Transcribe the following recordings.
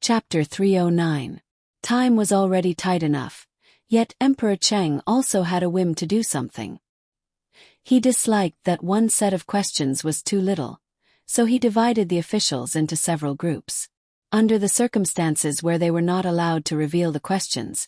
Chapter 309. Time was already tight enough, yet Emperor Cheng also had a whim to do something. He disliked that one set of questions was too little, so he divided the officials into several groups. Under the circumstances where they were not allowed to reveal the questions,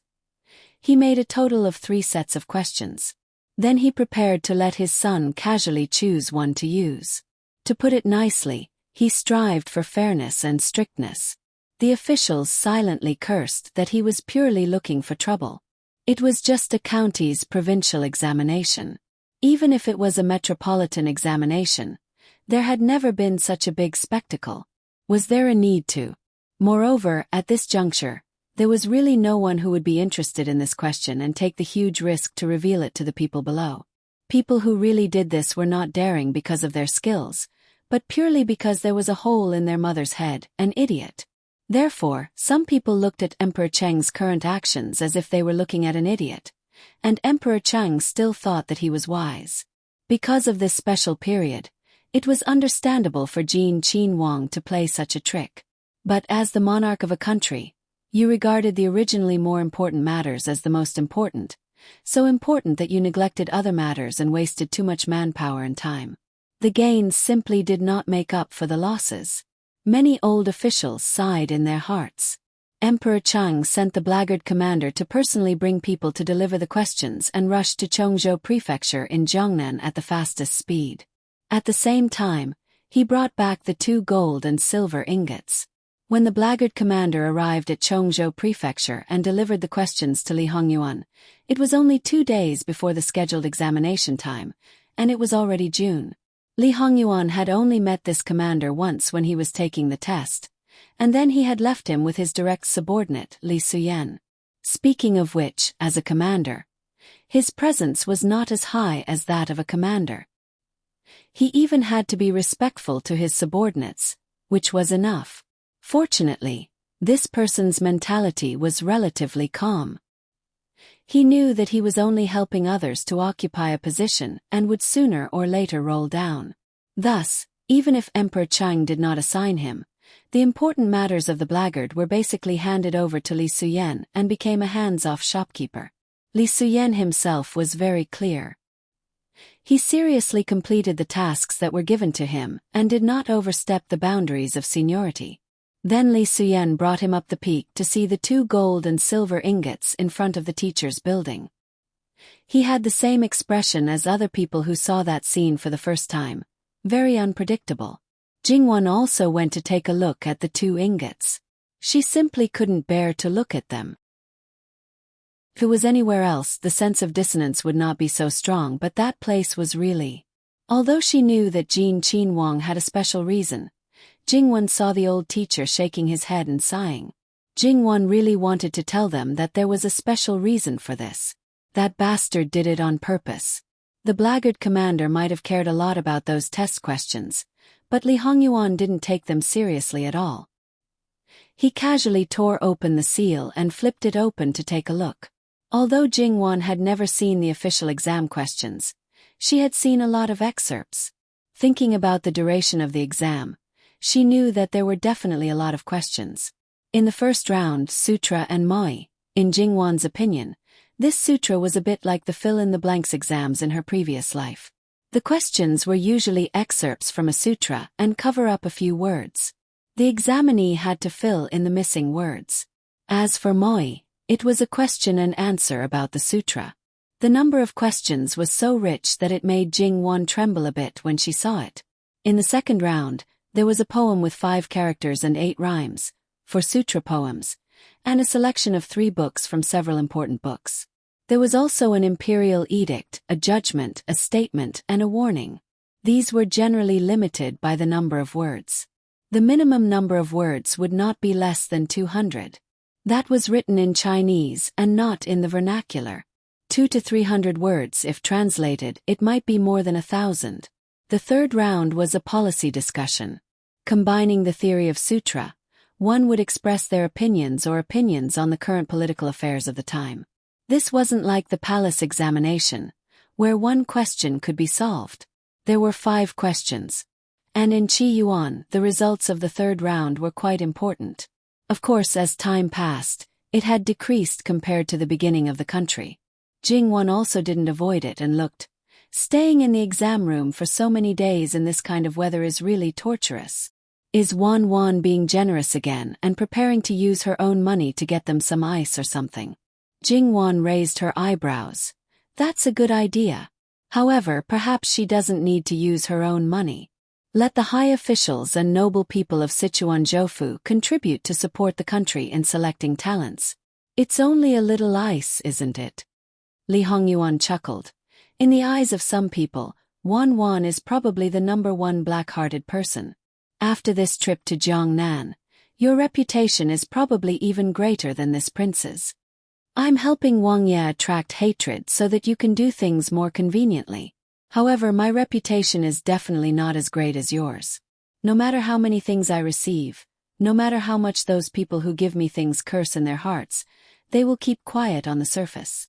he made a total of 3 sets of questions. Then he prepared to let his son casually choose one to use. To put it nicely, he strived for fairness and strictness. The officials silently cursed that he was purely looking for trouble. It was just a county's provincial examination. Even if it was a metropolitan examination, there had never been such a big spectacle. Was there a need to? Moreover, at this juncture, there was really no one who would be interested in this question and take the huge risk to reveal it to the people below. People who really did this were not daring because of their skills, but purely because there was a hole in their mother's head, an idiot. Therefore, some people looked at Emperor Cheng's current actions as if they were looking at an idiot, and Emperor Cheng still thought that he was wise. Because of this special period, it was understandable for Jin Qin Wang to play such a trick. But as the monarch of a country, you regarded the originally more important matters as the most important, so important that you neglected other matters and wasted too much manpower and time. The gains simply did not make up for the losses. Many old officials sighed in their hearts. Emperor Chang sent the blackguard commander to personally bring people to deliver the questions and rushed to Chongzhou Prefecture in Jiangnan at the fastest speed. At the same time, he brought back the 2 gold and silver ingots. When the blackguard commander arrived at Chongzhou Prefecture and delivered the questions to Li Hongyuan, it was only 2 days before the scheduled examination time, and it was already June. Li Hongyuan had only met this commander once when he was taking the test, and then he had left him with his direct subordinate, Li Suyen. Speaking of which, as a commander, his presence was not as high as that of a commander. He even had to be respectful to his subordinates, which was enough. Fortunately, this person's mentality was relatively calm. He knew that he was only helping others to occupy a position and would sooner or later roll down. Thus, even if Emperor Chang did not assign him, the important matters of the blackguard were basically handed over to Li Suyen and became a hands-off shopkeeper. Li Suyen himself was very clear. He seriously completed the tasks that were given to him and did not overstep the boundaries of seniority. Then Li Suyen brought him up the peak to see the 2 gold and silver ingots in front of the teacher's building. He had the same expression as other people who saw that scene for the first time, very unpredictable. Jingwan also went to take a look at the 2 ingots. She simply couldn't bear to look at them. If it was anywhere else, the sense of dissonance would not be so strong, but that place was really. Although she knew that Jin Qin Wang had a special reason, Jingwan saw the old teacher shaking his head and sighing. Jingwan really wanted to tell them that there was a special reason for this. That bastard did it on purpose. The blackguard commander might have cared a lot about those test questions, but Li Hongyuan didn't take them seriously at all. He casually tore open the seal and flipped it open to take a look. Although Jingwan had never seen the official exam questions, she had seen a lot of excerpts. Thinking about the duration of the exam, she knew that there were definitely a lot of questions. In the first round, Sutra and Moi, in Jingwan's opinion, this sutra was a bit like the fill-in-the-blanks exams in her previous life. The questions were usually excerpts from a sutra and cover up a few words. The examinee had to fill in the missing words. As for Moi, it was a question and answer about the sutra. The number of questions was so rich that it made Jingwan tremble a bit when she saw it. In the second round, there was a poem with 5 characters and 8 rhymes, for sutra poems, and a selection of 3 books from several important books. There was also an imperial edict, a judgment, a statement, and a warning. These were generally limited by the number of words. The minimum number of words would not be less than 200. That was written in Chinese and not in the vernacular. 200 to 300 words. If translated, it might be more than 1,000. The third round was a policy discussion. Combining the theory of sutra, one would express their opinions on the current political affairs of the time. This wasn't like the palace examination, where one question could be solved. There were 5 questions. And in Qi Yuan, the results of the third round were quite important. Of course, as time passed, it had decreased compared to the beginning of the country. Jingwon also didn't avoid it and looked. Staying in the exam room for so many days in this kind of weather is really torturous. Is Wan being generous again and preparing to use her own money to get them some ice or something? Jingwon raised her eyebrows. That's a good idea. However, perhaps she doesn't need to use her own money. Let the high officials and noble people of Sichuan-Jofu contribute to support the country in selecting talents. It's only a little ice, isn't it? Li Hongyuan chuckled. In the eyes of some people, Wan is probably the number one black-hearted person. After this trip to Jiangnan, your reputation is probably even greater than this prince's. I'm helping Wang Ye attract hatred so that you can do things more conveniently. However, my reputation is definitely not as great as yours. No matter how many things I receive, no matter how much those people who give me things curse in their hearts, they will keep quiet on the surface.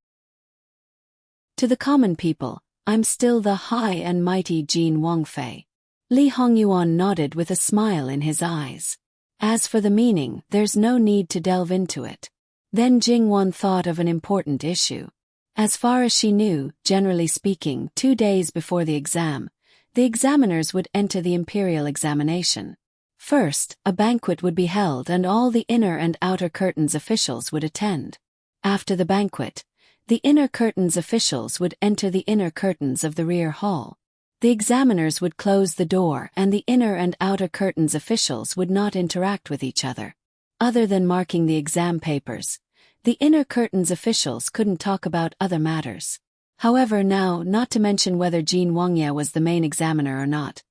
To the common people, I'm still the high and mighty Jin Wangfei. Li Hongyuan nodded with a smile in his eyes. As for the meaning, there's no need to delve into it. Then Jingwon thought of an important issue. As far as she knew, generally speaking, 2 days before the exam, the examiners would enter the imperial examination. First, a banquet would be held and all the inner and outer curtains officials would attend. After the banquet, the inner curtains officials would enter the inner curtains of the rear hall. The examiners would close the door and the inner and outer curtains officials would not interact with each other. Other than marking the exam papers, the inner curtains officials couldn't talk about other matters. However, now, not to mention whether Jin Wangye was the main examiner or not,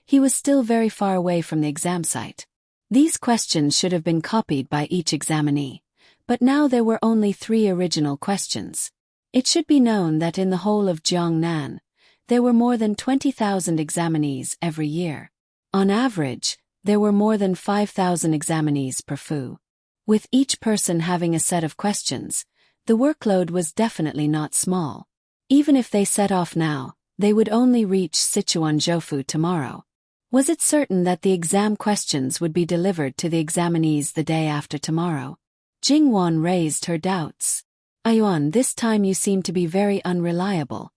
he was still very far away from the exam site. These questions should have been copied by each examinee, but now there were only 3 original questions. It should be known that in the whole of Jiangnan, there were more than 20,000 examinees every year. On average, there were more than 5,000 examinees per fu. With each person having a set of questions, the workload was definitely not small. Even if they set off now, they would only reach Sichuan-Jofu tomorrow. Was it certain that the exam questions would be delivered to the examinees the day after tomorrow? Jingwon raised her doubts. Ayuan, this time you seem to be very unreliable.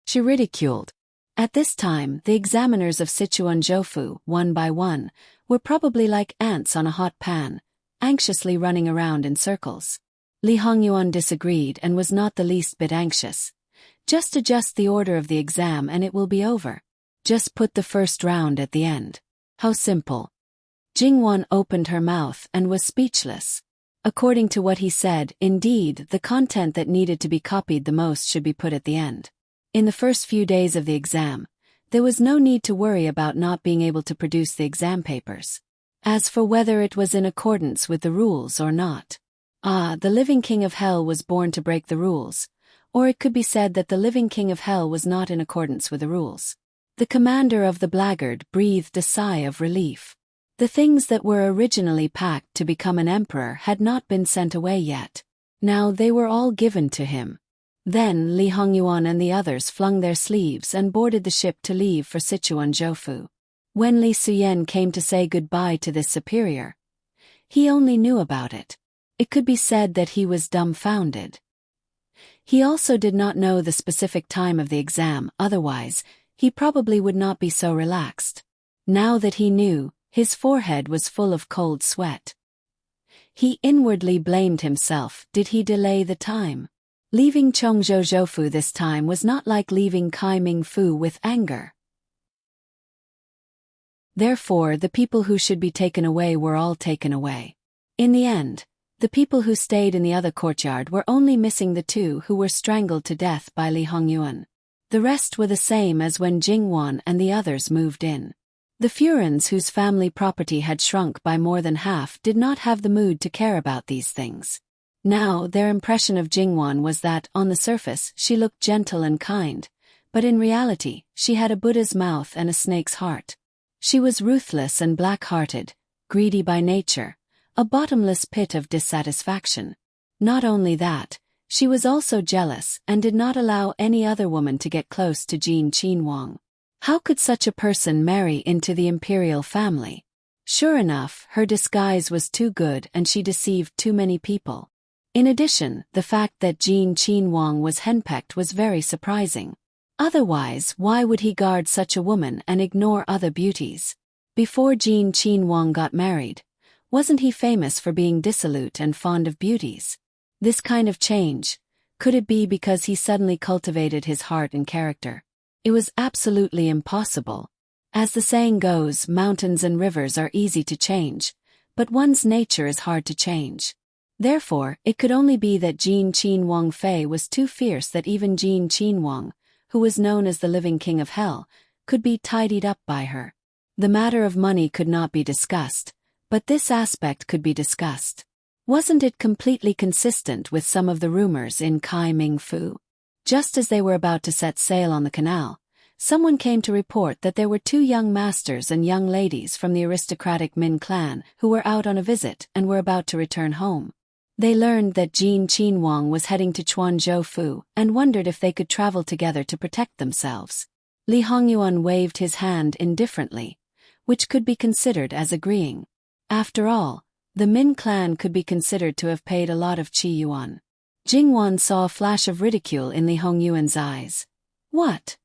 She ridiculed. At this time, the examiners of Sichuan-Jofu, one by one, were probably like ants on a hot pan, anxiously running around in circles. Li Hongyuan disagreed and was not the least bit anxious. Just adjust the order of the exam and it will be over. Just put the first round at the end. How simple. Jingwon opened her mouth and was speechless. According to what he said, indeed, the content that needed to be copied the most should be put at the end. In the first few days of the exam, there was no need to worry about not being able to produce the exam papers. As for whether it was in accordance with the rules or not. The living king of hell was born to break the rules, or it could be said that the living king of hell was not in accordance with the rules. The commander of the blackguard breathed a sigh of relief. The things that were originally packed to become an emperor had not been sent away yet. Now they were all given to him. Then Li Hongyuan and the others flung their sleeves and boarded the ship to leave for Sichuan-Jofu. When Li Suyen came to say goodbye to this superior, he only knew about it. It could be said that he was dumbfounded. He also did not know the specific time of the exam, otherwise, he probably would not be so relaxed. Now that he knew, his forehead was full of cold sweat. He inwardly blamed himself. Did he delay the time? Leaving Chongzhou-Jofu this time was not like leaving Kai Ming-Fu with anger. Therefore, the people who should be taken away were all taken away. In the end, the people who stayed in the other courtyard were only missing the 2 who were strangled to death by Li Hongyuan. The rest were the same as when Jingwon and the others moved in. The Furans whose family property had shrunk by more than half did not have the mood to care about these things. Now, their impression of Jingwon was that, on the surface, she looked gentle and kind, but in reality, she had a Buddha's mouth and a snake's heart. She was ruthless and black-hearted, greedy by nature, a bottomless pit of dissatisfaction. Not only that, she was also jealous and did not allow any other woman to get close to Jin Qinhuang. How could such a person marry into the imperial family? Sure enough, her disguise was too good and she deceived too many people. In addition, the fact that Jin Qinhuang was henpecked was very surprising. Otherwise, why would he guard such a woman and ignore other beauties? Before Jin Qinhuang got married, wasn't he famous for being dissolute and fond of beauties? This kind of change, could it be because he suddenly cultivated his heart and character? It was absolutely impossible. As the saying goes, mountains and rivers are easy to change, but one's nature is hard to change. Therefore, it could only be that Jin Qinhuang Fei was too fierce that even Jin Qinhuang, who was known as the living king of hell, could be tidied up by her. The matter of money could not be discussed, but this aspect could be discussed. Wasn't it completely consistent with some of the rumors in Kai Ming Fu? Just as they were about to set sail on the canal, someone came to report that there were 2 young masters and young ladies from the aristocratic Min clan who were out on a visit and were about to return home. They learned that Jin Qinhuang was heading to Chuanzhou Fu and wondered if they could travel together to protect themselves. Li Hongyuan waved his hand indifferently, which could be considered as agreeing. After all, the Min clan could be considered to have paid a lot of Qi yuan. Jingwan saw a flash of ridicule in Li Hongyuan's eyes. What?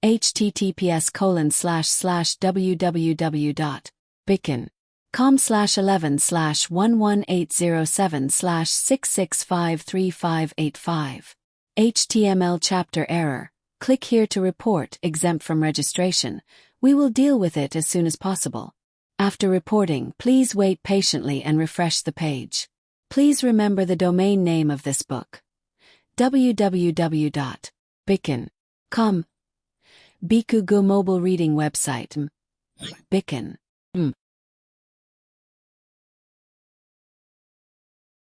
https://www.bicken.com/11/11807/6653585. HTML chapter error. Click here to report exempt from registration. We will deal with it as soon as possible. After reporting, please wait patiently and refresh the page. Please remember the domain name of this book. www.bicken.com. Bikugo mobile reading website. Bicken.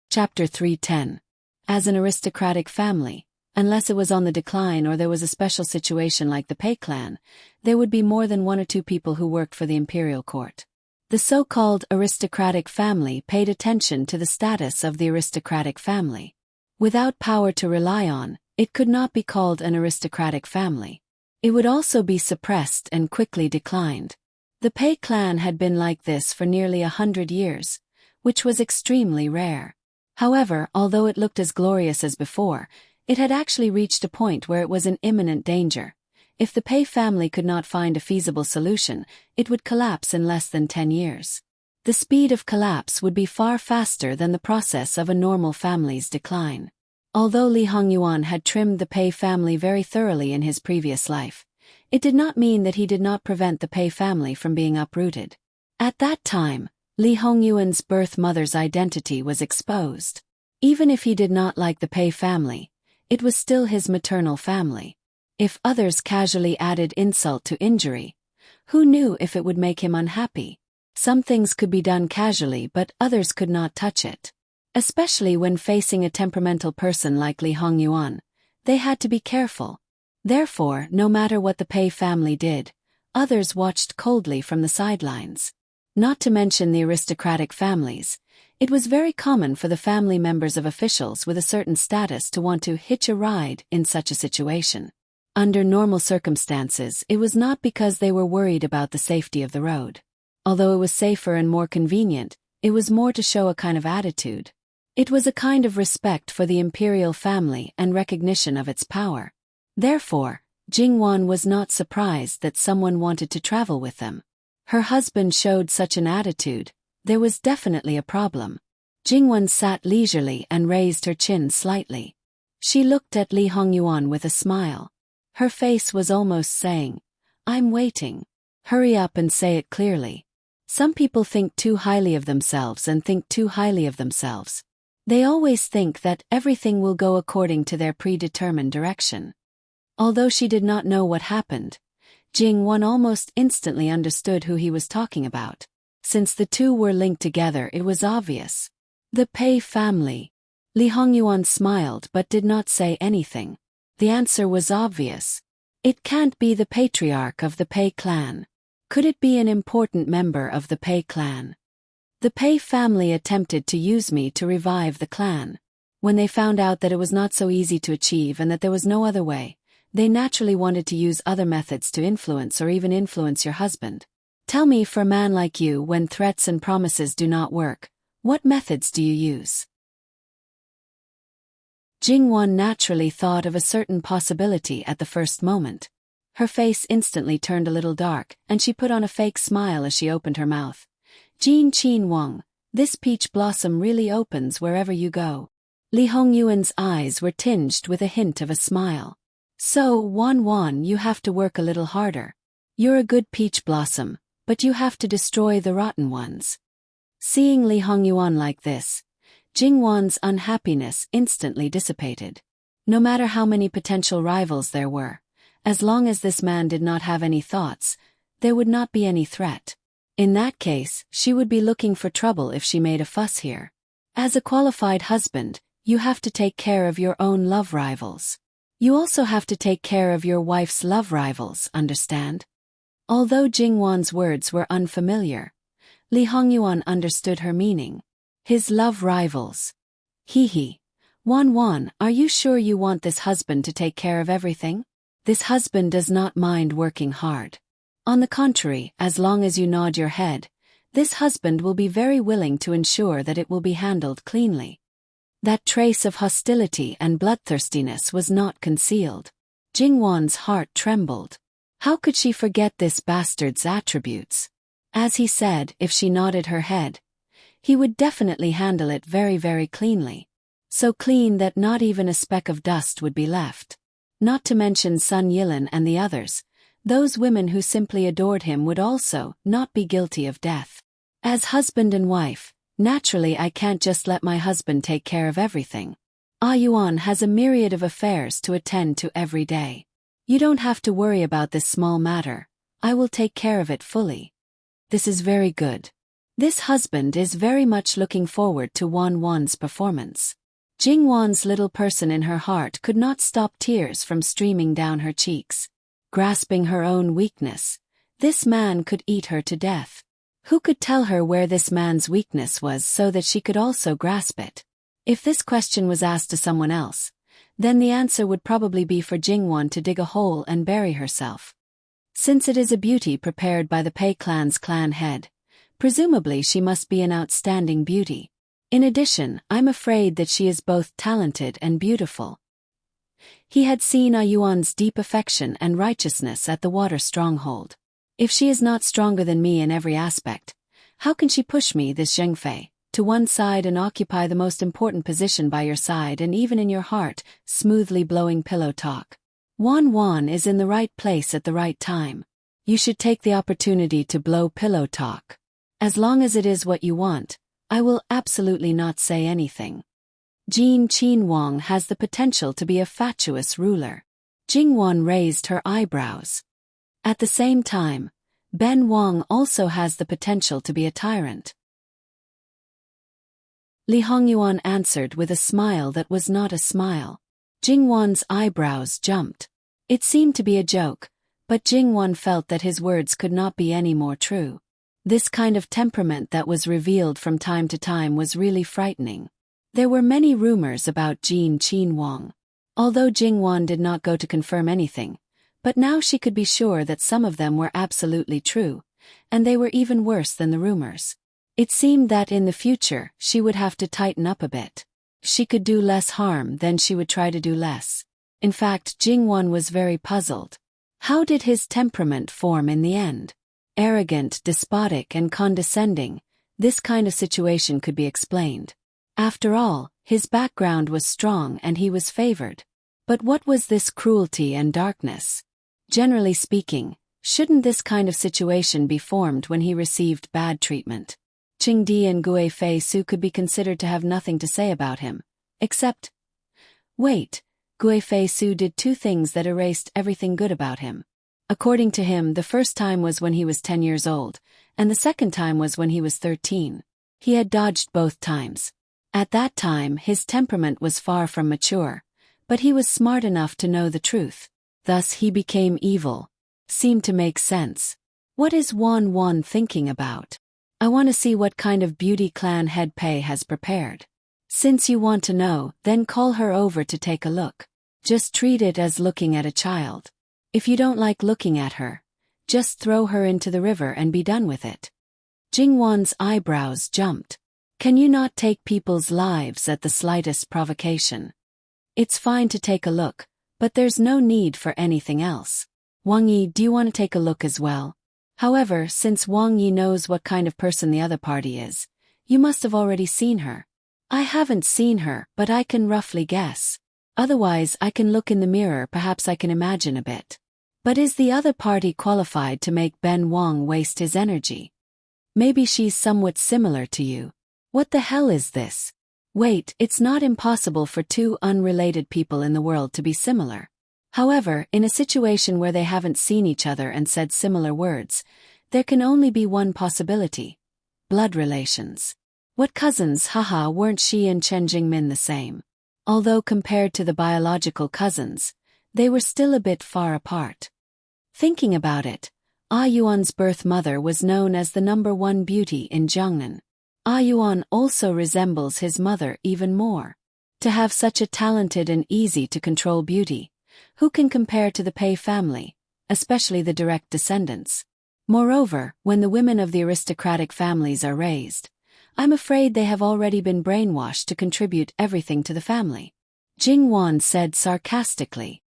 Chapter 310. As an aristocratic family, unless it was on the decline or there was a special situation like the Pei clan, there would be more than 1 or 2 people who worked for the imperial court. The so-called aristocratic family paid attention to the status of the aristocratic family. Without power to rely on, it could not be called an aristocratic family. It would also be suppressed and quickly declined. The Pei clan had been like this for nearly 100 years, which was extremely rare. However, although it looked as glorious as before, it had actually reached a point where it was in imminent danger. If the Pei family could not find a feasible solution, it would collapse in less than 10 years. The speed of collapse would be far faster than the process of a normal family's decline. Although Li Hongyuan had trimmed the Pei family very thoroughly in his previous life, it did not mean that he did not prevent the Pei family from being uprooted. At that time, Li Hongyuan's birth mother's identity was exposed. Even if he did not like the Pei family, it was still his maternal family. If others casually added insult to injury, who knew if it would make him unhappy? Some things could be done casually, but others could not touch it. Especially when facing a temperamental person like Li Hongyuan, they had to be careful. Therefore, no matter what the Pei family did, others watched coldly from the sidelines. Not to mention the aristocratic families, it was very common for the family members of officials with a certain status to want to hitch a ride in such a situation. Under normal circumstances, it was not because they were worried about the safety of the road. Although it was safer and more convenient, it was more to show a kind of attitude. It was a kind of respect for the imperial family and recognition of its power. Therefore, Jingwan was not surprised that someone wanted to travel with them. Her husband showed such an attitude, there was definitely a problem. Jingwan sat leisurely and raised her chin slightly. She looked at Li Hongyuan with a smile. Her face was almost saying, "I'm waiting. Hurry up and say it clearly." Some people think too highly of themselves and think too highly of themselves. They always think that everything will go according to their predetermined direction. Although she did not know what happened, Jingwan almost instantly understood who he was talking about. Since the two were linked together, it was obvious. The Pei family. Li Hongyuan smiled but did not say anything. The answer was obvious. It can't be the patriarch of the Pei clan. Could it be an important member of the Pei clan? The Pei family attempted to use me to revive the clan. When they found out that it was not so easy to achieve and that there was no other way, they naturally wanted to use other methods to influence or even influence your husband. Tell me, for a man like you, when threats and promises do not work, what methods do you use? Jingwon naturally thought of a certain possibility at the first moment. Her face instantly turned a little dark, and she put on a fake smile as she opened her mouth. Jin Chin Wong, this peach blossom really opens wherever you go. Lee Hongyuan's eyes were tinged with a hint of a smile. So, Won, you have to work a little harder. You're a good peach blossom, but you have to destroy the rotten ones. Seeing Lee Hongyuan like this, Jingwon's unhappiness instantly dissipated. No matter how many potential rivals there were, as long as this man did not have any thoughts, there would not be any threat. In that case, she would be looking for trouble if she made a fuss here. As a qualified husband, you have to take care of your own love rivals. You also have to take care of your wife's love rivals, understand? Although Jingwon's words were unfamiliar, Lee Hongyuan understood her meaning. His love rivals. Hee. Won, are you sure you want this husband to take care of everything? This husband does not mind working hard. On the contrary, as long as you nod your head, this husband will be very willing to ensure that it will be handled cleanly. That trace of hostility and bloodthirstiness was not concealed. Jingwon's heart trembled. How could she forget this bastard's attributes? As he said, if she nodded her head, he would definitely handle it very, very cleanly. So clean that not even a speck of dust would be left. Not to mention Sun Yilin and the others, those women who simply adored him would also not be guilty of death. As husband and wife, naturally I can't just let my husband take care of everything. Ah Yuan has a myriad of affairs to attend to every day. You don't have to worry about this small matter. I will take care of it fully. This is very good. This husband is very much looking forward to Won's performance. Jingwon's little person in her heart could not stop tears from streaming down her cheeks. Grasping her own weakness, this man could eat her to death. Who could tell her where this man's weakness was so that she could also grasp it? If this question was asked to someone else, then the answer would probably be for Jingwon to dig a hole and bury herself. Since it is a beauty prepared by the Pei clan's clan head, presumably she must be an outstanding beauty. In addition, I'm afraid that she is both talented and beautiful. He had seen Ah Yuan's deep affection and righteousness at the water stronghold. If she is not stronger than me in every aspect, how can she push me, this Zhengfei, to one side and occupy the most important position by your side and even in your heart, smoothly blowing pillow talk? Won is in the right place at the right time. You should take the opportunity to blow pillow talk. As long as it is what you want, I will absolutely not say anything. Jin Chin Wong has the potential to be a fatuous ruler. Jingwon raised her eyebrows. At the same time, Ben Wong also has the potential to be a tyrant. Lee Hongyuan answered with a smile that was not a smile. Jingwon's eyebrows jumped. It seemed to be a joke, but Jingwon felt that his words could not be any more true. This kind of temperament that was revealed from time to time was really frightening. There were many rumors about Jin Chin Wong. Although Jingwon did not go to confirm anything, but now she could be sure that some of them were absolutely true, and they were even worse than the rumors. It seemed that in the future she would have to tighten up a bit. She could do less harm, then she would try to do less. In fact, Jingwon was very puzzled. How did his temperament form in the end? Arrogant, despotic and condescending, this kind of situation could be explained. After all, his background was strong and he was favored. But what was this cruelty and darkness? Generally speaking, shouldn't this kind of situation be formed when he received bad treatment? Qingdi and Gui Fei Su could be considered to have nothing to say about him, except... Wait, Gui Fei Su did two things that erased everything good about him. According to him, the first time was when he was 10 years old, and the second time was when he was 13. He had dodged both times. At that time, his temperament was far from mature, but he was smart enough to know the truth. Thus he became evil. Seemed to make sense. What is Won thinking about? I want to see what kind of beauty clan head Pei has prepared. Since you want to know, then call her over to take a look. Just treat it as looking at a child. If you don't like looking at her, Just throw her into the river and be done with it. Jingwan's eyebrows jumped. Can you not take people's lives at the slightest provocation? It's fine to take a look, but there's no need for anything else. Wang Yi, do you want to take a look as well? However, since Wang Yi knows what kind of person the other party is, you must have already seen her. I haven't seen her, but I can roughly guess. Otherwise, I can look in the mirror, perhaps I can imagine a bit. But is the other party qualified to make Ben Wang waste his energy? Maybe she's somewhat similar to you. What the hell is this? Wait, it's not impossible for two unrelated people in the world to be similar. However, in a situation where they haven't seen each other and said similar words, there can only be one possibility. Blood relations. What cousins, haha, weren't she and Chen Jingmin the same? Although compared to the biological cousins, they were still a bit far apart. Thinking about it, Ah Yuan's birth mother was known as the #1 beauty in Jiangnan. Ah Yuan also resembles his mother even more. To have such a talented and easy-to-control beauty, who can compare to the Pei family, especially the direct descendants? Moreover, when the women of the aristocratic families are raised, I'm afraid they have already been brainwashed to contribute everything to the family. Jingwan said sarcastically.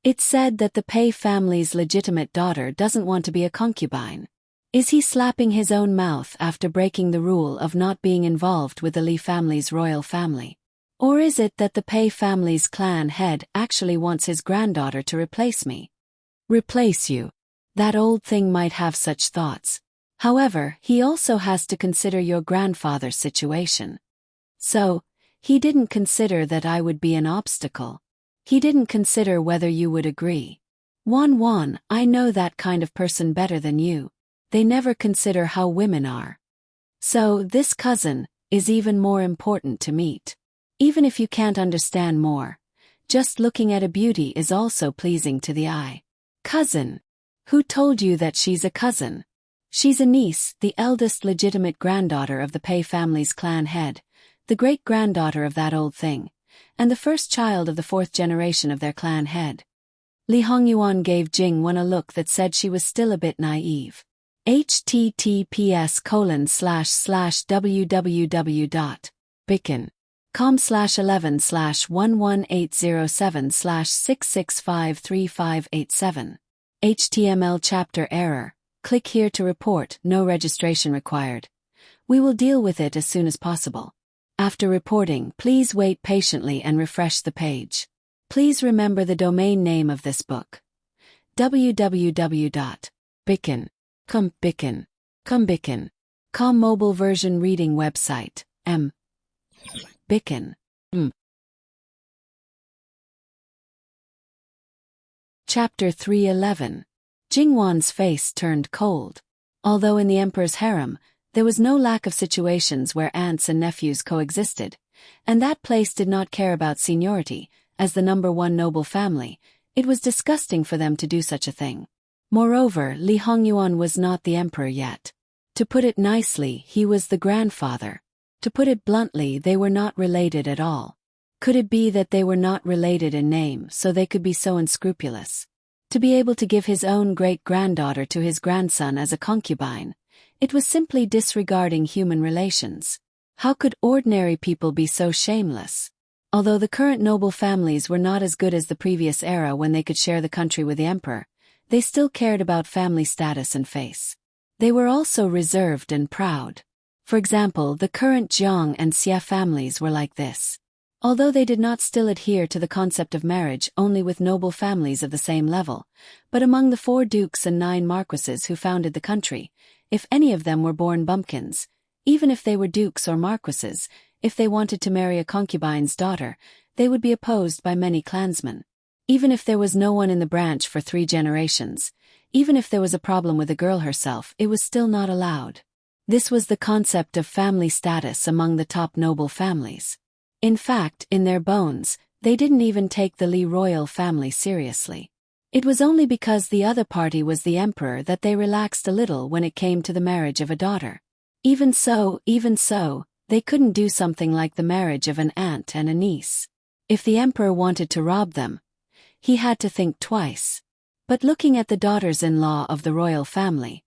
It's said that the Pei family's legitimate daughter doesn't want to be a concubine. Is he slapping his own mouth after breaking the rule of not being involved with the Li family's royal family? Or is it that the Pei family's clan head actually wants his granddaughter to replace me? Replace you? That old thing might have such thoughts. However, he also has to consider your grandfather's situation. So, he didn't consider that I would be an obstacle. He didn't consider whether you would agree. Wan, I know that kind of person better than you. They never consider how women are. So, this cousin is even more important to meet. Even if you can't understand more, just looking at a beauty is also pleasing to the eye. Cousin? Who told you that she's a cousin? She's a niece, the eldest legitimate granddaughter of the Pei family's clan head, the great-granddaughter of that old thing, and the first child of the 4th generation of their clan head. Li Hongyuan gave Jingwan a look that said she was still a bit naive. https://www.bicken.com/11/11807/6653587. HTML chapter error. Click here to report, no registration required. We will deal with it as soon as possible. After reporting, please wait patiently and refresh the page. Please remember the domain name of this book. www.bicken.com mobile version reading website. Bicken. Chapter 311. Jingwan's face turned cold. Although in the emperor's harem, there was no lack of situations where aunts and nephews coexisted, and that place did not care about seniority. As the #1 noble family, it was disgusting for them to do such a thing. Moreover, Li Hongyuan was not the emperor yet. To put it nicely, he was the grandfather. To put it bluntly, they were not related at all. Could it be that they were not related in name, so they could be so unscrupulous? To be able to give his own great-granddaughter to his grandson as a concubine, it was simply disregarding human relations. How could ordinary people be so shameless? Although the current noble families were not as good as the previous era when they could share the country with the emperor, they still cared about family status and face. They were also reserved and proud. For example, the current Jiang and Xia families were like this. Although they did not still adhere to the concept of marriage only with noble families of the same level, but among the 4 dukes and 9 marquises who founded the country, if any of them were born bumpkins, even if they were dukes or marquises, if they wanted to marry a concubine's daughter, they would be opposed by many clansmen. Even if there was no one in the branch for 3 generations, even if there was a problem with the girl herself, it was still not allowed. This was the concept of family status among the top noble families. In fact, in their bones, they didn't even take the Li royal family seriously. It was only because the other party was the emperor that they relaxed a little when it came to the marriage of a daughter. Even so, they couldn't do something like the marriage of an aunt and a niece. If the emperor wanted to rob them, he had to think twice. But looking at the daughters-in-law of the royal family,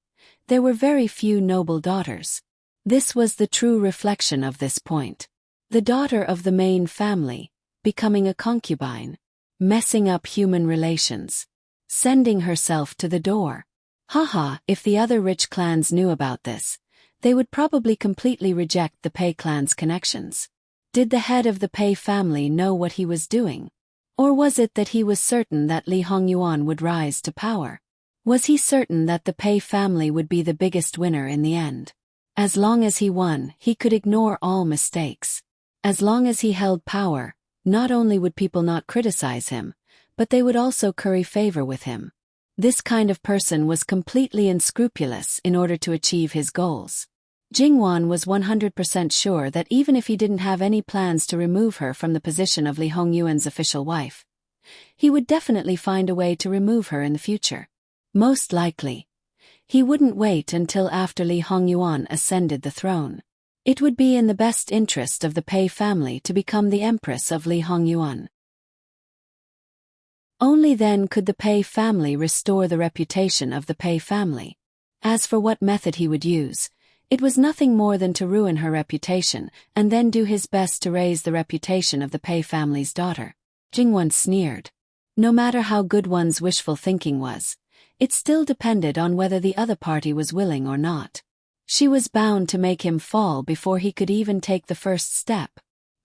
there were very few noble daughters. This was the true reflection of this point. The daughter of the main family, becoming a concubine, messing up human relations, sending herself to the door. Haha, if the other rich clans knew about this, they would probably completely reject the Pei clan's connections. Did the head of the Pei family know what he was doing? Or was it that he was certain that Li Hongyuan would rise to power? Was he certain that the Pei family would be the biggest winner in the end? As long as he won, he could ignore all mistakes. As long as he held power, not only would people not criticize him, but they would also curry favor with him. This kind of person was completely unscrupulous in order to achieve his goals. Jingwan was 100% sure that even if he didn't have any plans to remove her from the position of Li Hongyuan's official wife, he would definitely find a way to remove her in the future. Most likely, he wouldn't wait until after Li Hongyuan ascended the throne. It would be in the best interest of the Pei family to become the empress of Li Hongyuan. Only then could the Pei family restore the reputation of the Pei family. As for what method he would use, it was nothing more than to ruin her reputation and then do his best to raise the reputation of the Pei family's daughter. Jingwan sneered. No matter how good one's wishful thinking was, it still depended on whether the other party was willing or not. She was bound to make him fall before he could even take the first step.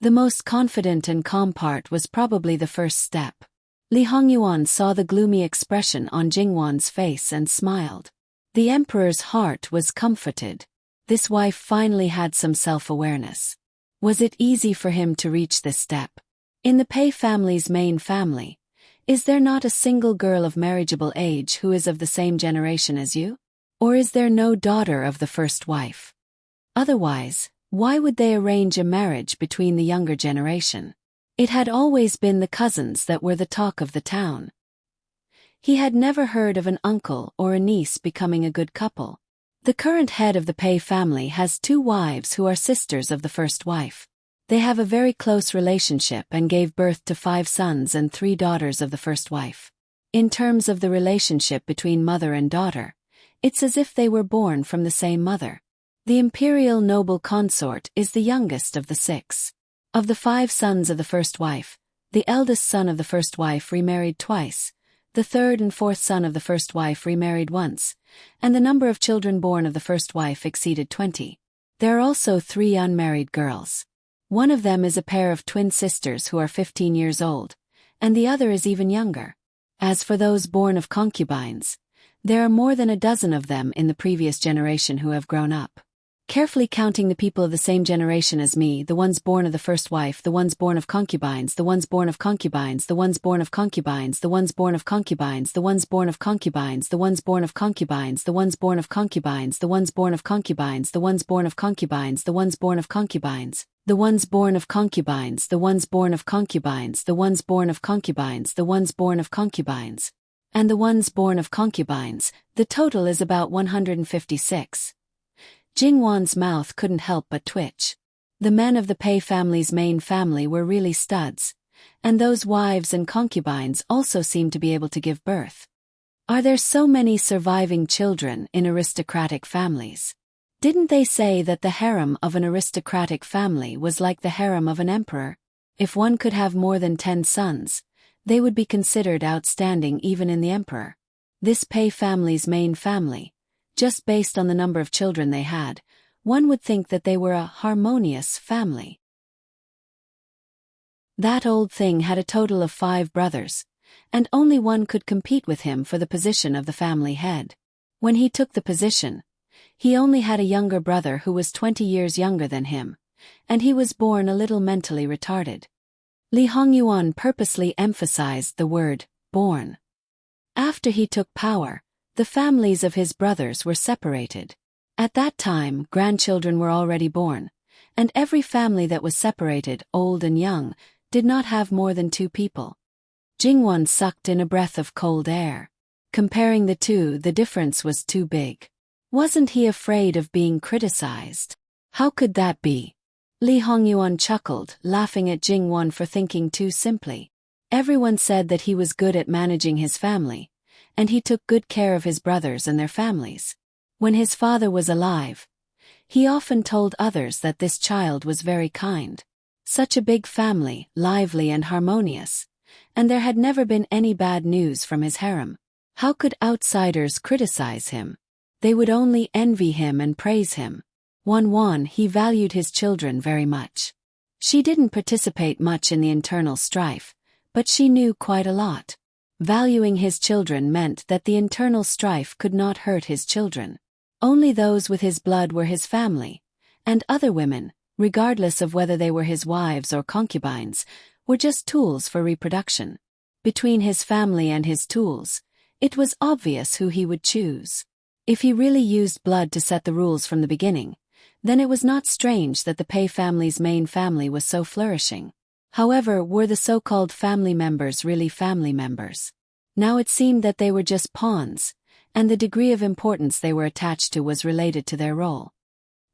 The most confident and calm part was probably the first step. Li Hongyuan saw the gloomy expression on Jingwan's face and smiled. The emperor's heart was comforted. This wife finally had some self-awareness. Was it easy for him to reach this step? In the Pei family's main family, is there not a single girl of marriageable age who is of the same generation as you? Or is there no daughter of the first wife? Otherwise, why would they arrange a marriage between the younger generation? It had always been the cousins that were the talk of the town. He had never heard of an uncle or a niece becoming a good couple. The current head of the Pei family has 2 wives who are sisters of the first wife. They have a very close relationship and gave birth to 5 sons and 3 daughters of the first wife. In terms of the relationship between mother and daughter, it's as if they were born from the same mother. The imperial noble consort is the youngest of the 6. Of the 5 sons of the first wife, the eldest son of the first wife remarried twice, the 3rd and 4th son of the first wife remarried once, and the number of children born of the first wife exceeded 20. There are also 3 unmarried girls. One of them is a pair of twin sisters who are 15 years old, and the other is even younger. As for those born of concubines, there are more than a dozen of them in the previous generation who have grown up. Carefully counting the people of the same generation as me, the ones born of the first wife, the ones born of concubines, the ones born of concubines, the ones born of concubines, the ones born of concubines, the ones born of concubines, the ones born of concubines, the ones born of concubines, the ones born of concubines, the ones born of concubines, the ones born of concubines, the ones born of concubines, the ones born of concubines, the ones born of concubines, the ones born of concubines, and the ones born of concubines, the total is about 156. Jingwan's mouth couldn't help but twitch. The men of the Pei family's main family were really studs, and those wives and concubines also seemed to be able to give birth. Are there so many surviving children in aristocratic families? Didn't they say that the harem of an aristocratic family was like the harem of an emperor? If one could have more than 10 sons, they would be considered outstanding even in the emperor. This Pei family's main family, just based on the number of children they had, one would think that they were a harmonious family. That old thing had a total of 5 brothers, and only one could compete with him for the position of the family head. When he took the position, he only had a younger brother who was 20 years younger than him, and he was born a little mentally retarded. Li Hongyuan purposely emphasized the word, born. After he took power, the families of his brothers were separated. At that time, grandchildren were already born, and every family that was separated, old and young, did not have more than 2 people. Jingwan sucked in a breath of cold air. Comparing the two, the difference was too big. Wasn't he afraid of being criticized? How could that be? Li Hongyuan chuckled, laughing at Jingwan for thinking too simply. Everyone said that he was good at managing his family, and he took good care of his brothers and their families. When his father was alive, he often told others that this child was very kind. Such a big family, lively and harmonious, and there had never been any bad news from his harem. How could outsiders criticize him? They would only envy him and praise him. He valued his children very much. She didn't participate much in the internal strife, but she knew quite a lot. Valuing his children meant that the internal strife could not hurt his children. Only those with his blood were his family, and other women, regardless of whether they were his wives or concubines, were just tools for reproduction. Between his family and his tools, it was obvious who he would choose. If he really used blood to set the rules from the beginning, then it was not strange that the Pei family's main family was so flourishing. However, were the so-called family members really family members? Now it seemed that they were just pawns, and the degree of importance they were attached to was related to their role.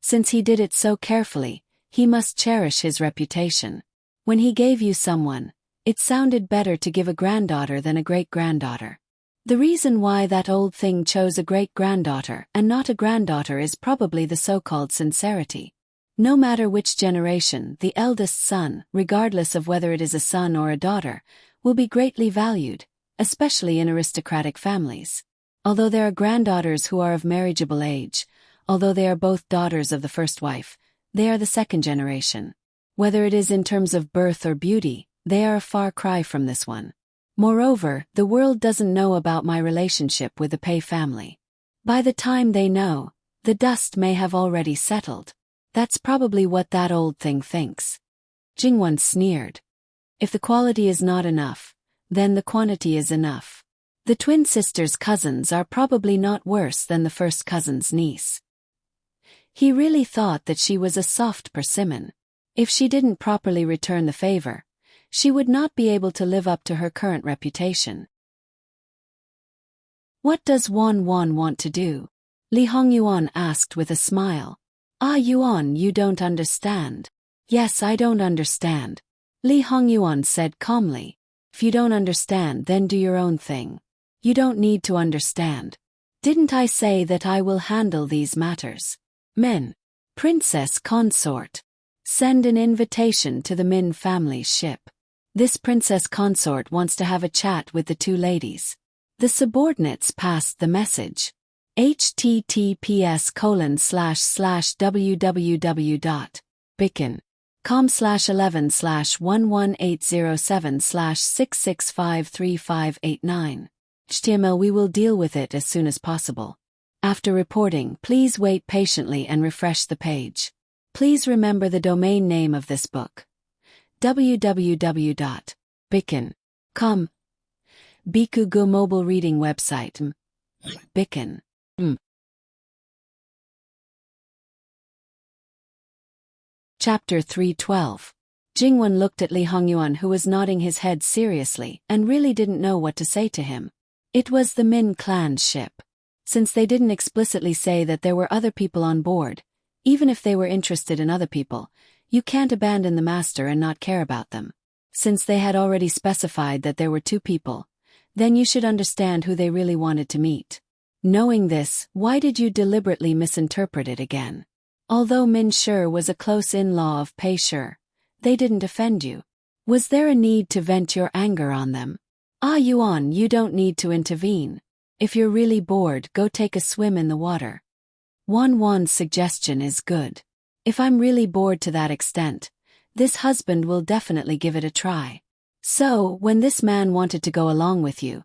Since he did it so carefully, he must cherish his reputation. When he gave you someone, it sounded better to give a granddaughter than a great-granddaughter. The reason why that old thing chose a great-granddaughter and not a granddaughter is probably the so-called sincerity. No matter which generation, the eldest son, regardless of whether it is a son or a daughter, will be greatly valued, especially in aristocratic families. Although there are granddaughters who are of marriageable age, although they are both daughters of the first wife, they are the second generation. Whether it is in terms of birth or beauty, they are a far cry from this one. Moreover, the world doesn't know about my relationship with the Pei family. By the time they know, the dust may have already settled. That's probably what that old thing thinks. Jingwen sneered. If the quality is not enough, then the quantity is enough. The twin sisters' cousins are probably not worse than the first cousin's niece. He really thought that she was a soft persimmon. If she didn't properly return the favor, she would not be able to live up to her current reputation. What does Wan want to do? Li Hongyuan asked with a smile. Ah, Yuan, you don't understand. Yes, I don't understand. Li Hongyuan said calmly. If you don't understand, then do your own thing. You don't need to understand. Didn't I say that I will handle these matters? Min. Princess consort. Send an invitation to the Min family's ship. This princess consort wants to have a chat with the two ladies. The subordinates passed the message. https://www.bicken.com/11/11807/6653589. HTML. We will deal with it as soon as possible. After reporting, please wait patiently and refresh the page. Please remember the domain name of this book. www.bicken.com. Bikugo mobile reading website. Bicken. Chapter 312. Jingwen looked at Li Hongyuan, who was nodding his head seriously and really didn't know what to say to him. It was the Min clan's ship. Since they didn't explicitly say that there were other people on board, even if they were interested in other people, you can't abandon the master and not care about them. Since they had already specified that there were two people, then you should understand who they really wanted to meet. Knowing this, why did you deliberately misinterpret it again? Although Min Shi was a close in-law of Pei Shi, they didn't offend you. Was there a need to vent your anger on them? Ah, Yuan, you don't need to intervene. If you're really bored, go take a swim in the water. Wan's suggestion is good. If I'm really bored to that extent, this husband will definitely give it a try. So, when this man wanted to go along with you,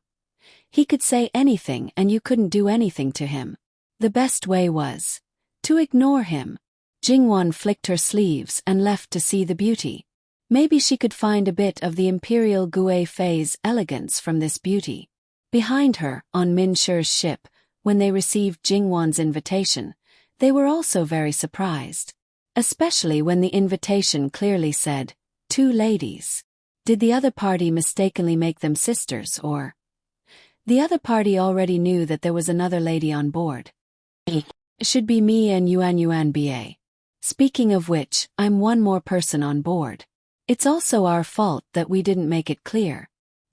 he could say anything and you couldn't do anything to him. The best way was to ignore him. Jingwen flicked her sleeves and left to see the beauty. Maybe she could find a bit of the imperial Gue Fei's elegance from this beauty. Behind her, on Min Shi's ship, when they received Jingwen's invitation, they were also very surprised. Especially when the invitation clearly said, 2 ladies. Did the other party mistakenly make them sisters, or? The other party already knew that there was another lady on board. It should be me and Yuan Ba. Speaking of which, I'm one more person on board. It's also our fault that we didn't make it clear.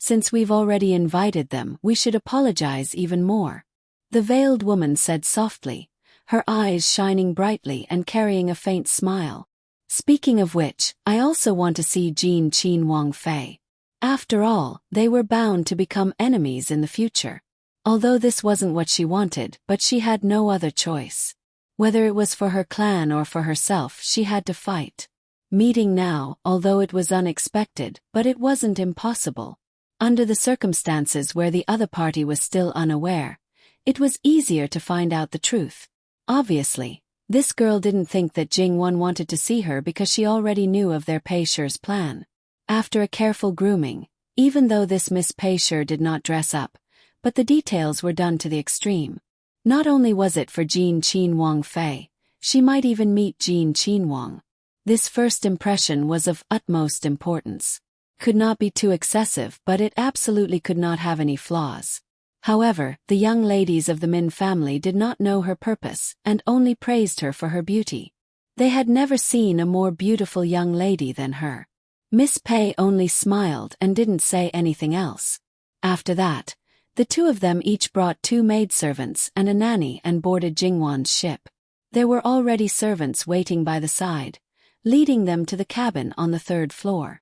Since we've already invited them, we should apologize even more. The veiled woman said softly, her eyes shining brightly and carrying a faint smile. Speaking of which, I also want to see Jean Qin Wang Fei. After all, they were bound to become enemies in the future. Although this wasn't what she wanted, but she had no other choice. Whether it was for her clan or for herself, she had to fight. Meeting now, although it was unexpected, but it wasn't impossible. Under the circumstances where the other party was still unaware, it was easier to find out the truth. Obviously, this girl didn't think that Jingwon wanted to see her because she already knew of their Pei-Shi's plan. After a careful grooming, even though this Miss Pei-Shi did not dress up, but the details were done to the extreme. Not only was it for Jean Qin Wang Fei, she might even meet Jean Qin Wang. This first impression was of utmost importance. Could not be too excessive, but it absolutely could not have any flaws. However, the young ladies of the Min family did not know her purpose and only praised her for her beauty. They had never seen a more beautiful young lady than her. Miss Pei only smiled and didn't say anything else. After that, the two of them each brought 2 maidservants and a nanny and boarded Jingwon's ship. There were already servants waiting by the side, leading them to the cabin on the 3rd floor.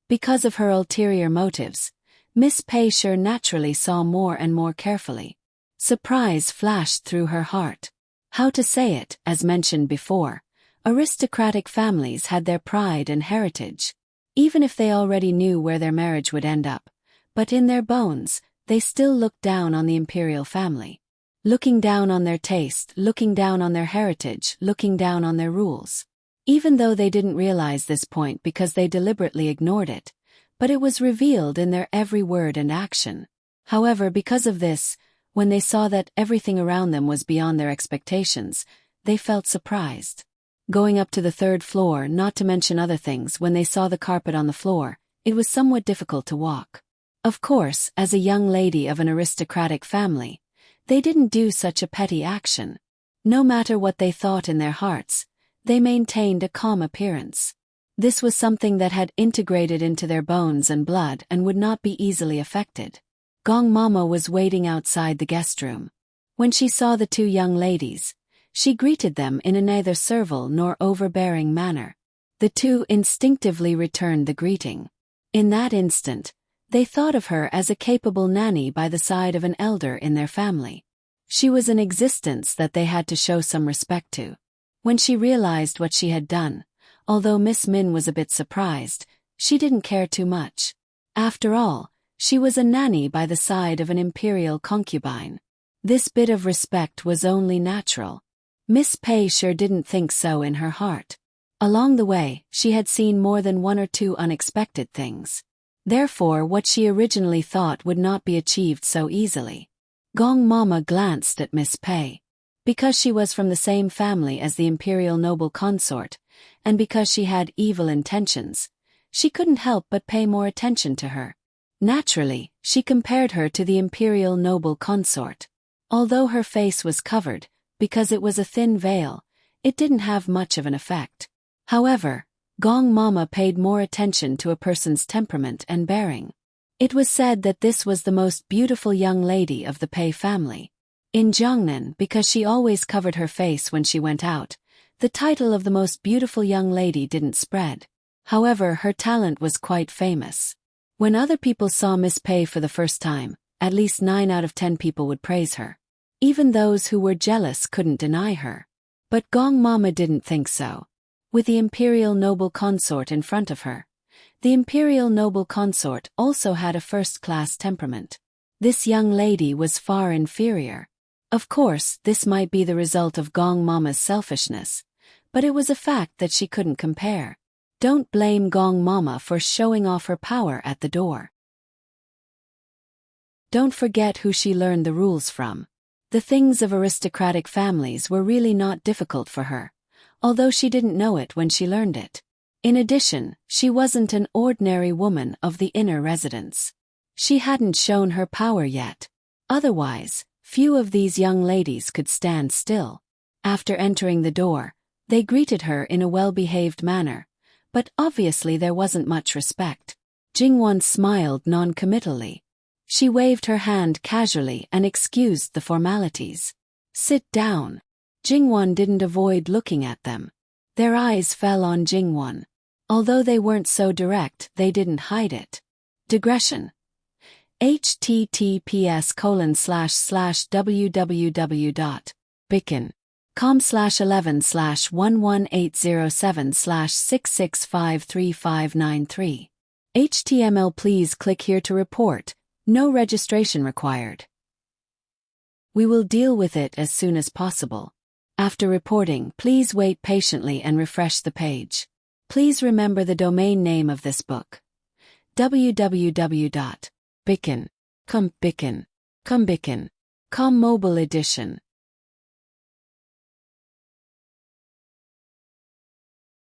Because of her ulterior motives, Miss Pei-Shi naturally saw more and more carefully. Surprise flashed through her heart. How to say it, as mentioned before, aristocratic families had their pride and heritage. Even if they already knew where their marriage would end up, but in their bones, they still looked down on the imperial family. Looking down on their taste, looking down on their heritage, looking down on their rules. Even though they didn't realize this point because they deliberately ignored it, but it was revealed in their every word and action. However, because of this, when they saw that everything around them was beyond their expectations, they felt surprised. Going up to the 3rd floor, not to mention other things, when they saw the carpet on the floor, it was somewhat difficult to walk. Of course, as a young lady of an aristocratic family, they didn't do such a petty action. No matter what they thought in their hearts, they maintained a calm appearance. This was something that had integrated into their bones and blood and would not be easily affected. Gong Mama was waiting outside the guest room. When she saw the 2 young ladies, she greeted them in a neither servile nor overbearing manner. The 2 instinctively returned the greeting. In that instant, they thought of her as a capable nanny by the side of an elder in their family. She was an existence that they had to show some respect to. When she realized what she had done, although Miss Min was a bit surprised, she didn't care too much. After all, she was a nanny by the side of an imperial concubine. This bit of respect was only natural. Miss Pei-Shi didn't think so in her heart. Along the way, she had seen more than 1 or 2 unexpected things. Therefore, what she originally thought would not be achieved so easily. Gong Mama glanced at Miss Pei. Because she was from the same family as the imperial noble consort, and because she had evil intentions, she couldn't help but pay more attention to her. Naturally, she compared her to the imperial noble consort. Although her face was covered, because it was a thin veil, it didn't have much of an effect. However, Gong Mama paid more attention to a person's temperament and bearing. It was said that this was the most beautiful young lady of the Pei family. In Jiangnan, because she always covered her face when she went out, the title of the most beautiful young lady didn't spread. However, her talent was quite famous. When other people saw Miss Pei for the first time, at least 9 out of 10 people would praise her. Even those who were jealous couldn't deny her. But Gong Mama didn't think so. With the imperial noble consort in front of her, the imperial noble consort also had a first-class temperament. This young lady was far inferior. Of course, this might be the result of Gong Mama's selfishness, but it was a fact that she couldn't compare. Don't blame Gong Mama for showing off her power at the door. Don't forget who she learned the rules from. The things of aristocratic families were really not difficult for her, although she didn't know it when she learned it. In addition, she wasn't an ordinary woman of the inner residence. She hadn't shown her power yet. Otherwise, few of these young ladies could stand still. After entering the door, they greeted her in a well-behaved manner, but obviously there wasn't much respect. Jingwon smiled non-committally. She waved her hand casually and excused the formalities. Sit down. Jingwon didn't avoid looking at them. Their eyes fell on Jingwon. Although they weren't so direct, they didn't hide it. Digression. https://www.bicken.com/11/11807/6653593. HTML. Please click here to report. No registration required. We will deal with it as soon as possible. After reporting, please wait patiently and refresh the page. Please remember the domain name of this book. www.bicken.com mobile edition.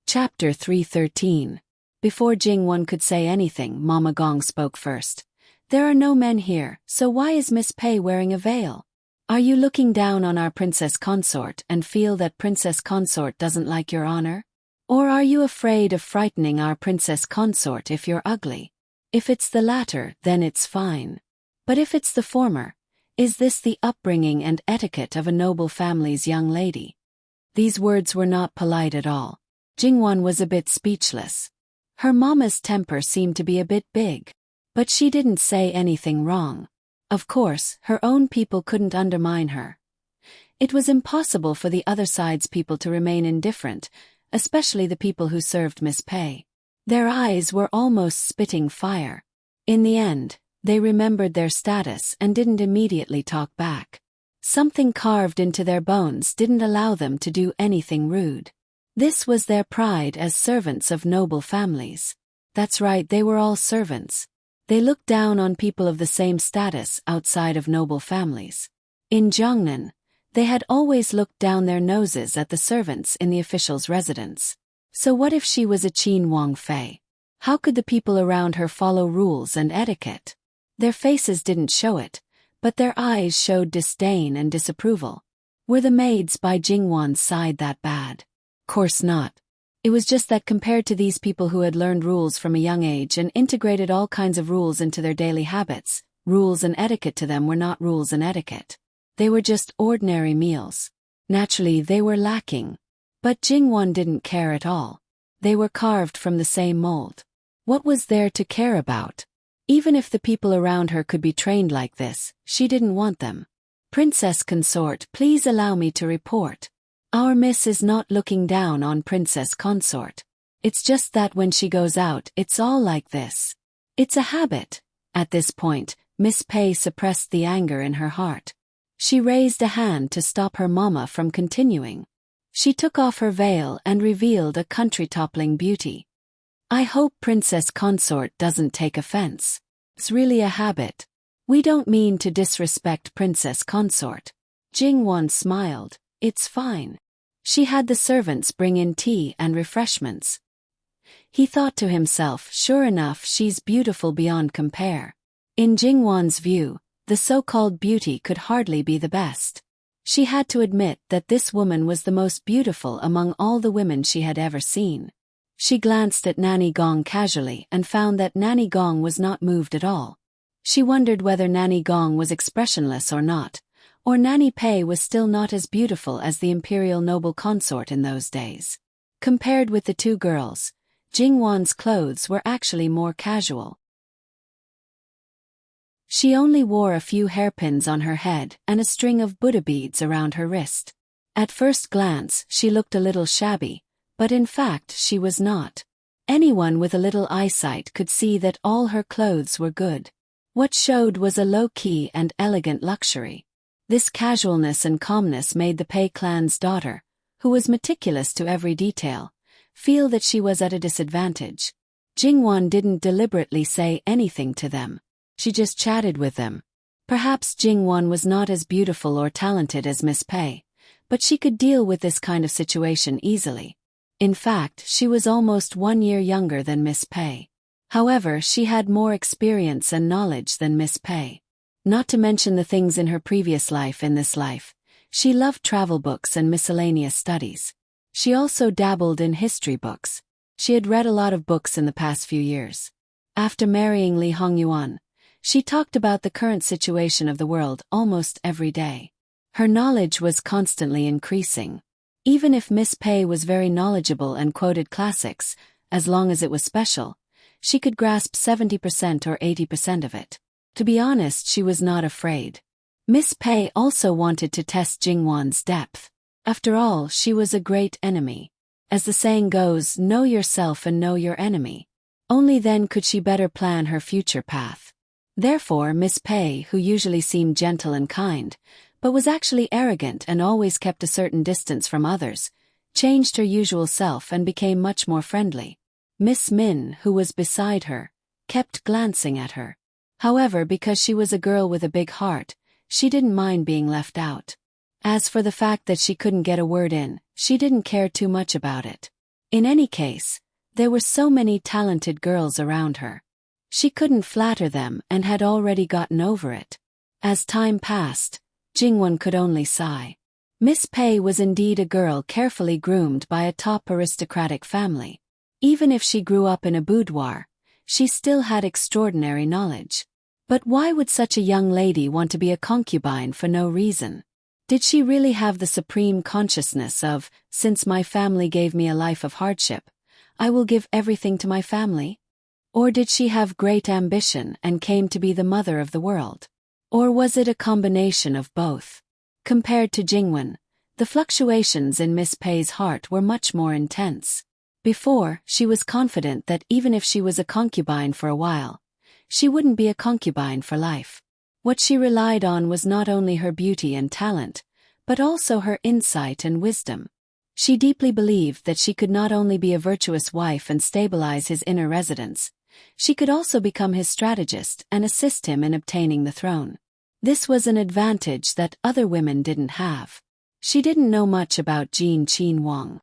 Chapter 313. Before Jingwon could say anything, Mama Gong spoke first. There are no men here, so why is Miss Pei wearing a veil? Are you looking down on our princess consort and feel that princess consort doesn't like your honor? Or are you afraid of frightening our princess consort if you're ugly? If it's the latter, then it's fine. But if it's the former, is this the upbringing and etiquette of a noble family's young lady? These words were not polite at all. Jingwon was a bit speechless. Her mama's temper seemed to be a bit big. But she didn't say anything wrong. Of course, her own people couldn't undermine her. It was impossible for the other side's people to remain indifferent, especially the people who served Miss Pei. Their eyes were almost spitting fire. In the end, they remembered their status and didn't immediately talk back. Something carved into their bones didn't allow them to do anything rude. This was their pride as servants of noble families. That's right, they were all servants. They looked down on people of the same status outside of noble families. In Jiangnan, they had always looked down their noses at the servants in the official's residence. So what if she was a Qin Wang Fei? How could the people around her follow rules and etiquette? Their faces didn't show it, but their eyes showed disdain and disapproval. Were the maids by Jingwon's side that bad? Course not. It was just that compared to these people who had learned rules from a young age and integrated all kinds of rules into their daily habits, rules and etiquette to them were not rules and etiquette. They were just ordinary meals. Naturally, they were lacking. But Jingwon didn't care at all. They were carved from the same mold. What was there to care about? Even if the people around her could be trained like this, she didn't want them. Princess consort, please allow me to report. Our miss is not looking down on princess consort. It's just that when she goes out, it's all like this. It's a habit. At this point, Miss Pei suppressed the anger in her heart. She raised a hand to stop her mama from continuing. She took off her veil and revealed a country-toppling beauty. I hope princess consort doesn't take offense. It's really a habit. We don't mean to disrespect princess consort. Jingwon smiled. It's fine. She had the servants bring in tea and refreshments. He thought to himself, sure enough, she's beautiful beyond compare. In Jingwon's view, the so-called beauty could hardly be the best. She had to admit that this woman was the most beautiful among all the women she had ever seen. She glanced at Nanny Gong casually and found that Nanny Gong was not moved at all. She wondered whether Nanny Gong was expressionless or not. Or Nanny Pei was still not as beautiful as the imperial noble consort in those days. Compared with the two girls, Jingwon's clothes were actually more casual. She only wore a few hairpins on her head and a string of Buddha beads around her wrist. At first glance, she looked a little shabby, but in fact she was not. Anyone with a little eyesight could see that all her clothes were good. What showed was a low-key and elegant luxury. This casualness and calmness made the Pei clan's daughter, who was meticulous to every detail, feel that she was at a disadvantage. Jingwon didn't deliberately say anything to them. She just chatted with them. Perhaps Jingwon was not as beautiful or talented as Miss Pei, but she could deal with this kind of situation easily. In fact, she was almost 1 year younger than Miss Pei. However, she had more experience and knowledge than Miss Pei. Not to mention the things in her previous life in this life. She loved travel books and miscellaneous studies. She also dabbled in history books. She had read a lot of books in the past few years. After marrying Li Hongyuan, she talked about the current situation of the world almost every day. Her knowledge was constantly increasing. Even if Miss Pei was very knowledgeable and quoted classics, as long as it was special, she could grasp 70% or 80% of it. To be honest, she was not afraid. Miss Pei also wanted to test Jingwan's depth. After all, she was a great enemy. As the saying goes, know yourself and know your enemy. Only then could she better plan her future path. Therefore, Miss Pei, who usually seemed gentle and kind, but was actually arrogant and always kept a certain distance from others, changed her usual self and became much more friendly. Miss Min, who was beside her, kept glancing at her. However, because she was a girl with a big heart, she didn't mind being left out. As for the fact that she couldn't get a word in, she didn't care too much about it. In any case, there were so many talented girls around her. She couldn't flatter them and had already gotten over it. As time passed, Jingwan could only sigh. Miss Pei was indeed a girl carefully groomed by a top aristocratic family. Even if she grew up in a boudoir, she still had extraordinary knowledge. But why would such a young lady want to be a concubine for no reason? Did she really have the supreme consciousness of, since my family gave me a life of hardship, I will give everything to my family? Or did she have great ambition and came to be the mother of the world? Or was it a combination of both? Compared to Jingwen, the fluctuations in Miss Pei's heart were much more intense. Before, she was confident that even if she was a concubine for a while, she wouldn't be a concubine for life. What she relied on was not only her beauty and talent, but also her insight and wisdom. She deeply believed that she could not only be a virtuous wife and stabilize his inner residence, she could also become his strategist and assist him in obtaining the throne. This was an advantage that other women didn't have. She didn't know much about Jin Qin Wang.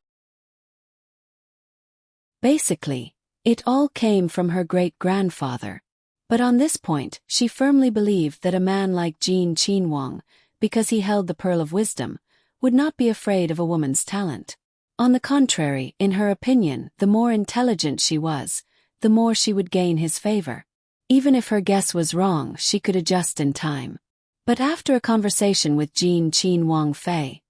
Basically, it all came from her great-grandfather. But on this point, she firmly believed that a man like Jin Qin Wang, because he held the pearl of wisdom, would not be afraid of a woman's talent. On the contrary, in her opinion, the more intelligent she was, the more she would gain his favor. Even if her guess was wrong, she could adjust in time. But after a conversation with Jin Qin Wang Fei,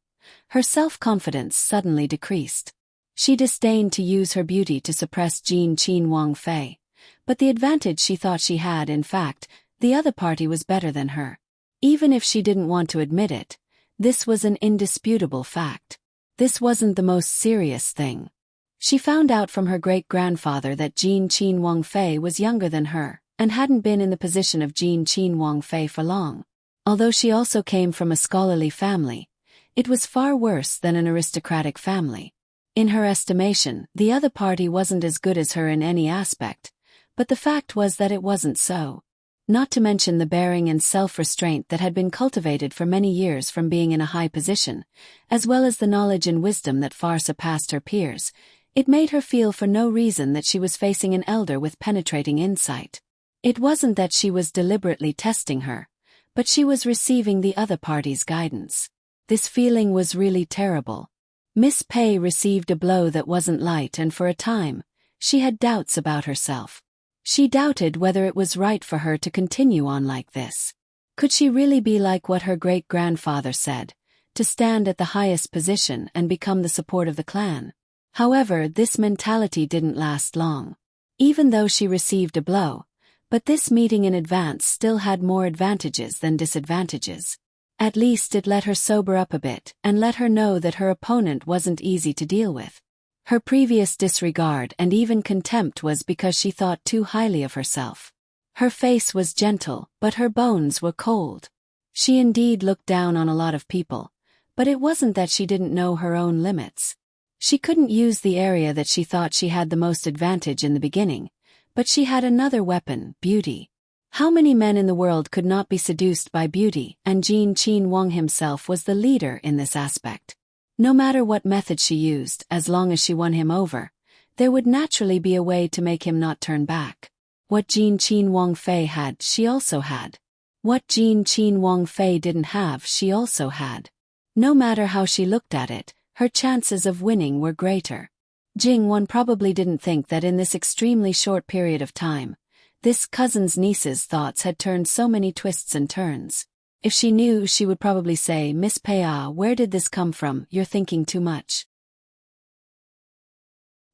her self-confidence suddenly decreased. She disdained to use her beauty to suppress Jin Qin Wang Fei, but the advantage she thought she had, in fact, the other party was better than her. Even if she didn't want to admit it, this was an indisputable fact. This wasn't the most serious thing. She found out from her great-grandfather that Jin Qin Wang Fei was younger than her, and hadn't been in the position of Jin Qin Wang Fei for long. Although she also came from a scholarly family, it was far worse than an aristocratic family. In her estimation, the other party wasn't as good as her in any aspect, but the fact was that it wasn't so. Not to mention the bearing and self-restraint that had been cultivated for many years from being in a high position, as well as the knowledge and wisdom that far surpassed her peers, it made her feel for no reason that she was facing an elder with penetrating insight. It wasn't that she was deliberately testing her, but she was receiving the other party's guidance. This feeling was really terrible. Miss Pei received a blow that wasn't light, and for a time, she had doubts about herself. She doubted whether it was right for her to continue on like this. Could she really be like what her great-grandfather said, to stand at the highest position and become the support of the clan? However, this mentality didn't last long. Even though she received a blow, but this meeting in advance still had more advantages than disadvantages. At least it let her sober up a bit and let her know that her opponent wasn't easy to deal with. Her previous disregard and even contempt was because she thought too highly of herself. Her face was gentle, but her bones were cold. She indeed looked down on a lot of people, but it wasn't that she didn't know her own limits. She couldn't use the area that she thought she had the most advantage in the beginning, but she had another weapon, beauty. How many men in the world could not be seduced by beauty, and Jin Qin Wang himself was the leader in this aspect. No matter what method she used, as long as she won him over, there would naturally be a way to make him not turn back. What Jin Qin Wang Fei had, she also had. What Jin Qin Wang Fei didn't have, she also had. No matter how she looked at it, her chances of winning were greater. Jingwan probably didn't think that in this extremely short period of time, This cousin's niece's thoughts had turned so many twists and turns. If she knew, she would probably say, "Miss Pei, where did this come from? You're thinking too much."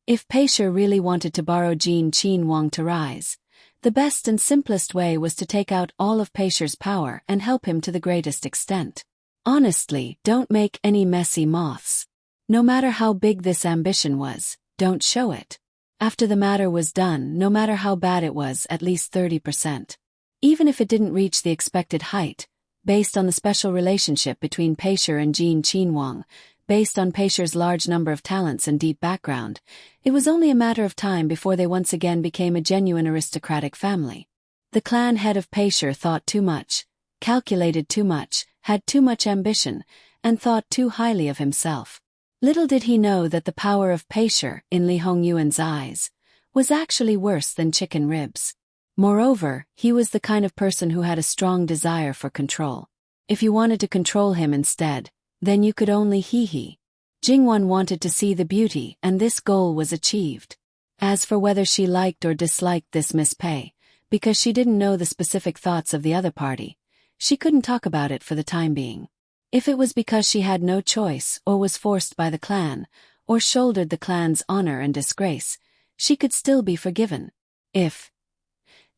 If Pei really wanted to borrow Jin Qin Wang to rise, the best and simplest way was to take out all of Pei's power and help him to the greatest extent. Honestly, don't make any messy moths. No matter how big this ambition was, don't show it. After the matter was done, no matter how bad it was, at least 30%. Even if it didn't reach the expected height, based on the special relationship between Pei and Jin Qin Wang, based on Pei's large number of talents and deep background, it was only a matter of time before they once again became a genuine aristocratic family. The clan head of Pei thought too much, calculated too much, had too much ambition, and thought too highly of himself. Little did he know that the power of Pei, in Li Hongyuan's eyes, was actually worse than chicken ribs. Moreover, he was the kind of person who had a strong desire for control. If you wanted to control him instead, then you could only hee-hee. Jingwan wanted to see the beauty, and this goal was achieved. As for whether she liked or disliked this Miss Pei, because she didn't know the specific thoughts of the other party, she couldn't talk about it for the time being. If it was because she had no choice, or was forced by the clan, or shouldered the clan's honor and disgrace, she could still be forgiven.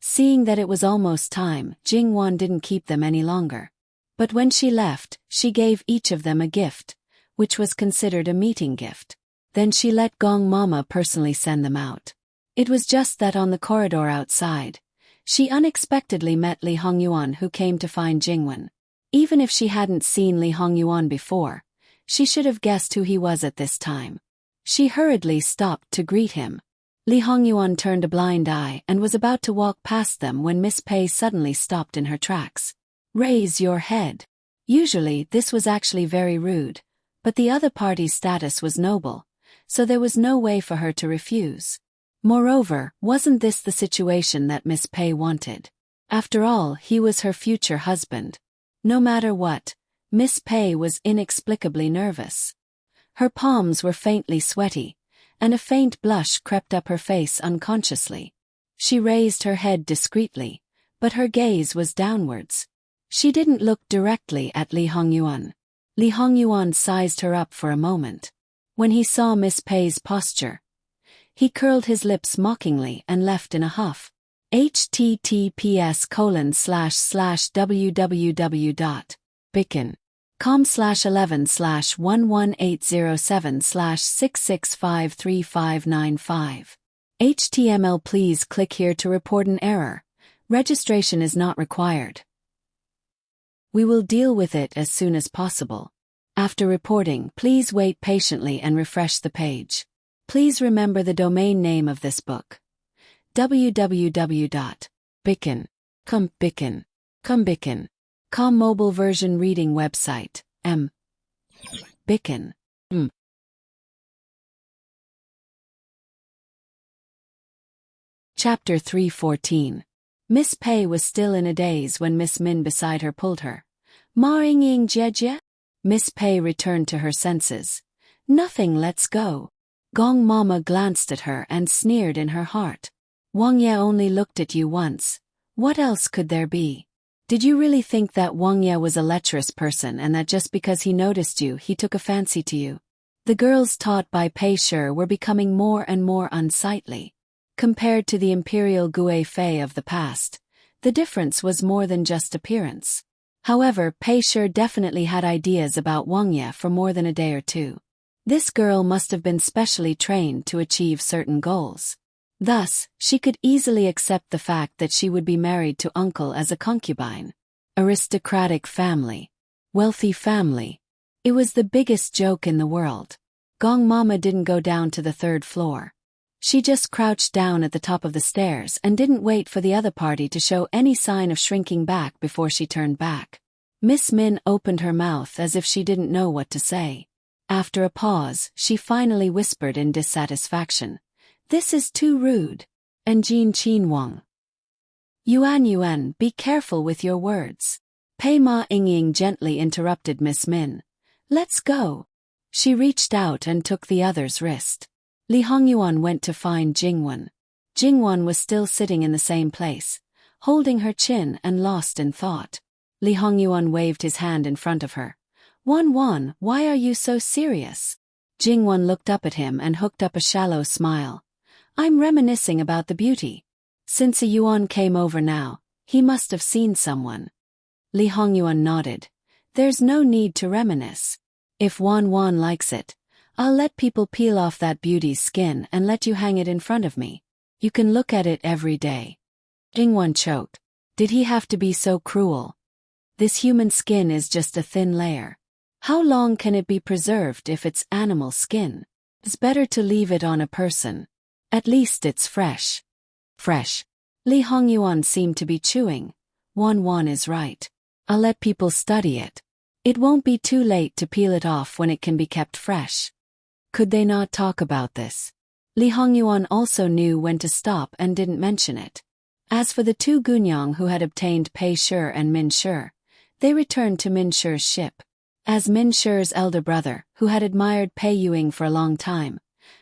Seeing that it was almost time, Jingwan didn't keep them any longer. But when she left, she gave each of them a gift, which was considered a meeting gift. Then she let Gong Mama personally send them out. It was just that on the corridor outside, she unexpectedly met Li Hongyuan, who came to find Jingwan. Even if she hadn't seen Li Hongyuan before, she should have guessed who he was at this time. She hurriedly stopped to greet him. Li Hongyuan turned a blind eye and was about to walk past them when Miss Pei suddenly stopped in her tracks. "Raise your head." Usually this was actually very rude, but the other party's status was noble, so there was no way for her to refuse. Moreover, wasn't this the situation that Miss Pei wanted? After all, he was her future husband. No matter what, Miss Pei was inexplicably nervous. Her palms were faintly sweaty, and a faint blush crept up her face unconsciously. She raised her head discreetly, but her gaze was downwards. She didn't look directly at Li Hongyuan. Li Hongyuan sized her up for a moment. When he saw Miss Pei's posture, he curled his lips mockingly and left in a huff. https://www.bicken.com/11/11807/6653595. HTML. Please click here to report an error. Registration is not required. We will deal with it as soon as possible. After reporting, please wait patiently and refresh the page. Please remember the domain name of this book. www.bicken.com mobile version reading website. Bicken. Chapter 314. Miss Pei was still in a daze when Miss Min beside her pulled her. "Ma Ying Jie?" Miss Pei returned to her senses. "Nothing, let's go." Gong Mama glanced at her and sneered in her heart. "Wang Ye only looked at you once. What else could there be? Did you really think that Wang Ye was a lecherous person and that just because he noticed you he took a fancy to you?" The girls taught by Pei were becoming more and more unsightly. Compared to the imperial Gui Fei of the past, the difference was more than just appearance. However, Pei definitely had ideas about Wang Ye for more than a day or two. This girl must have been specially trained to achieve certain goals. Thus, she could easily accept the fact that she would be married to uncle as a concubine. Aristocratic family. Wealthy family. It was the biggest joke in the world. Gong Mama didn't go down to the third floor. She just crouched down at the top of the stairs and didn't wait for the other party to show any sign of shrinking back before she turned back. Miss Min opened her mouth as if she didn't know what to say. After a pause, she finally whispered in dissatisfaction, "This is too rude." And Jin Qin Wang. Yuan, be careful with your words." Pei Ma Ying gently interrupted Miss Min. "Let's go." She reached out and took the other's wrist. Li Hongyuan went to find Jingwan. Jingwan was still sitting in the same place, holding her chin and lost in thought. Li Hongyuan waved his hand in front of her. Wan, why are you so serious? Jingwan looked up at him and hooked up a shallow smile. I'm reminiscing about the beauty. Since a Yuan came over now, he must have seen someone. Li Hongyuan nodded. There's no need to reminisce. If Wan likes it, I'll let people peel off that beauty's skin and let you hang it in front of me. You can look at it every day. Jingwan choked. Did he have to be so cruel? This human skin is just a thin layer. How long can it be preserved if it's animal skin? It's better to leave it on a person. At least it's fresh. Fresh. Li Hongyuan seemed to be chewing. Wan is right. I'll let people study it. It won't be too late to peel it off when it can be kept fresh. Could they not talk about this? Li Hongyuan also knew when to stop and didn't mention it. As for the two Gunyang who had obtained Pei Shi and Min Shi, they returned to Min Shi's ship. As Min Shi's elder brother, who had admired Pei Yuing for a long time,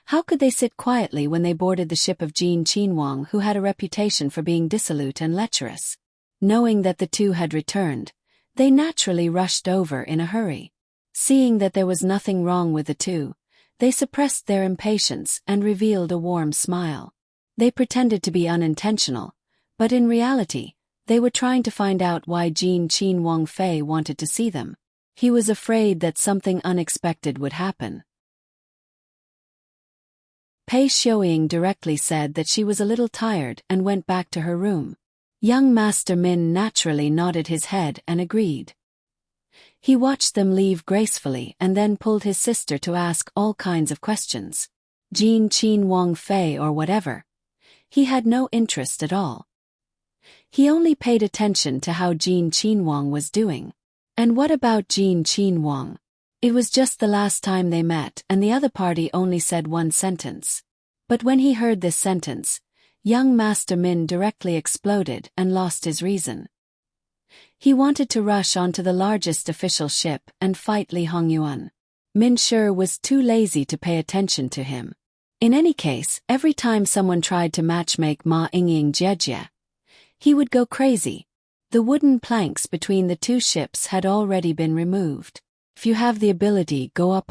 how could they sit quietly when they boarded the ship of Jin Qinhuang, who had a reputation for being dissolute and lecherous? Knowing that the two had returned, they naturally rushed over in a hurry. Seeing that there was nothing wrong with the two, they suppressed their impatience and revealed a warm smile. They pretended to be unintentional, but in reality, they were trying to find out why Jin Qinhuang Fei wanted to see them. He was afraid that something unexpected would happen. Pei Xiuying directly said that she was a little tired and went back to her room. Young Master Min naturally nodded his head and agreed. He watched them leave gracefully and then pulled his sister to ask all kinds of questions. Jin Qinhuang Fei or whatever. He had no interest at all. He only paid attention to how Jin Qinhuang was doing. And what about Jin Qinhuang? It was just the last time they met and the other party only said one sentence. But when he heard this sentence, young Master Min directly exploded and lost his reason. He wanted to rush onto the largest official ship and fight Li Hongyuan. Min Shi was too lazy to pay attention to him. In any case, every time someone tried to matchmake Ma Yingying Jejie, he would go crazy. The wooden planks between the two ships had already been removed. If you have the ability, go up.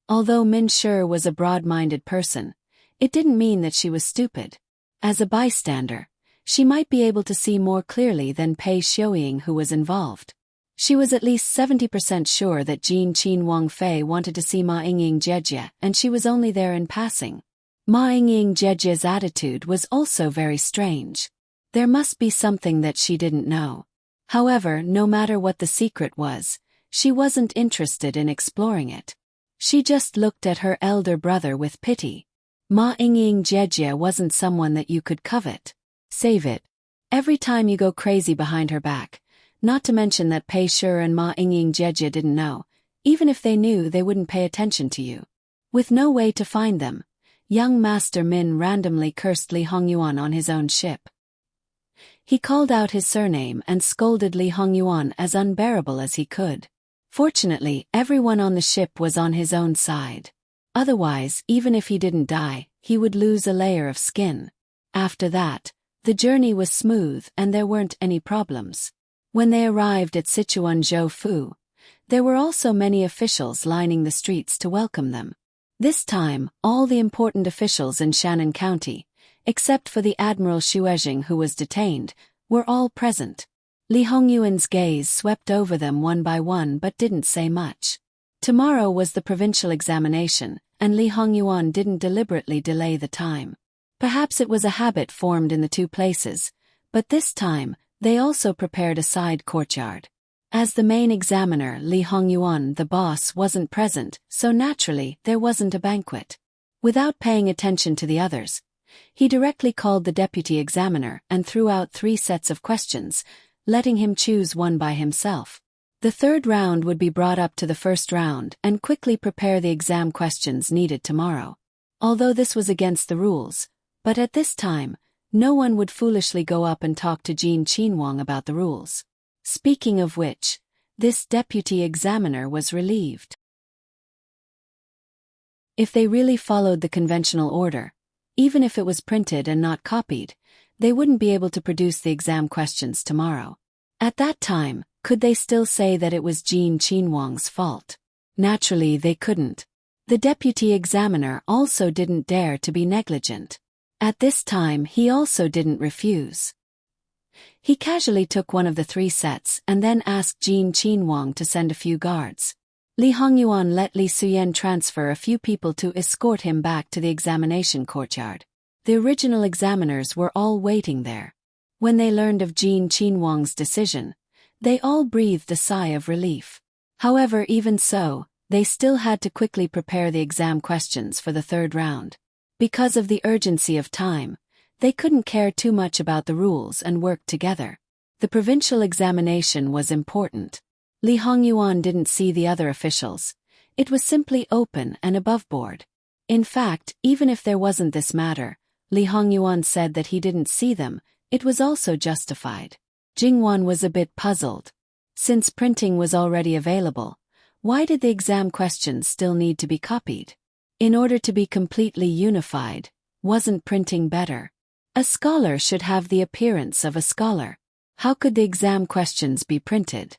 Although Min Shi was a broad-minded person, it didn't mean that she was stupid. As a bystander, she might be able to see more clearly than Pei Xiuying, who was involved. She was at least 70% sure that Jin Qinhuang Fei wanted to see Ma Yingying Jejie, and she was only there in passing. Ma Yingying Jejie's attitude was also very strange. There must be something that she didn't know. However, no matter what the secret was, she wasn't interested in exploring it. She just looked at her elder brother with pity. Ma Yingying Jejie wasn't someone that you could covet. Save it. Every time you go crazy behind her back, not to mention that Pei Shi and Ma Yingying Jejie didn't know. Even if they knew, they wouldn't pay attention to you. With no way to find them, young Master Min randomly cursed Li Hongyuan on his own ship. He called out his surname and scolded Li Hongyuan as unbearable as he could. Fortunately, everyone on the ship was on his own side. Otherwise, even if he didn't die, he would lose a layer of skin. After that, the journey was smooth and there weren't any problems. When they arrived at Sichuan Fu, there were also many officials lining the streets to welcome them. This time, all the important officials in Shannon County, except for the Admiral Shuezhing who was detained, were all present. Li Hongyuan's gaze swept over them one by one but didn't say much. Tomorrow was the provincial examination, and Li Hongyuan didn't deliberately delay the time. Perhaps it was a habit formed in the two places, but this time, they also prepared a side courtyard. As the main examiner, Li Hongyuan, the boss, wasn't present, so naturally, there wasn't a banquet. Without paying attention to the others, he directly called the deputy examiner and threw out 3 sets of questions, letting him choose one by himself. The third round would be brought up to the first round and quickly prepare the exam questions needed tomorrow. Although this was against the rules, but at this time, no one would foolishly go up and talk to Jin Qinhuang about the rules. Speaking of which, this deputy examiner was relieved. If they really followed the conventional order, Even if it was printed and not copied, they wouldn't be able to produce the exam questions tomorrow. At that time, could they still say that it was Jean Qinhuang's fault? Naturally, they couldn't. The deputy examiner also didn't dare to be negligent. At this time, he also didn't refuse. He casually took one of the 3 sets and then asked Jean Qinhuang to send a few guards. Li Hongyuan let Li Suyen transfer a few people to escort him back to the examination courtyard. The original examiners were all waiting there. When they learned of Jean Qinhuang's decision, they all breathed a sigh of relief. However, even so, they still had to quickly prepare the exam questions for the 3rd round. Because of the urgency of time, they couldn't care too much about the rules and worked together. The provincial examination was important. Li Hongyuan didn't see the other officials. It was simply open and above board. In fact, even if there wasn't this matter, Li Hongyuan said that he didn't see them, it was also justified. Jingwan was a bit puzzled. Since printing was already available, why did the exam questions still need to be copied? In order to be completely unified, wasn't printing better? A scholar should have the appearance of a scholar. How could the exam questions be printed?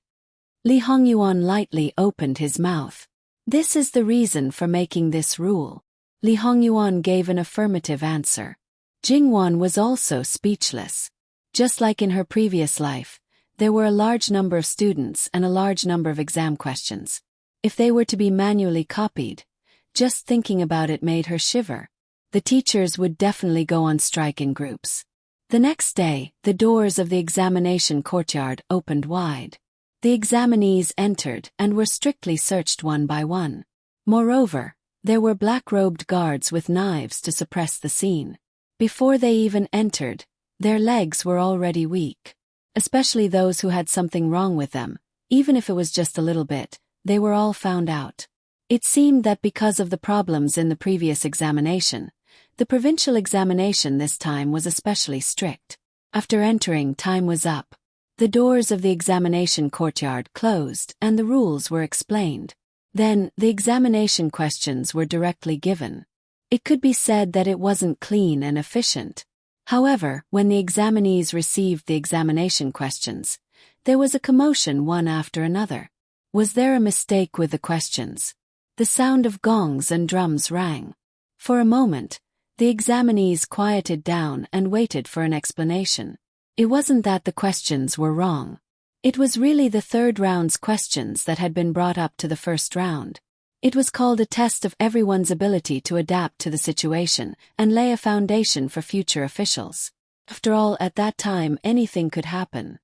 Li Hongyuan lightly opened his mouth. This is the reason for making this rule. Li Hongyuan gave an affirmative answer. Jingwan was also speechless. Just like in her previous life, there were a large number of students and a large number of exam questions. If they were to be manually copied, just thinking about it made her shiver. The teachers would definitely go on strike in groups. The next day, the doors of the examination courtyard opened wide. The examinees entered and were strictly searched one by one. Moreover, there were black-robed guards with knives to suppress the scene. Before they even entered, their legs were already weak. Especially those who had something wrong with them, even if it was just a little bit, they were all found out. It seemed that because of the problems in the previous examination, the provincial examination this time was especially strict. After entering, time was up. The doors of the examination courtyard closed and the rules were explained. Then, the examination questions were directly given. It could be said that it wasn't clean and efficient. However, when the examinees received the examination questions, there was a commotion one after another. Was there a mistake with the questions? The sound of gongs and drums rang. For a moment, the examinees quieted down and waited for an explanation. It wasn't that the questions were wrong. It was really the 3rd round's questions that had been brought up to the 1st round. It was called a test of everyone's ability to adapt to the situation and lay a foundation for future officials. After all, at that time anything could happen.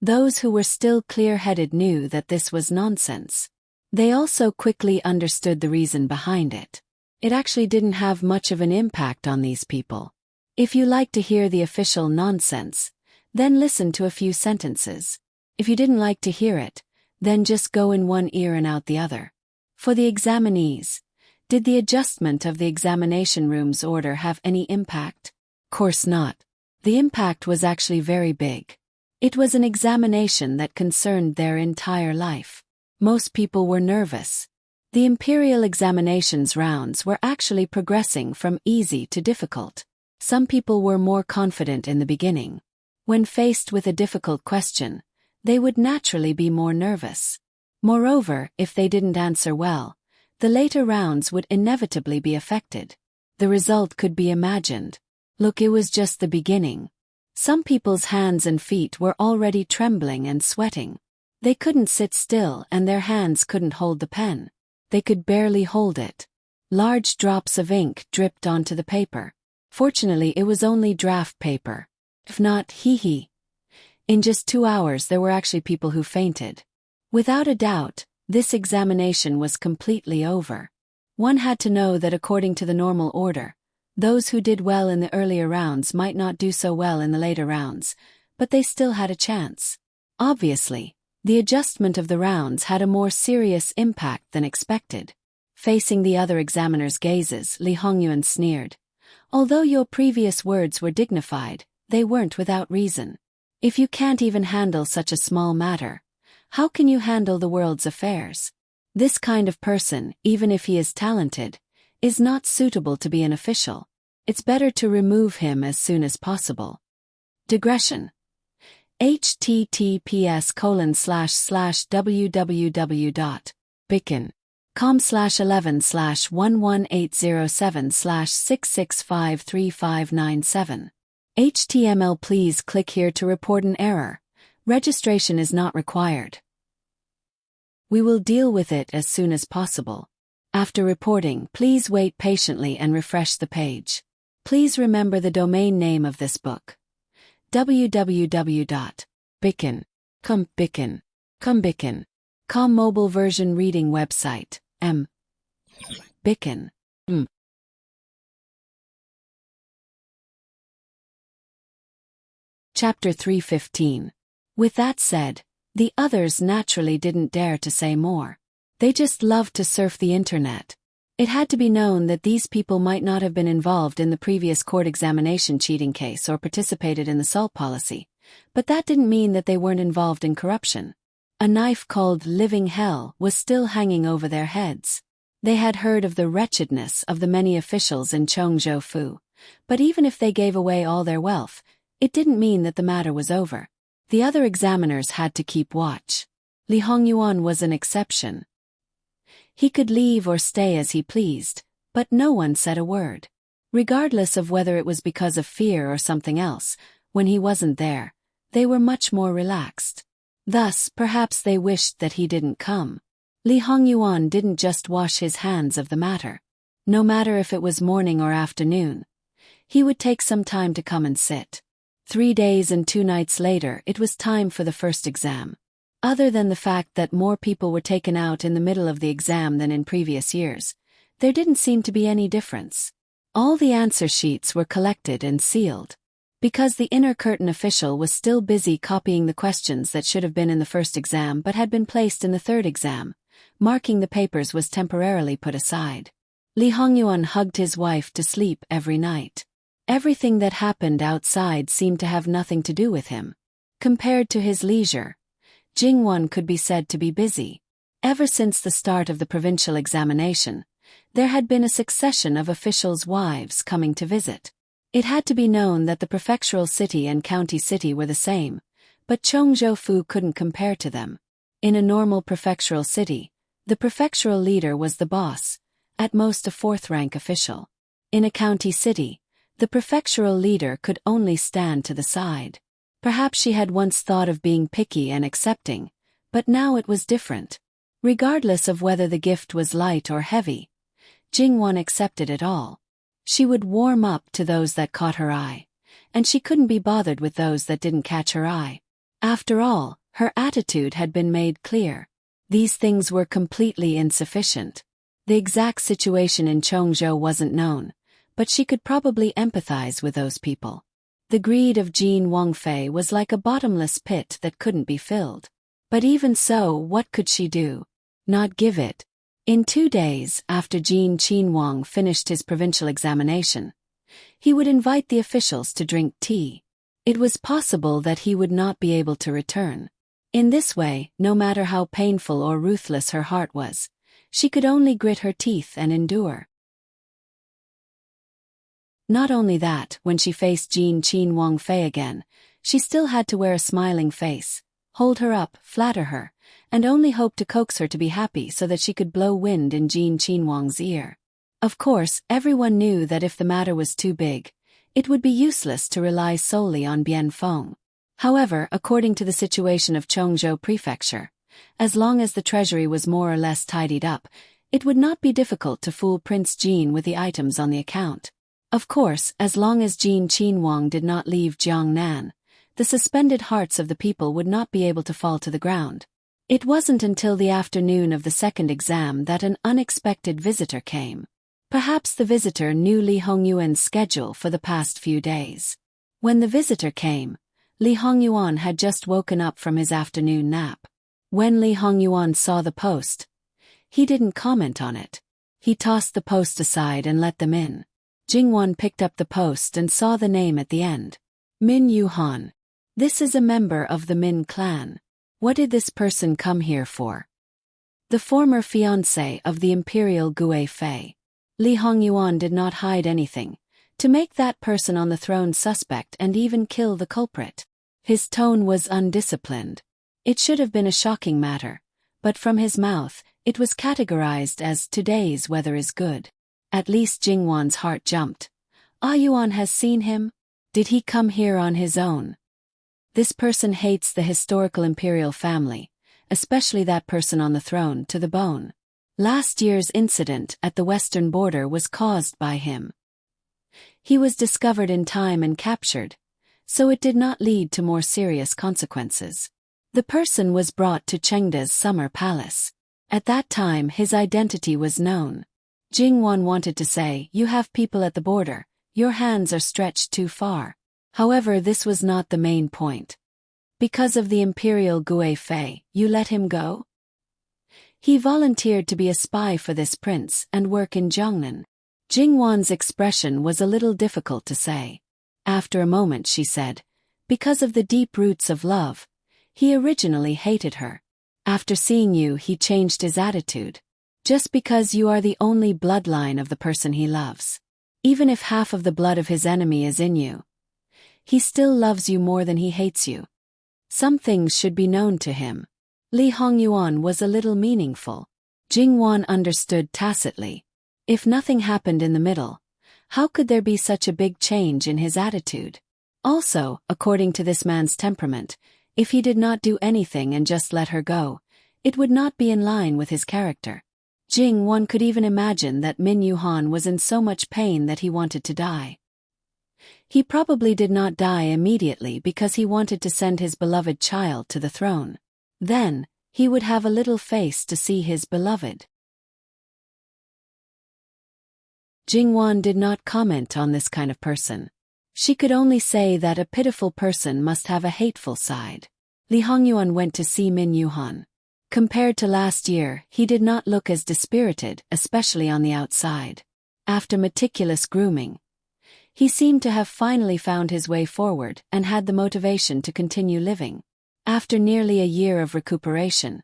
Those who were still clear-headed knew that this was nonsense. They also quickly understood the reason behind it. It actually didn't have much of an impact on these people. If you like to hear the official nonsense, then listen to a few sentences. If you didn't like to hear it, then just go in one ear and out the other. For the examinees, did the adjustment of the examination room's order have any impact? Course not. The impact was actually very big. It was an examination that concerned their entire life. Most people were nervous. The imperial examinations rounds were actually progressing from easy to difficult. Some people were more confident in the beginning. When faced with a difficult question, they would naturally be more nervous. Moreover, if they didn't answer well, the later rounds would inevitably be affected. The result could be imagined. Look, it was just the beginning. Some people's hands and feet were already trembling and sweating. They couldn't sit still and their hands couldn't hold the pen. They could barely hold it. Large drops of ink dripped onto the paper. Fortunately, it was only draft paper. If not, in just 2 hours there were actually people who fainted. Without a doubt, this examination was completely over. One had to know that according to the normal order, those who did well in the earlier rounds might not do so well in the later rounds, but they still had a chance. Obviously, the adjustment of the rounds had a more serious impact than expected. Facing the other examiners' gazes, Li Hongyuan sneered. Although your previous words were dignified, they weren't without reason. If you can't even handle such a small matter, how can you handle the world's affairs? This kind of person, even if he is talented, is not suitable to be an official. It's better to remove him as soon as possible. Digression. https://www.bicken.com/11/11807/6653597. HTML. Please click here to report an error. Registration is not required. We will deal with it as soon as possible. After reporting, please wait patiently and refresh the page. Please remember the domain name of this book. www.bicken.com mobile version reading website. Bicken. Chapter 3:15. With that said, the others naturally didn't dare to say more. They just loved to surf the internet. It had to be known that these people might not have been involved in the previous court examination cheating case or participated in the SALT policy, but that didn't mean that they weren't involved in corruption. A knife called living hell was still hanging over their heads. They had heard of the wretchedness of the many officials in Chongzhou, but even if they gave away all their wealth, it didn't mean that the matter was over. The other examiners had to keep watch. Li Hongyuan was an exception. He could leave or stay as he pleased, but no one said a word. Regardless of whether it was because of fear or something else, when he wasn't there, they were much more relaxed. Thus, perhaps they wished that he didn't come. Li Hongyuan didn't just wash his hands of the matter. No matter if it was morning or afternoon, he would take some time to come and sit. 3 days and 2 nights later, it was time for the first exam. Other than the fact that more people were taken out in the middle of the exam than in previous years, there didn't seem to be any difference. All the answer sheets were collected and sealed. Because the inner curtain official was still busy copying the questions that should have been in the first exam but had been placed in the third exam, marking the papers was temporarily put aside. Li Hongyuan hugged his wife to sleep every night. Everything that happened outside seemed to have nothing to do with him. Compared to his leisure, Jingwan could be said to be busy. Ever since the start of the provincial examination, there had been a succession of officials' wives coming to visit. It had to be known that the prefectural city and county city were the same, but Chongzhou couldn't compare to them. In a normal prefectural city, the prefectural leader was the boss, at most a 4th-rank official. In a county city, the prefectural leader could only stand to the side. Perhaps she had once thought of being picky and accepting, but now it was different. Regardless of whether the gift was light or heavy, Jingwan accepted it all. She would warm up to those that caught her eye, and she couldn't be bothered with those that didn't catch her eye. After all, her attitude had been made clear. These things were completely insufficient. The exact situation in Chongzhou wasn't known, but she could probably empathize with those people. The greed of Jin Wangfei was like a bottomless pit that couldn't be filled. But even so, what could she do? Not give it. In 2 days after Jin Qinhuang finished his provincial examination, he would invite the officials to drink tea. It was possible that he would not be able to return. In this way, no matter how painful or ruthless her heart was, she could only grit her teeth and endure. Not only that, when she faced Jin Qinhuang again, she still had to wear a smiling face, hold her up, flatter her, and only hope to coax her to be happy so that she could blow wind in Jin Qinhuang's ear. Of course, everyone knew that if the matter was too big, it would be useless to rely solely on Bian Feng. However, according to the situation of Chongzhou Prefecture, as long as the treasury was more or less tidied up, it would not be difficult to fool Prince Jin with the items on the account. Of course, as long as Jin Qinhuang did not leave Jiangnan, the suspended hearts of the people would not be able to fall to the ground. It wasn't until the afternoon of the second exam that an unexpected visitor came. Perhaps the visitor knew Li Hongyuan's schedule for the past few days. When the visitor came, Li Hongyuan had just woken up from his afternoon nap. When Li Hongyuan saw the post, he didn't comment on it. He tossed the post aside and let them in. Jingwan picked up the post and saw the name at the end. Min Yuhan. This is a member of the Min clan. What did this person come here for? The former fiancé of the Imperial Gui Fei. Li Hongyuan did not hide anything, to make that person on the throne suspect and even kill the culprit. His tone was undisciplined. It should have been a shocking matter, but from his mouth, it was categorized as today's weather is good. At least Jingwan's heart jumped. Ah Yuan has seen him? Did he come here on his own? This person hates the historical imperial family, especially that person on the throne, to the bone. Last year's incident at the western border was caused by him. He was discovered in time and captured, so it did not lead to more serious consequences. The person was brought to Chengda's summer palace. At that time his identity was known. Jingwan wanted to say, "You have people at the border, your hands are stretched too far." However, this was not the main point. Because of the imperial Gui Fei, you let him go? He volunteered to be a spy for this prince and work in Jiangnan. Jingwan's expression was a little difficult to say. After a moment she said, "Because of the deep roots of love. He originally hated her. After seeing you he changed his attitude. Just because you are the only bloodline of the person he loves. Even if half of the blood of his enemy is in you, he still loves you more than he hates you. Some things should be known to him." Li Hongyuan was a little meaningful. Jingwan understood tacitly. If nothing happened in the middle, how could there be such a big change in his attitude? Also, according to this man's temperament, if he did not do anything and just let her go, it would not be in line with his character. Jingwan could even imagine that Min Yuhan was in so much pain that he wanted to die. He probably did not die immediately because he wanted to send his beloved child to the throne. Then, he would have a little face to see his beloved. Jingwan did not comment on this kind of person. She could only say that a pitiful person must have a hateful side. Li Hongyuan went to see Min Yuhan. Compared to last year, he did not look as dispirited, especially on the outside. After meticulous grooming, he seemed to have finally found his way forward and had the motivation to continue living. After nearly a year of recuperation,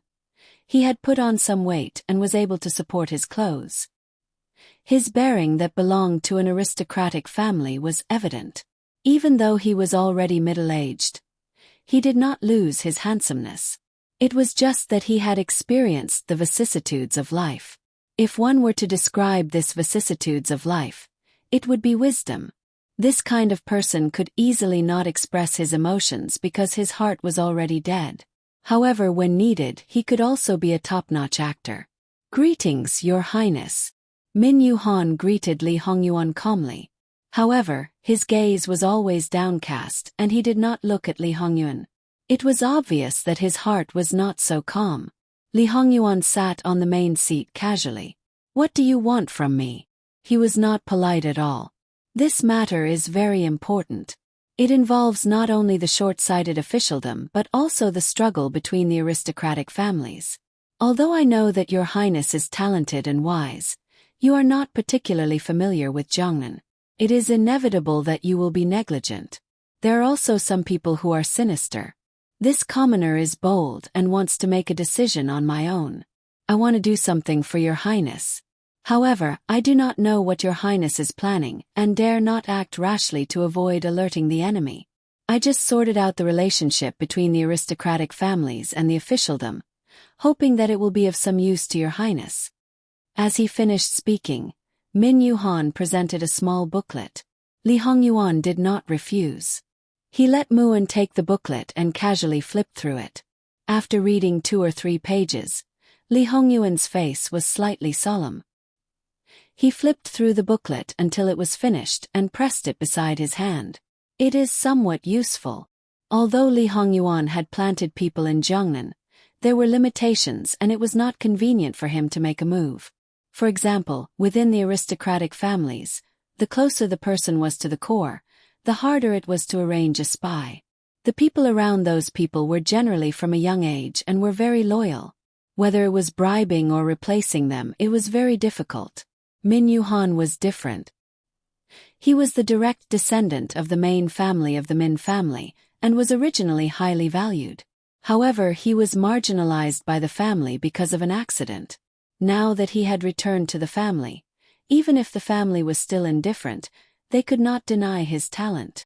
he had put on some weight and was able to support his clothes. His bearing that belonged to an aristocratic family was evident. Even though he was already middle-aged, he did not lose his handsomeness. It was just that he had experienced the vicissitudes of life. If one were to describe this vicissitudes of life, it would be wisdom. This kind of person could easily not express his emotions because his heart was already dead. However, when needed, he could also be a top-notch actor. "Greetings, Your Highness." Min Yuhan greeted Li Hongyuan calmly. However, his gaze was always downcast and he did not look at Li Hongyuan. It was obvious that his heart was not so calm. Li Hongyuan sat on the main seat casually. "What do you want from me?" He was not polite at all. "This matter is very important. It involves not only the short-sighted officialdom but also the struggle between the aristocratic families. Although I know that Your Highness is talented and wise, you are not particularly familiar with Jiangnan. It is inevitable that you will be negligent. There are also some people who are sinister. This commoner is bold and wants to make a decision on my own. I want to do something for Your Highness. However, I do not know what Your Highness is planning and dare not act rashly to avoid alerting the enemy. I just sorted out the relationship between the aristocratic families and the officialdom, hoping that it will be of some use to Your Highness." As he finished speaking, Min Yuhan presented a small booklet. Li Hongyuan did not refuse. He let Muan take the booklet and casually flipped through it. After reading 2 or 3 pages, Li Hongyuan's face was slightly solemn. He flipped through the booklet until it was finished and pressed it beside his hand. It is somewhat useful. Although Li Hongyuan had planted people in Jiangnan, there were limitations and it was not convenient for him to make a move. For example, within the aristocratic families, the closer the person was to the core, the harder it was to arrange a spy. The people around those people were generally from a young age and were very loyal. Whether it was bribing or replacing them, it was very difficult. Min Yuhan was different. He was the direct descendant of the main family of the Min family, and was originally highly valued. However, he was marginalized by the family because of an accident. Now that he had returned to the family, Even if the family was still indifferent, they could not deny his talent.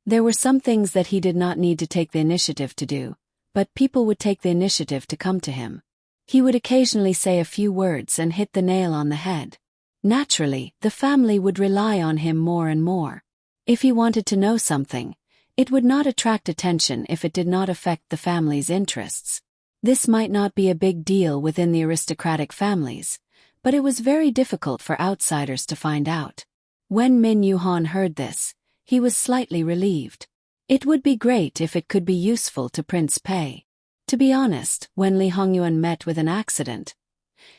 There were some things that he did not need to take the initiative to do, but people would take the initiative to come to him. He would occasionally say a few words and hit the nail on the head. Naturally, the family would rely on him more and more. If he wanted to know something, it would not attract attention if it did not affect the family's interests. This might not be a big deal within the aristocratic families, but it was very difficult for outsiders to find out. When Min Yuhan heard this, he was slightly relieved. It would be great if it could be useful to Prince Pei. To be honest, when Li Hongyuan met with an accident,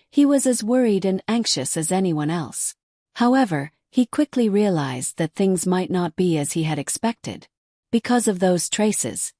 he was as worried and anxious as anyone else. However, he quickly realized that things might not be as he had expected. Because of those traces,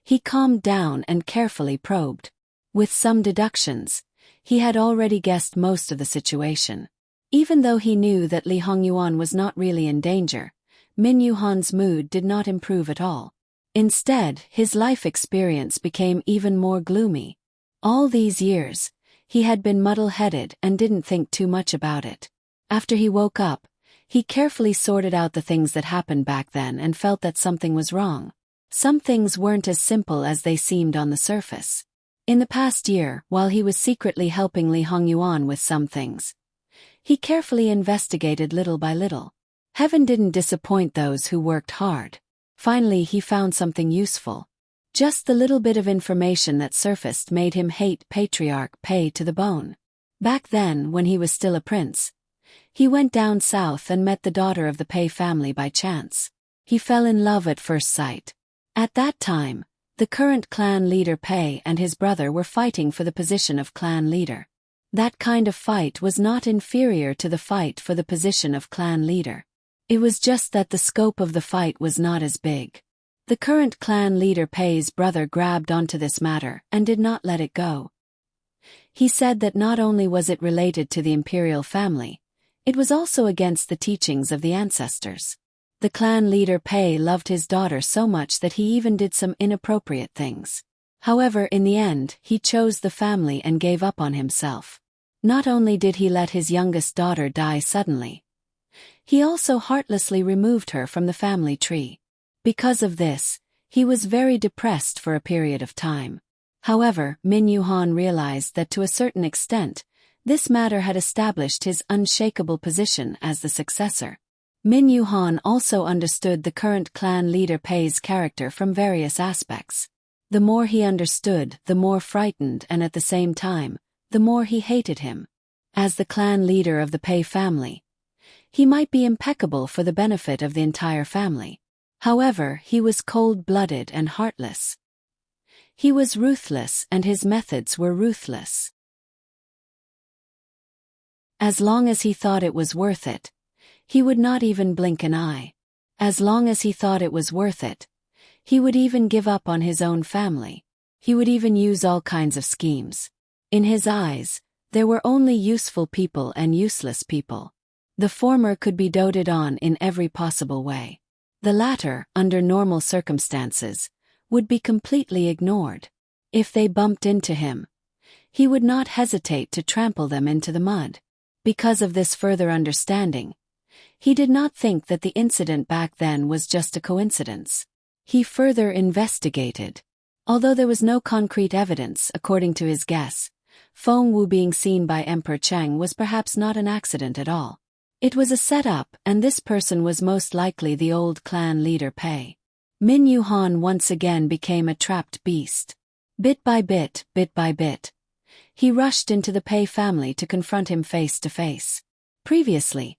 he calmed down and carefully probed. With some deductions, he had already guessed most of the situation. Even though he knew that Li Hongyuan was not really in danger, Min Yuhan's mood did not improve at all. Instead, his life experience became even more gloomy. All these years, he had been muddle-headed and didn't think too much about it. After he woke up, he carefully sorted out the things that happened back then and felt that something was wrong. Some things weren't as simple as they seemed on the surface. In the past year, while he was secretly helping Li Hongyuan with some things, he carefully investigated little by little. Heaven didn't disappoint those who worked hard. Finally, he found something useful. Just the little bit of information that surfaced made him hate Patriarch Pei to the bone. Back then, when he was still a prince, he went down south and met the daughter of the Pei family by chance. He fell in love at first sight. At that time, the current clan leader Pei and his brother were fighting for the position of clan leader. That kind of fight was not inferior to the fight for the position of clan leader. It was just that the scope of the fight was not as big. The current clan leader Pei's brother grabbed onto this matter and did not let it go. He said that not only was it related to the imperial family, it was also against the teachings of the ancestors. The clan leader Pei loved his daughter so much that he even did some inappropriate things. However, in the end, he chose the family and gave up on himself. Not only did he let his youngest daughter die suddenly, he also heartlessly removed her from the family tree. Because of this, he was very depressed for a period of time. However, Min Yuhan realized that to a certain extent, this matter had established his unshakable position as the successor. Min Yuhan also understood the current clan leader Pei's character from various aspects. The more he understood, the more frightened and at the same time, the more he hated him. As the clan leader of the Pei family, he might be impeccable for the benefit of the entire family. However, he was cold-blooded and heartless. He was ruthless and his methods were ruthless. As long as he thought it was worth it, he would not even blink an eye. As long as he thought it was worth it, he would even give up on his own family. He would even use all kinds of schemes. In his eyes, there were only useful people and useless people. The former could be doted on in every possible way. The latter, under normal circumstances, would be completely ignored. If they bumped into him, he would not hesitate to trample them into the mud. Because of this further understanding, he did not think that the incident back then was just a coincidence. He further investigated. Although there was no concrete evidence, according to his guess, Feng Wu being seen by Emperor Cheng was perhaps not an accident at all. It was a setup, and this person was most likely the old clan leader Pei. Min Yuhan once again became a trapped beast. Bit by bit, he rushed into the Pei family to confront him face to face. Previously,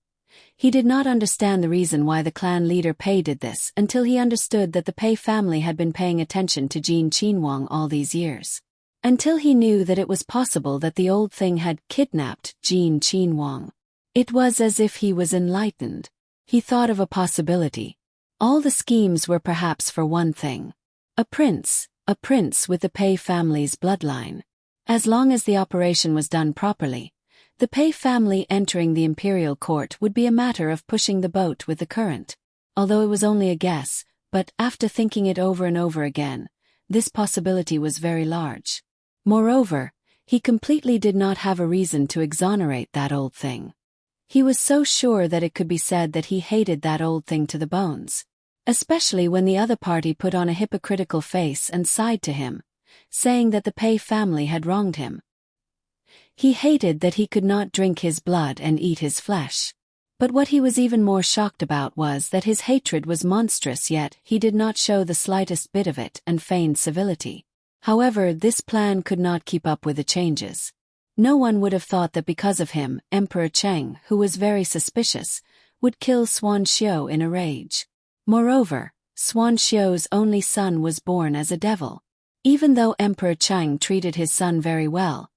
he did not understand the reason why the clan leader Pei did this until he understood that the Pei family had been paying attention to Jin Qinhuang all these years. Until he knew that it was possible that the old thing had kidnapped Jin Qinhuang. It was as if he was enlightened. He thought of a possibility. All the schemes were perhaps for one thing. A prince with the Pei family's bloodline. As long as the operation was done properly, the Pei family entering the imperial court would be a matter of pushing the boat with the current. Although it was only a guess, but after thinking it over and over again, this possibility was very large. Moreover, He completely did not have a reason to exonerate that old thing. He was so sure that it could be said that he hated that old thing to the bones. Especially when the other party put on a hypocritical face and sighed to him, saying that the Pei family had wronged him. He hated that he could not drink his blood and eat his flesh. But what he was even more shocked about was that his hatred was monstrous, yet he did not show the slightest bit of it and feigned civility. However, this plan could not keep up with the changes. No one would have thought that because of him, Emperor Cheng, who was very suspicious, would kill Xuan Xiu in a rage. Moreover, Xuan Xiu's only son was born as a devil. Even though Emperor Cheng treated his son very well,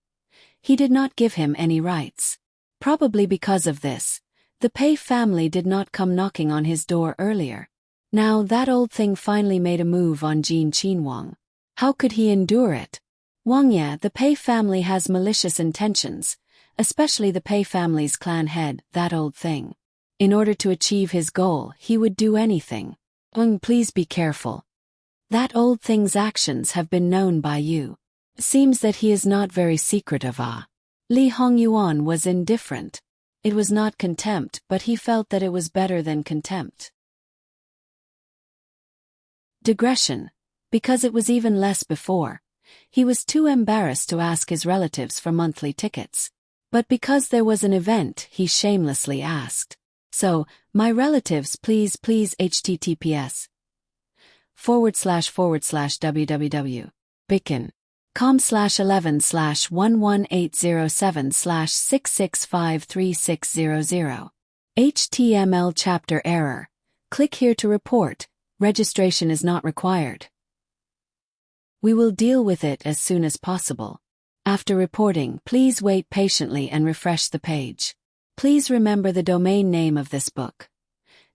he did not give him any rights. Probably because of this, the Pei family did not come knocking on his door earlier. Now that old thing finally made a move on Jin Qinhuang. How could he endure it? Wang Ye, the Pei family has malicious intentions, especially the Pei family's clan head, that old thing. In order to achieve his goal, he would do anything. Please be careful. That old thing's actions have been known by you. Seems that he is not very secretive. Li Hongyuan was indifferent. It was not contempt, but he felt that it was better than contempt. Digression. Because it was even less before. He was too embarrassed to ask his relatives for monthly tickets. But because there was an event, he shamelessly asked. So, my relatives, please https //www. bicken.com/11/11807/6653600. HTML chapter error. Click here to report. Registration is not required. We will deal with it as soon as possible. After reporting, please wait patiently and refresh the page. Please remember the domain name of this book.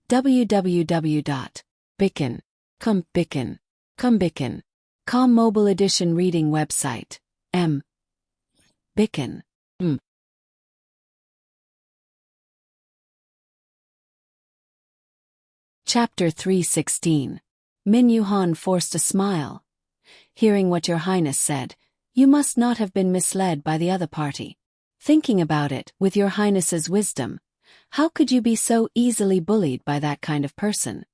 www.bicken.com mobile edition reading website. Bicken. Chapter 316. Min Yuhan forced a smile. Hearing what Your Highness said, you must not have been misled by the other party. Thinking about it, with Your Highness's wisdom, how could you be so easily bullied by that kind of person?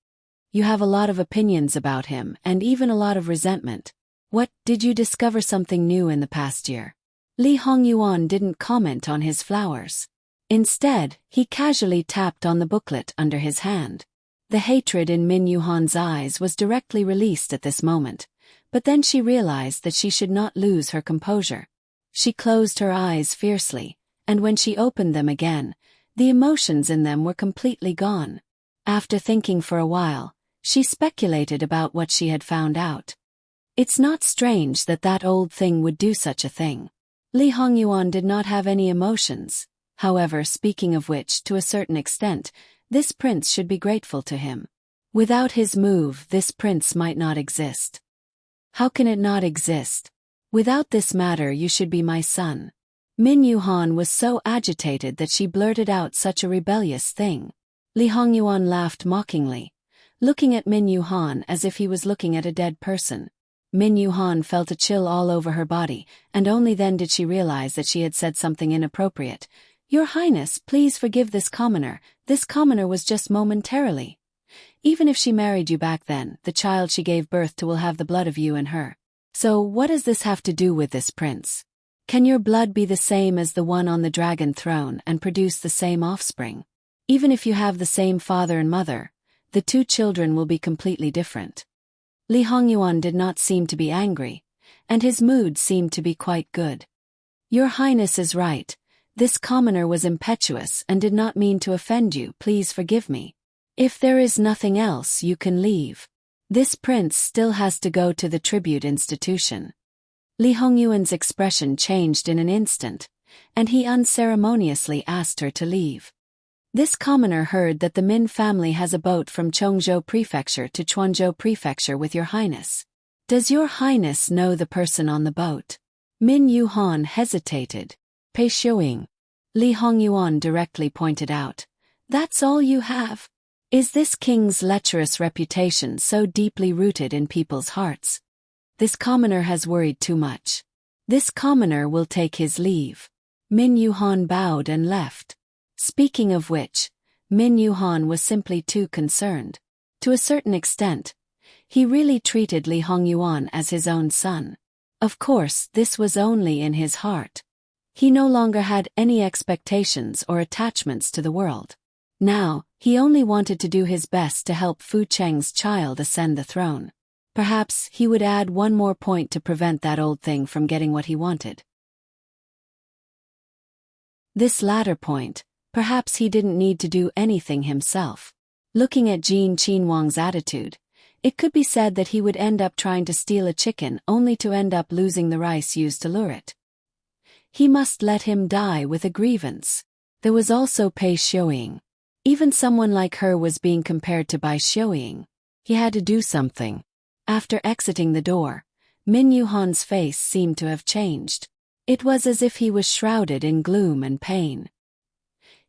You have a lot of opinions about him and even a lot of resentment. What, did you discover something new in the past year? Li Hongyuan didn't comment on his flowers. Instead, he casually tapped on the booklet under his hand. The hatred in Min Yuhan's eyes was directly released at this moment, but then she realized that she should not lose her composure. She closed her eyes fiercely, and when she opened them again, the emotions in them were completely gone. After thinking for a while, she speculated about what she had found out. It's not strange that that old thing would do such a thing. Li Hongyuan did not have any emotions. However, speaking of which, to a certain extent, this prince should be grateful to him. Without his move, this prince might not exist. How can it not exist? Without this matter, you should be my son. Min Yuhan was so agitated that she blurted out such a rebellious thing. Li Hongyuan laughed mockingly, looking at Min Yuhan as if he was looking at a dead person. Min Yuhan felt a chill all over her body, and only then did she realize that she had said something inappropriate. Your Highness, please forgive this commoner. This commoner was just momentarily. Even if she married you back then, the child she gave birth to will have the blood of you and her. So what does this have to do with this prince? Can your blood be the same as the one on the dragon throne and produce the same offspring? Even if you have the same father and mother, the two children will be completely different. Li Hongyuan did not seem to be angry, and his mood seemed to be quite good. Your Highness is right. This commoner was impetuous and did not mean to offend you. Please forgive me. If there is nothing else, you can leave. This prince still has to go to the tribute institution. Li Hongyuan's expression changed in an instant, and he unceremoniously asked her to leave. This commoner heard that the Min family has a boat from Chongzhou Prefecture to Chuanzhou Prefecture with Your Highness. Does Your Highness know the person on the boat? Min Yuhan hesitated. Pei Shuing. Li Hongyuan directly pointed out. That's all you have? Is this king's lecherous reputation so deeply rooted in people's hearts? This commoner has worried too much. This commoner will take his leave." Min Yuhan bowed and left. Speaking of which, Min Yuhan was simply too concerned. To a certain extent, he really treated Li Hongyuan as his own son. Of course, this was only in his heart. He no longer had any expectations or attachments to the world. Now, he only wanted to do his best to help Fu Cheng's child ascend the throne. Perhaps he would add one more point to prevent that old thing from getting what he wanted. This latter point, perhaps he didn't need to do anything himself. Looking at Jin Qinhuang's attitude, it could be said that he would end up trying to steal a chicken only to end up losing the rice used to lure it. He must let him die with a grievance. There was also Pei Xiuying. Even someone like her was being compared to Bai Xiuying. He had to do something. After exiting the door, Min Yuhan's face seemed to have changed. It was as if he was shrouded in gloom and pain.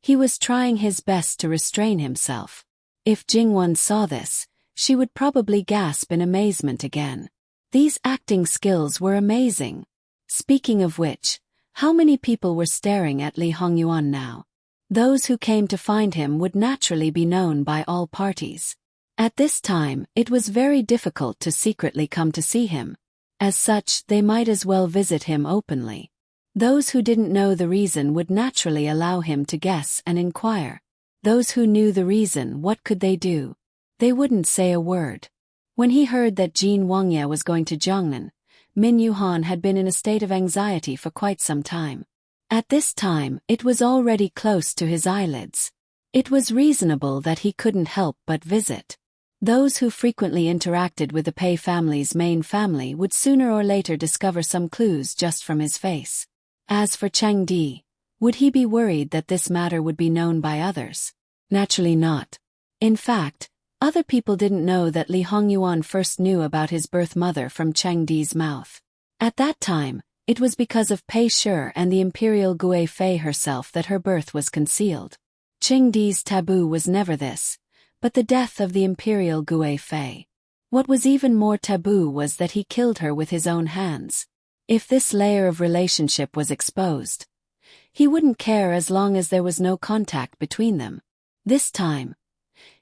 He was trying his best to restrain himself. If Jingwen saw this, she would probably gasp in amazement again. These acting skills were amazing. Speaking of which, how many people were staring at Li Hongyuan now? Those who came to find him would naturally be known by all parties. At this time, it was very difficult to secretly come to see him. As such, they might as well visit him openly. Those who didn't know the reason would naturally allow him to guess and inquire. Those who knew the reason, what could they do? They wouldn't say a word. When he heard that Jin Wangye was going to Jiangnan, Min Yuhan had been in a state of anxiety for quite some time. At this time, it was already close to his eyelids. It was reasonable that he couldn't help but visit. Those who frequently interacted with the Pei family's main family would sooner or later discover some clues just from his face. As for Cheng Di, would he be worried that this matter would be known by others? Naturally not. In fact, other people didn't know that Li Hongyuan first knew about his birth mother from Cheng Di's mouth. At that time, it was because of Pei Shi and the imperial Gui Fei herself that her birth was concealed. Cheng Di's taboo was never this, but the death of the imperial Gui Fei. What was even more taboo was that he killed her with his own hands. If this layer of relationship was exposed, he wouldn't care as long as there was no contact between them. This time,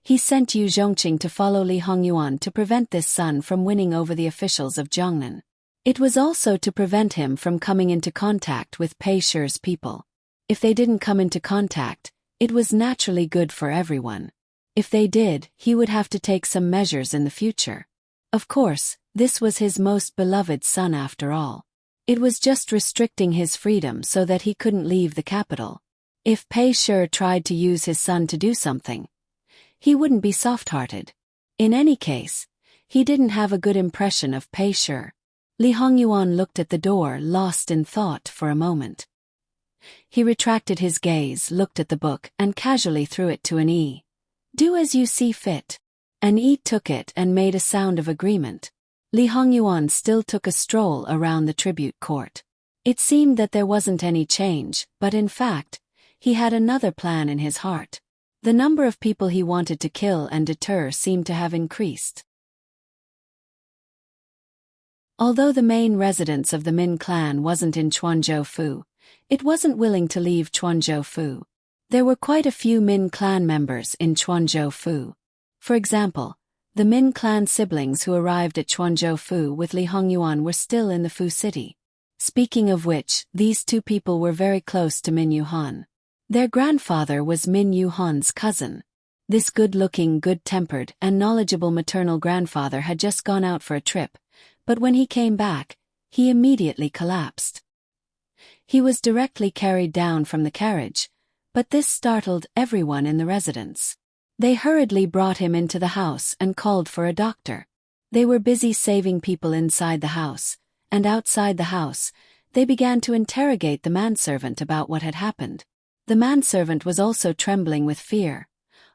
he sent Yu Zhongqing to follow Li Hongyuan to prevent this son from winning over the officials of Jiangnan. It was also to prevent him from coming into contact with Pei Shi's people. If they didn't come into contact, it was naturally good for everyone. If they did, he would have to take some measures in the future. Of course, this was his most beloved son after all. It was just restricting his freedom so that he couldn't leave the capital. If Pei Shi tried to use his son to do something, he wouldn't be soft-hearted. In any case, he didn't have a good impression of Pei Shi. Li Hongyuan looked at the door, lost in thought for a moment. He retracted his gaze, looked at the book, and casually threw it to an Yi. "Do as you see fit." An Yi took it and made a sound of agreement. Li Hongyuan still took a stroll around the tribute court. It seemed that there wasn't any change, but in fact, he had another plan in his heart. The number of people he wanted to kill and deter seemed to have increased. Although the main residence of the Min clan wasn't in Chuanzhou-fu, it wasn't willing to leave Chuanzhou-fu. There were quite a few Min clan members in Chuanzhou-fu. For example, the Min clan siblings who arrived at Chuanzhou-fu with Li Hongyuan were still in the Fu city. Speaking of which, these two people were very close to Min Yuhan. Their grandfather was Min Yuhan's cousin. This good-looking, good-tempered, and knowledgeable maternal grandfather had just gone out for a trip, but when he came back, he immediately collapsed. He was directly carried down from the carriage, but this startled everyone in the residence. They hurriedly brought him into the house and called for a doctor. They were busy saving people inside the house, and outside the house, they began to interrogate the manservant about what had happened. The manservant was also trembling with fear.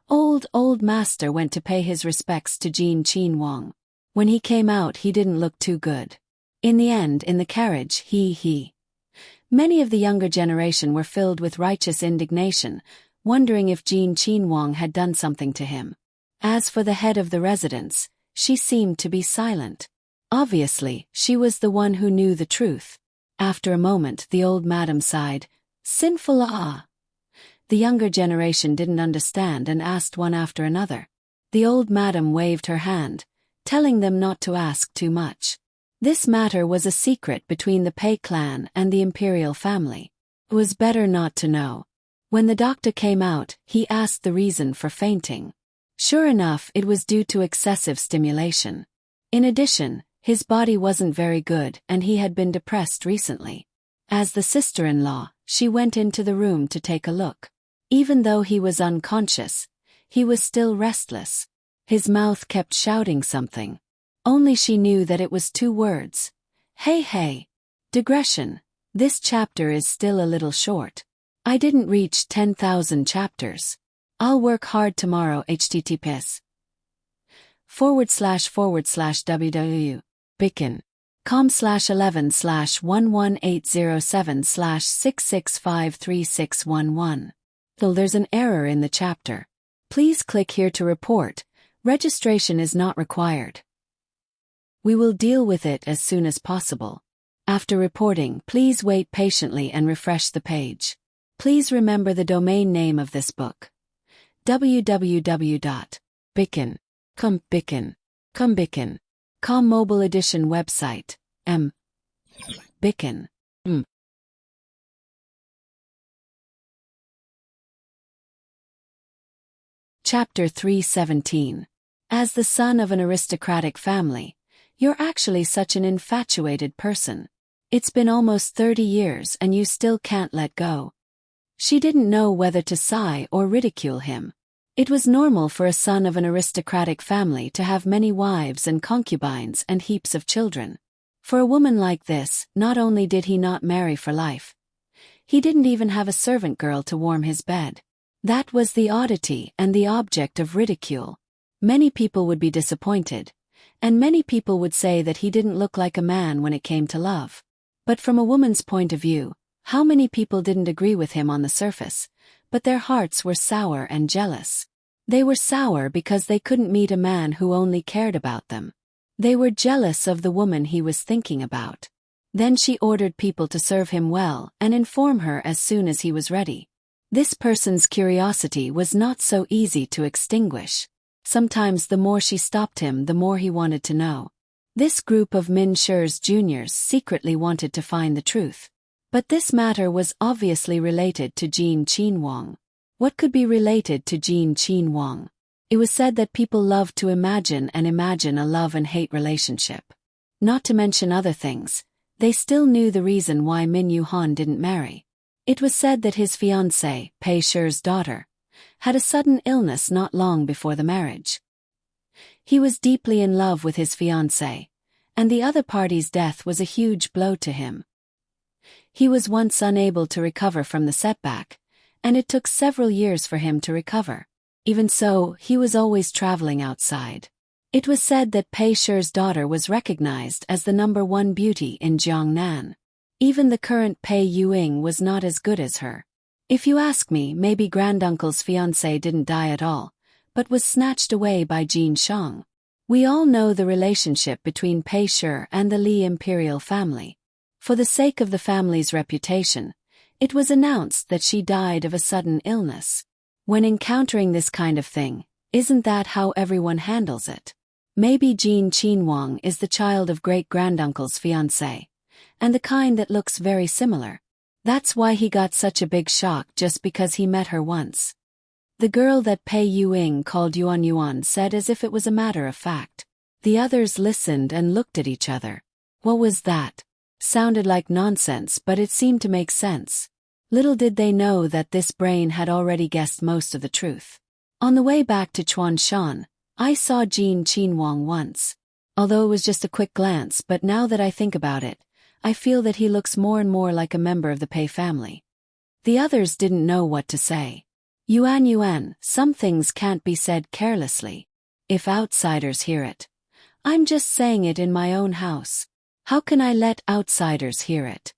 Old master went to pay his respects to Jin Qinhuang. When he came out, he didn't look too good. In the end, in the carriage, Many of the younger generation were filled with righteous indignation, wondering if Jin Qinhuang had done something to him. As for the head of the residence, she seemed to be silent. Obviously, she was the one who knew the truth. After a moment the old madam sighed, "Sinful ah." The younger generation didn't understand and asked one after another. The old madam waved her hand, telling them not to ask too much. This matter was a secret between the Pei clan and the imperial family. It was better not to know. When the doctor came out, he asked the reason for fainting. Sure enough, it was due to excessive stimulation. In addition, his body wasn't very good and he had been depressed recently. As the sister-in-law, she went into the room to take a look. Even though he was unconscious, he was still restless. His mouth kept shouting something. Only she knew that it was 2 words. Hey hey. Digression. This chapter is still a little short. I didn't reach 10,000 chapters. I'll work hard tomorrow. https://www.bicon.com/11/11807/6653611. Though there's an error in the chapter. Please click here to report. Registration is not required. We will deal with it as soon as possible. After reporting, please wait patiently and refresh the page. Please remember the domain name of this book. www.bicon.com mobile edition website. Bicon. Chapter 317. As the son of an aristocratic family, you're actually such an infatuated person. It's been almost 30 years and you still can't let go. She didn't know whether to sigh or ridicule him. It was normal for a son of an aristocratic family to have many wives and concubines and heaps of children. For a woman like this, not only did he not marry for life, he didn't even have a servant girl to warm his bed. That was the oddity and the object of ridicule. Many people would be disappointed, and many people would say that he didn't look like a man when it came to love. But from a woman's point of view, how many people didn't agree with him on the surface, but their hearts were sour and jealous. They were sour because they couldn't meet a man who only cared about them. They were jealous of the woman he was thinking about. Then she ordered people to serve him well and inform her as soon as he was ready. This person's curiosity was not so easy to extinguish. Sometimes the more she stopped him, the more he wanted to know. This group of Min Shi's juniors secretly wanted to find the truth. But this matter was obviously related to Jean Qinhuang. What could be related to Jean Qinhuang? It was said that people loved to imagine a love and hate relationship. Not to mention other things, they still knew the reason why Min Yuhan didn't marry. It was said that his fiancée, Pei Shi's daughter, had a sudden illness not long before the marriage. He was deeply in love with his fiancée, and the other party's death was a huge blow to him. He was once unable to recover from the setback, and it took several years for him to recover. Even so, he was always traveling outside. It was said that Pei Shi's daughter was recognized as the #1 beauty in Jiangnan. Even the current Pei Yuing was not as good as her. If you ask me, maybe granduncle's fiancée didn't die at all, but was snatched away by Jin Shang. We all know the relationship between Pei Shi and the Li imperial family. For the sake of the family's reputation, it was announced that she died of a sudden illness. When encountering this kind of thing, isn't that how everyone handles it? Maybe Jean Qinhuang is the child of great-granduncle's fiancée, and the kind that looks very similar. That's why he got such a big shock just because he met her once. The girl that Pei Yuing called Yuan Yuan said as if it was a matter of fact. The others listened and looked at each other. What was that? Sounded like nonsense, but it seemed to make sense. Little did they know that this brain had already guessed most of the truth. On the way back to Chuanshan, I saw Jean Qinhuang once. Although it was just a quick glance, but now that I think about it, I feel that he looks more and more like a member of the Pei family. The others didn't know what to say. Yuan, some things can't be said carelessly. If outsiders hear it. I'm just saying it in my own house. How can I let outsiders hear it?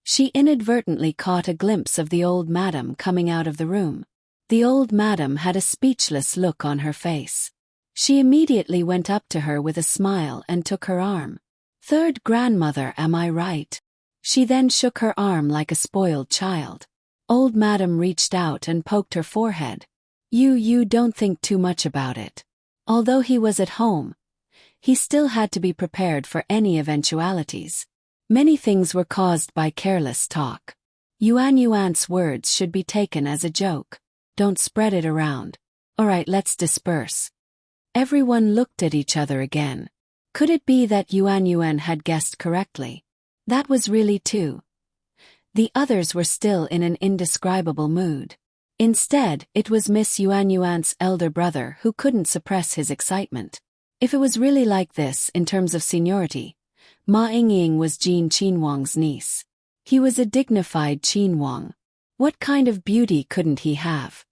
She inadvertently caught a glimpse of the old madam coming out of the room. The old madam had a speechless look on her face. She immediately went up to her with a smile and took her arm. Third grandmother, am I right? She then shook her arm like a spoiled child. Old Madam reached out and poked her forehead. You don't think too much about it. Although he was at home, he still had to be prepared for any eventualities. Many things were caused by careless talk. Yuan's words should be taken as a joke. Don't spread it around. Alright, let's disperse. Everyone looked at each other again. Could it be that Yuan had guessed correctly? That was really too. The others were still in an indescribable mood. Instead, it was Miss Yuan's elder brother who couldn't suppress his excitement. If it was really like this in terms of seniority, Ma Yingying was Jin Qinhuang's niece. He was a dignified Qinhuang. What kind of beauty couldn't he have?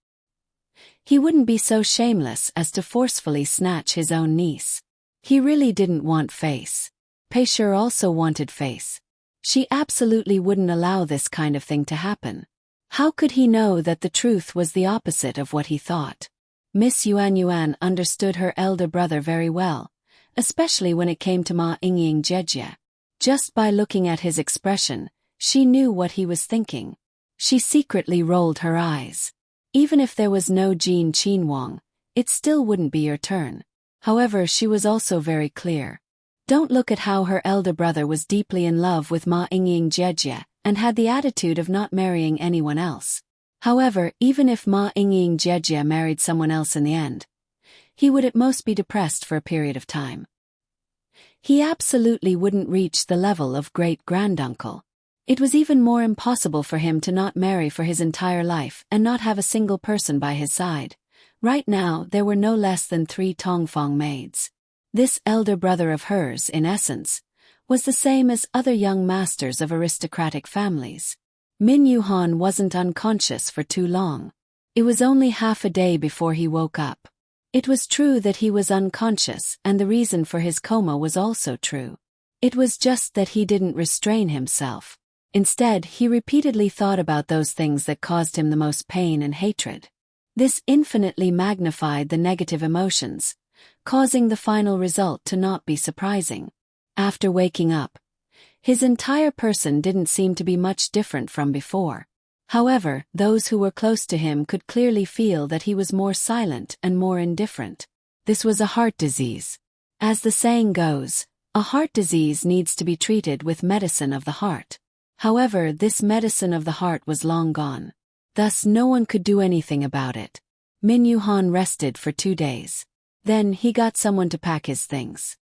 He wouldn't be so shameless as to forcefully snatch his own niece. He really didn't want face. Pei Shi also wanted face. She absolutely wouldn't allow this kind of thing to happen. How could he know that the truth was the opposite of what he thought? Miss Yuan understood her elder brother very well, especially when it came to Ma Yingying Jejie. Just by looking at his expression, she knew what he was thinking. She secretly rolled her eyes. Even if there was no Jin Qinhuang, it still wouldn't be your turn. However, she was also very clear. Don't look at how her elder brother was deeply in love with Ma Yingying Jejie and had the attitude of not marrying anyone else. However, even if Ma Yingying Jejie married someone else in the end, he would at most be depressed for a period of time. He absolutely wouldn't reach the level of great-granduncle. It was even more impossible for him to not marry for his entire life and not have a single person by his side. Right now, there were no less than 3 Tongfang maids. This elder brother of hers, in essence, was the same as other young masters of aristocratic families. Min Yuhan wasn't unconscious for too long. It was only half a day before he woke up. It was true that he was unconscious, and the reason for his coma was also true. It was just that he didn't restrain himself. Instead, he repeatedly thought about those things that caused him the most pain and hatred. This infinitely magnified the negative emotions, causing the final result to not be surprising. After waking up, his entire person didn't seem to be much different from before. However, those who were close to him could clearly feel that he was more silent and more indifferent. This was a heart disease. As the saying goes, a heart disease needs to be treated with medicine of the heart. However, this medicine of the heart was long gone. Thus no one could do anything about it. Min Yuhan rested for 2 days. Then he got someone to pack his things.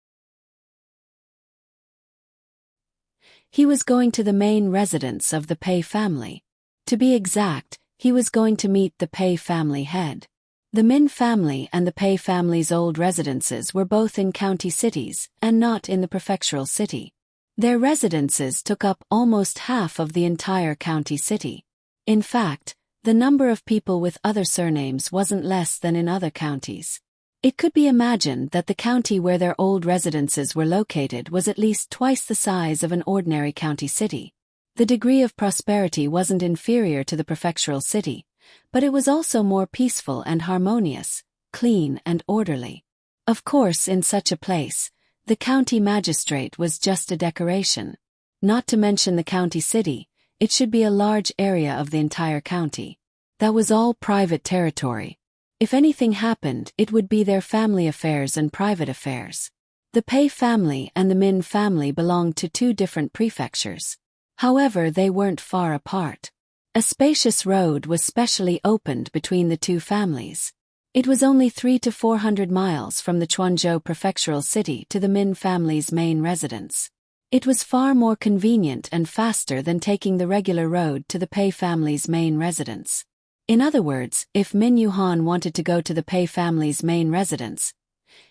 He was going to the main residence of the Pei family. To be exact, he was going to meet the Pei family head. The Min family and the Pei family's old residences were both in county cities and not in the prefectural city. Their residences took up almost half of the entire county city. In fact, the number of people with other surnames wasn't less than in other counties. It could be imagined that the county where their old residences were located was at least twice the size of an ordinary county city. The degree of prosperity wasn't inferior to the prefectural city, but it was also more peaceful and harmonious, clean and orderly. Of course, in such a place, the county magistrate was just a decoration. Not to mention the county city, it should be a large area of the entire county. That was all private territory. If anything happened, it would be their family affairs and private affairs. The Pei family and the Min family belonged to 2 different prefectures. However, they weren't far apart. A spacious road was specially opened between the 2 families. It was only 300 to 400 miles from the Quanzhou prefectural city to the Min family's main residence. It was far more convenient and faster than taking the regular road to the Pei family's main residence. In other words, if Min Yuhan wanted to go to the Pei family's main residence,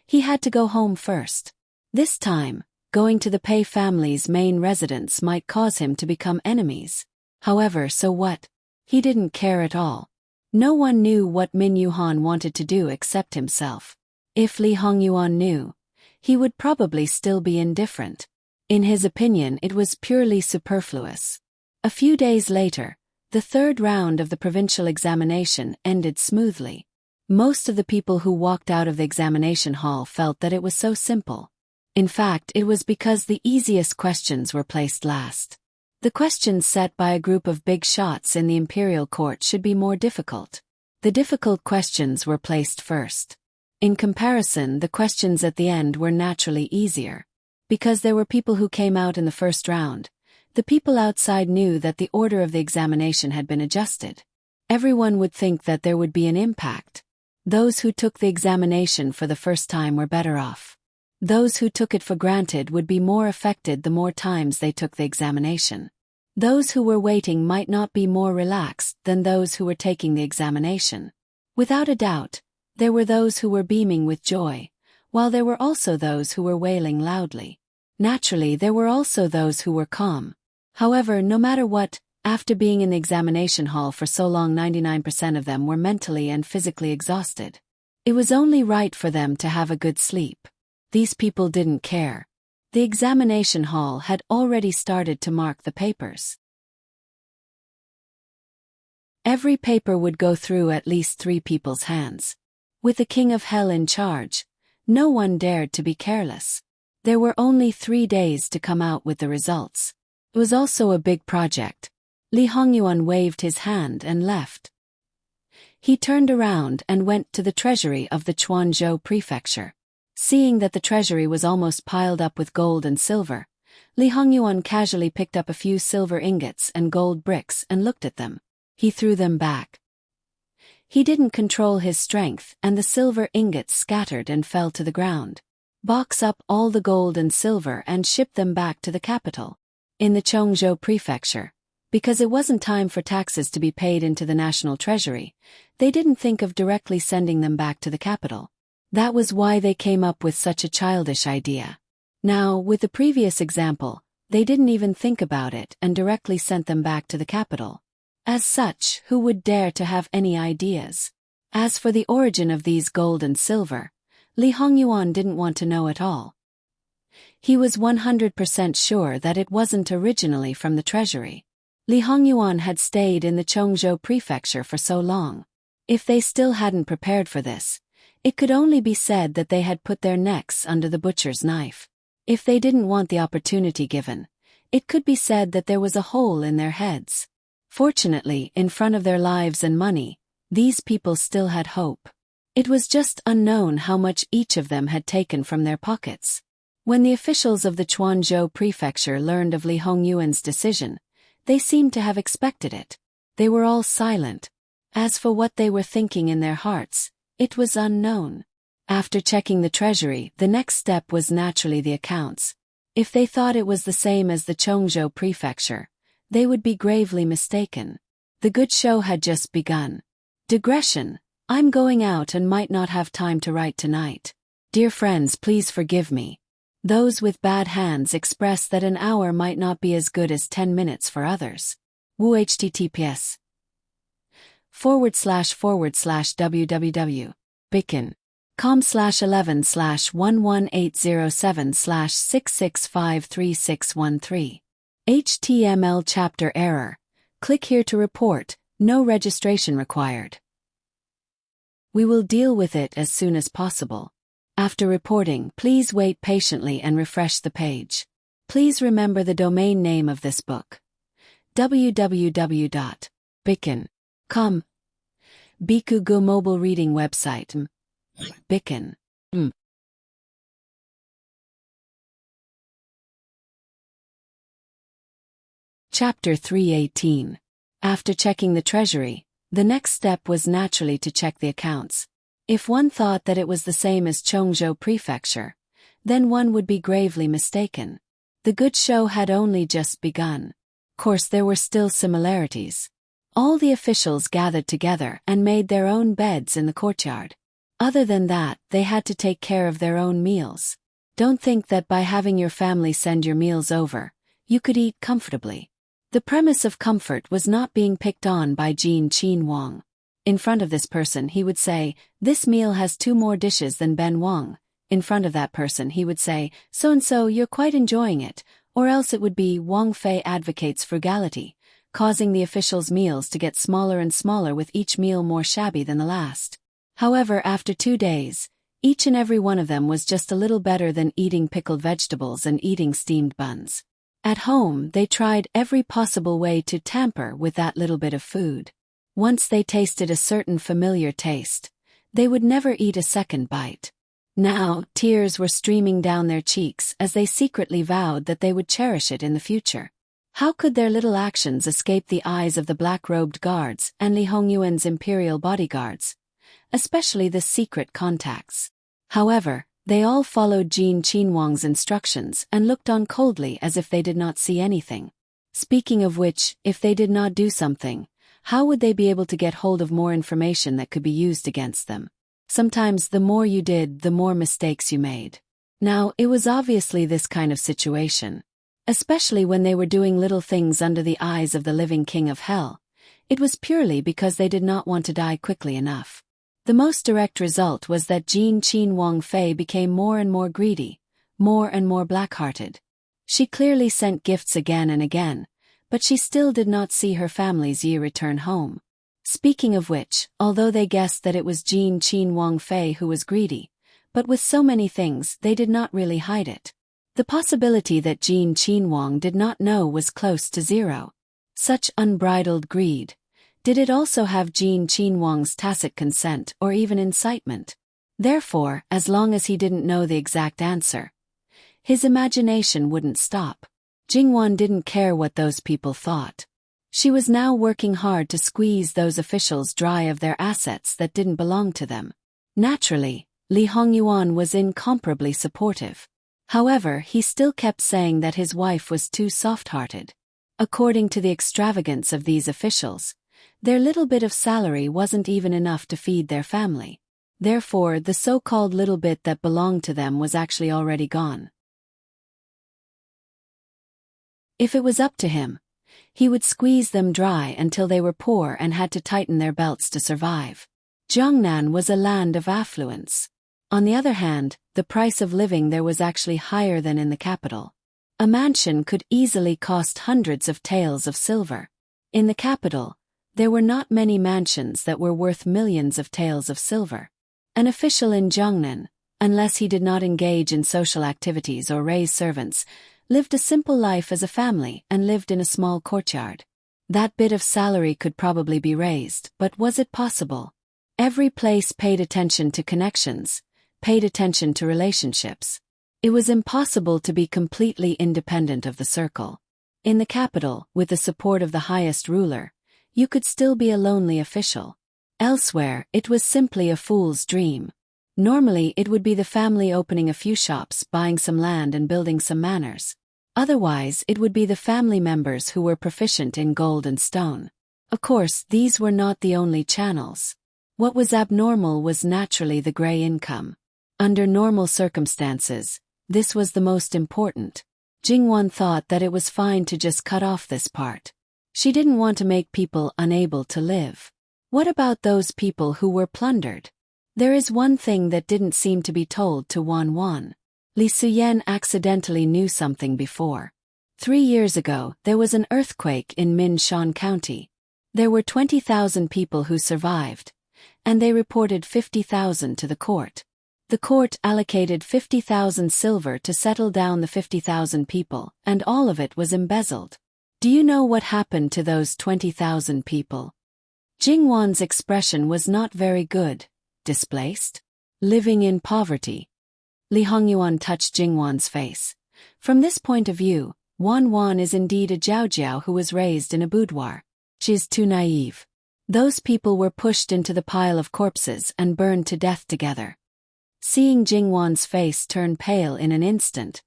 he had to go home first. This time, going to the Pei family's main residence might cause him to become enemies. However, so what? He didn't care at all. No one knew what Min Yuhan wanted to do except himself. If Li Hongyuan knew, he would probably still be indifferent. In his opinion, it was purely superfluous. A few days later, the 3rd round of the provincial examination ended smoothly. Most of the people who walked out of the examination hall felt that it was so simple. In fact, it was because the easiest questions were placed last. The questions set by a group of big shots in the imperial court should be more difficult. The difficult questions were placed first. In comparison, the questions at the end were naturally easier. Because there were people who came out in the first round, the people outside knew that the order of the examination had been adjusted. Everyone would think that there would be an impact. Those who took the examination for the first time were better off. Those who took it for granted would be more affected the more times they took the examination. Those who were waiting might not be more relaxed than those who were taking the examination. Without a doubt, there were those who were beaming with joy, while there were also those who were wailing loudly. Naturally, there were also those who were calm. However, no matter what, after being in the examination hall for so long, 99% of them were mentally and physically exhausted. It was only right for them to have a good sleep. These people didn't care. The examination hall had already started to mark the papers. Every paper would go through at least 3 people's hands. With the King of Hell in charge, no one dared to be careless. There were only 3 days to come out with the results. It was also a big project. Li Hongyuan waved his hand and left. He turned around and went to the treasury of the Quanzhou prefecture. Seeing that the treasury was almost piled up with gold and silver, Li Hongyuan casually picked up a few silver ingots and gold bricks and looked at them. He threw them back. He didn't control his strength, and the silver ingots scattered and fell to the ground. Box up all the gold and silver and ship them back to the capital. In the Quanzhou prefecture, because it wasn't time for taxes to be paid into the national treasury, they didn't think of directly sending them back to the capital. That was why they came up with such a childish idea. Now, with the previous example, they didn't even think about it and directly sent them back to the capital. As such, who would dare to have any ideas? As for the origin of these gold and silver, Li Hongyuan didn't want to know at all. He was 100% sure that it wasn't originally from the treasury. Li Hongyuan had stayed in the Quanzhou prefecture for so long. If they still hadn't prepared for this, it could only be said that they had put their necks under the butcher's knife. If they didn't want the opportunity given, it could be said that there was a hole in their heads. Fortunately, in front of their lives and money, these people still had hope. It was just unknown how much each of them had taken from their pockets. When the officials of the Quanzhou prefecture learned of Li Hongyuan's decision, they seemed to have expected it. They were all silent. As for what they were thinking in their hearts, it was unknown. After checking the treasury, the next step was naturally the accounts. If they thought it was the same as the Quanzhou prefecture, they would be gravely mistaken. The good show had just begun. Digression: I'm going out and might not have time to write tonight. Dear friends, please forgive me. Those with bad hands express that an hour might not be as good as 10 minutes for others. Wu https www.bicken.com/11/11807/6653613. HTML chapter error. Click here to report. No registration required. We will deal with it as soon as possible. After reporting, please wait patiently and refresh the page. Please remember the domain name of this book: www.bicken.com. Bikugo mobile reading website. Bicken. Chapter 318. After checking the treasury, the next step was naturally to check the accounts. If one thought that it was the same as Quanzhou prefecture, then one would be gravely mistaken. The good show had only just begun. Of course, there were still similarities. All the officials gathered together and made their own beds in the courtyard. Other than that, they had to take care of their own meals. Don't think that by having your family send your meals over, you could eat comfortably. The premise of comfort was not being picked on by Jin Qin Wang. In front of this person he would say, "This meal has 2 more dishes than Ben Wang." In front of that person he would say, "So-and-so, you're quite enjoying it," or else it would be, "Wang Fei advocates frugality," causing the officials' meals to get smaller and smaller with each meal more shabby than the last. However, after 2 days, Each and every one of them was just a little better than eating pickled vegetables and eating steamed buns. At home, they tried every possible way to tamper with that little bit of food. Once they tasted a certain familiar taste, they would never eat a second bite. Now, tears were streaming down their cheeks as they secretly vowed that they would cherish it in the future. How could their little actions escape the eyes of the black-robed guards and Li Hongyuan's imperial bodyguards, especially the secret contacts? However, they all followed Jin Qinhuang's instructions and looked on coldly as if they did not see anything. Speaking of which, if they did not do something, how would they be able to get hold of more information that could be used against them? Sometimes the more you did, the more mistakes you made. Now, it was obviously this kind of situation. Especially when they were doing little things under the eyes of the living king of hell. It was purely because they did not want to die quickly enough. The most direct result was that Jin Qinhuang Fei became more and more greedy, more and more black-hearted. She clearly sent gifts again and again, but she still did not see her family's Yi return home. Speaking of which, although they guessed that it was Jin Qinhuang Fei who was greedy, but with so many things they did not really hide it. The possibility that Jin Qinhuang did not know was close to zero. Such unbridled greed. Did it also have Jin Qinhuang's tacit consent or even incitement? Therefore, as long as he didn't know the exact answer, his imagination wouldn't stop. Jingwan didn't care what those people thought. She was now working hard to squeeze those officials dry of their assets that didn't belong to them. Naturally, Li Hongyuan was incomparably supportive. However, he still kept saying that his wife was too soft-hearted. According to the extravagance of these officials, their little bit of salary wasn't even enough to feed their family. Therefore, the so-called little bit that belonged to them was actually already gone. If it was up to him, he would squeeze them dry until they were poor and had to tighten their belts to survive. Jiangnan was a land of affluence. On the other hand, the price of living there was actually higher than in the capital. A mansion could easily cost hundreds of taels of silver. In the capital, there were not many mansions that were worth millions of taels of silver. An official in Jiangnan, unless he did not engage in social activities or raise servants, lived a simple life as a family and lived in a small courtyard. That bit of salary could probably be raised, but was it possible? Every place paid attention to connections, paid attention to relationships. It was impossible to be completely independent of the circle. In the capital, with the support of the highest ruler, you could still be a lonely official. Elsewhere, it was simply a fool's dream. Normally, it would be the family opening a few shops, buying some land and building some manors. Otherwise, it would be the family members who were proficient in gold and stone. Of course, these were not the only channels. What was abnormal was naturally the gray income. Under normal circumstances, this was the most important. Jingwan thought that it was fine to just cut off this part. She didn't want to make people unable to live. What about those people who were plundered? There is one thing that didn't seem to be told to Wan Wan. Li Suyen accidentally knew something before. 3 years ago, there was an earthquake in Minshan County. There were 20,000 people who survived, and they reported 50,000 to the court. The court allocated 50,000 silver to settle down the 50,000 people, and all of it was embezzled. Do you know what happened to those 20,000 people? Jingwan's expression was not very good. Displaced? Living in poverty. Li Hongyuan touched Jingwan's face. From this point of view, Wan Wan is indeed a Jiaojiao who was raised in a boudoir. She is too naive. Those people were pushed into the pile of corpses and burned to death together. Seeing Jingwan's face turn pale in an instant,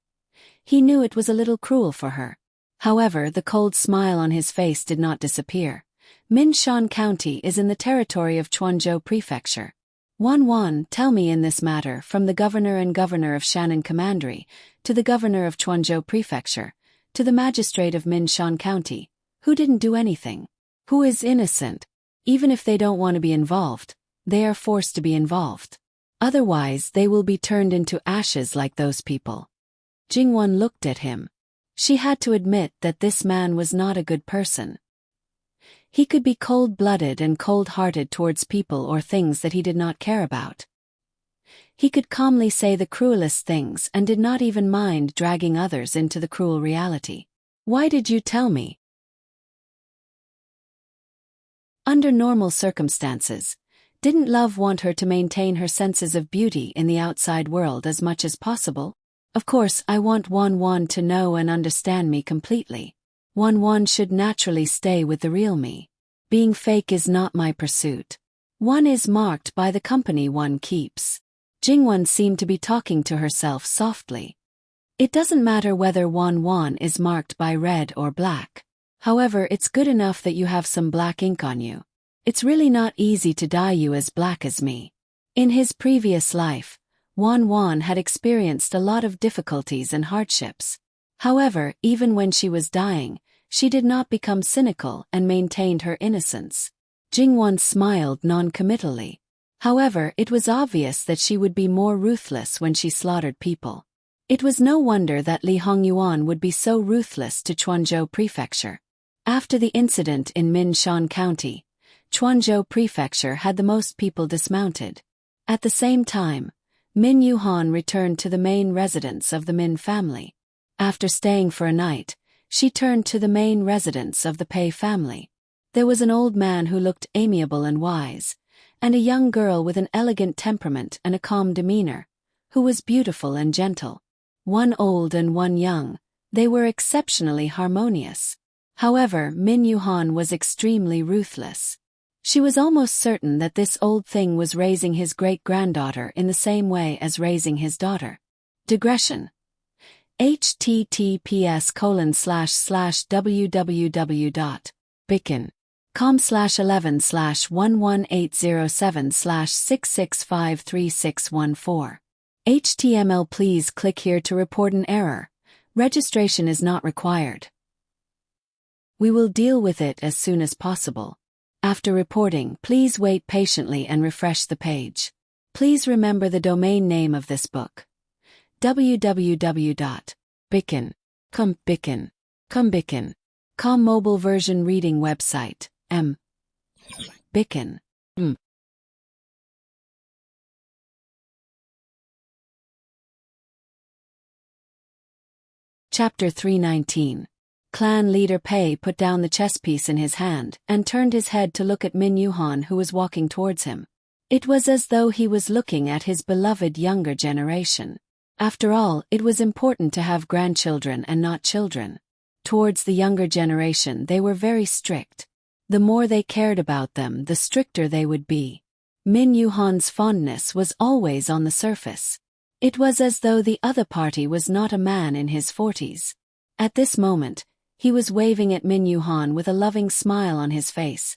he knew it was a little cruel for her. However, the cold smile on his face did not disappear. Minshan County is in the territory of Quanzhou Prefecture. Wan Wan, tell me in this matter, from the governor and governor of Shannon Commandery, to the governor of Quanzhou Prefecture, to the magistrate of Minshan County, who didn't do anything? Who is innocent? Even if they don't want to be involved, they are forced to be involved. Otherwise, they will be turned into ashes like those people. Jingwan looked at him. She had to admit that this man was not a good person. He could be cold-blooded and cold-hearted towards people or things that he did not care about. He could calmly say the cruelest things and did not even mind dragging others into the cruel reality. Why did you tell me? Under normal circumstances, didn't love want her to maintain her senses of beauty in the outside world as much as possible? Of course, I want Wan to know and understand me completely. Wan should naturally stay with the real me. Being fake is not my pursuit. One is marked by the company one keeps. Jingwan seemed to be talking to herself softly. It doesn't matter whether Wan is marked by red or black. However, it's good enough that you have some black ink on you. It's really not easy to dye you as black as me. In his previous life, Wan had experienced a lot of difficulties and hardships. However, even when she was dying, she did not become cynical and maintained her innocence. Jingwan smiled non-committally. However, it was obvious that she would be more ruthless when she slaughtered people. It was no wonder that Li Hongyuan would be so ruthless to Quanzhou Prefecture. After the incident in Minshan County, Quanzhou Prefecture had the most people dismounted. At the same time, Min Yuhan returned to the main residence of the Min family. After staying for a night, she turned to the main residence of the Pei family. There was an old man who looked amiable and wise, and a young girl with an elegant temperament and a calm demeanor, who was beautiful and gentle. One old and one young, they were exceptionally harmonious. However, Min Yuhan was extremely ruthless. She was almost certain that this old thing was raising his great-granddaughter in the same way as raising his daughter. Digression. https://www.bicken.com/11/11807/6653614. HTML. Please click here to report an error. Registration is not required. We will deal with it as soon as possible. After reporting, please wait patiently and refresh the page. Please remember the domain name of this book. www.bicken.com mobile version reading website. Bicken. Chapter 319. Clan leader Pei put down the chess piece in his hand and turned his head to look at Min Yuhan, who was walking towards him. It was as though he was looking at his beloved younger generation. After all, it was important to have grandchildren and not children. Towards the younger generation they were very strict. The more they cared about them, the stricter they would be. Min Yuhan's fondness was always on the surface. It was as though the other party was not a man in his 40s. At this moment, he was waving at Min Yuhan with a loving smile on his face.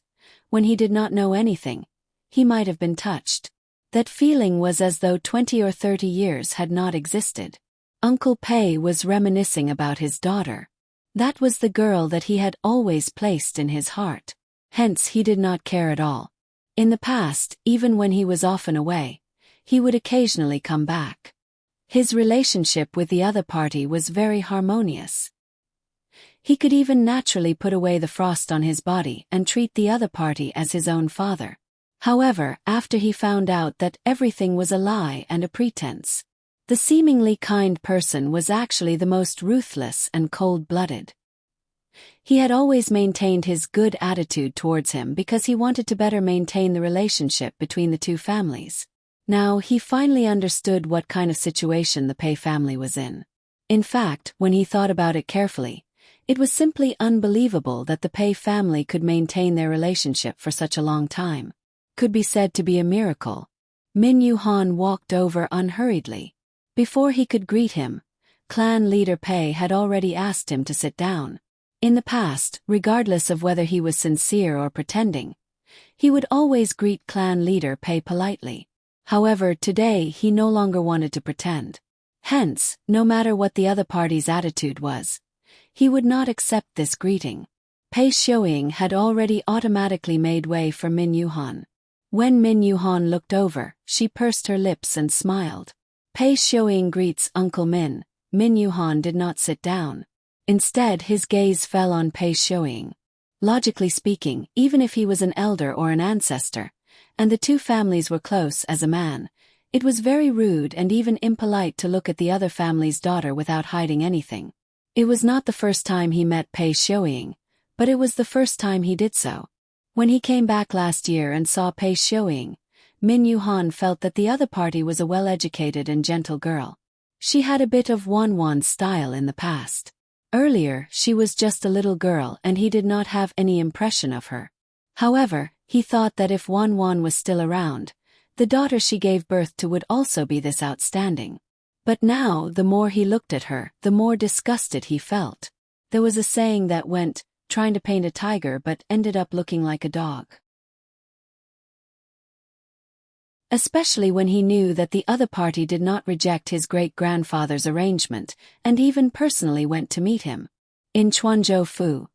When he did not know anything, he might have been touched. That feeling was as though 20 or 30 years had not existed. Uncle Pei was reminiscing about his daughter. That was the girl that he had always placed in his heart. Hence he did not care at all. In the past, even when he was often away, he would occasionally come back. His relationship with the other party was very harmonious. He could even naturally put away the frost on his body and treat the other party as his own father. However, after he found out that everything was a lie and a pretense, the seemingly kind person was actually the most ruthless and cold-blooded. He had always maintained his good attitude towards him because he wanted to better maintain the relationship between the two families. Now he finally understood what kind of situation the Pei family was in. In fact, when he thought about it carefully, it was simply unbelievable that the Pei family could maintain their relationship for such a long time. Could be said to be a miracle. Min Yuhan walked over unhurriedly. Before he could greet him, clan leader Pei had already asked him to sit down. In the past, regardless of whether he was sincere or pretending, he would always greet clan leader Pei politely. However, today he no longer wanted to pretend. Hence, no matter what the other party's attitude was, he would not accept this greeting. Pei Xiuying had already automatically made way for Min Yuhan. When Min Yuhan looked over, she pursed her lips and smiled. Pei Xiuying greets Uncle Min. Min Yuhan did not sit down. Instead, his gaze fell on Pei Xiuying. Logically speaking, even if he was an elder or an ancestor, and the two families were close as a man, It was very rude and even impolite to look at the other family's daughter without hiding anything. It was not the first time he met Pei Xiuying, but it was the first time he did so. When he came back last year and saw Pei Xiuying, Min Yuhan felt that the other party was a well-educated and gentle girl. She had a bit of Wanwan's style in the past. Earlier, she was just a little girl and he did not have any impression of her. However, he thought that if Wanwan was still around, the daughter she gave birth to would also be this outstanding. But now, the more he looked at her, the more disgusted he felt. There was a saying that went, trying to paint a tiger but ended up looking like a dog. Especially when he knew that the other party did not reject his great-grandfather's arrangement, and even personally went to meet him. In Chuanzhou-fu,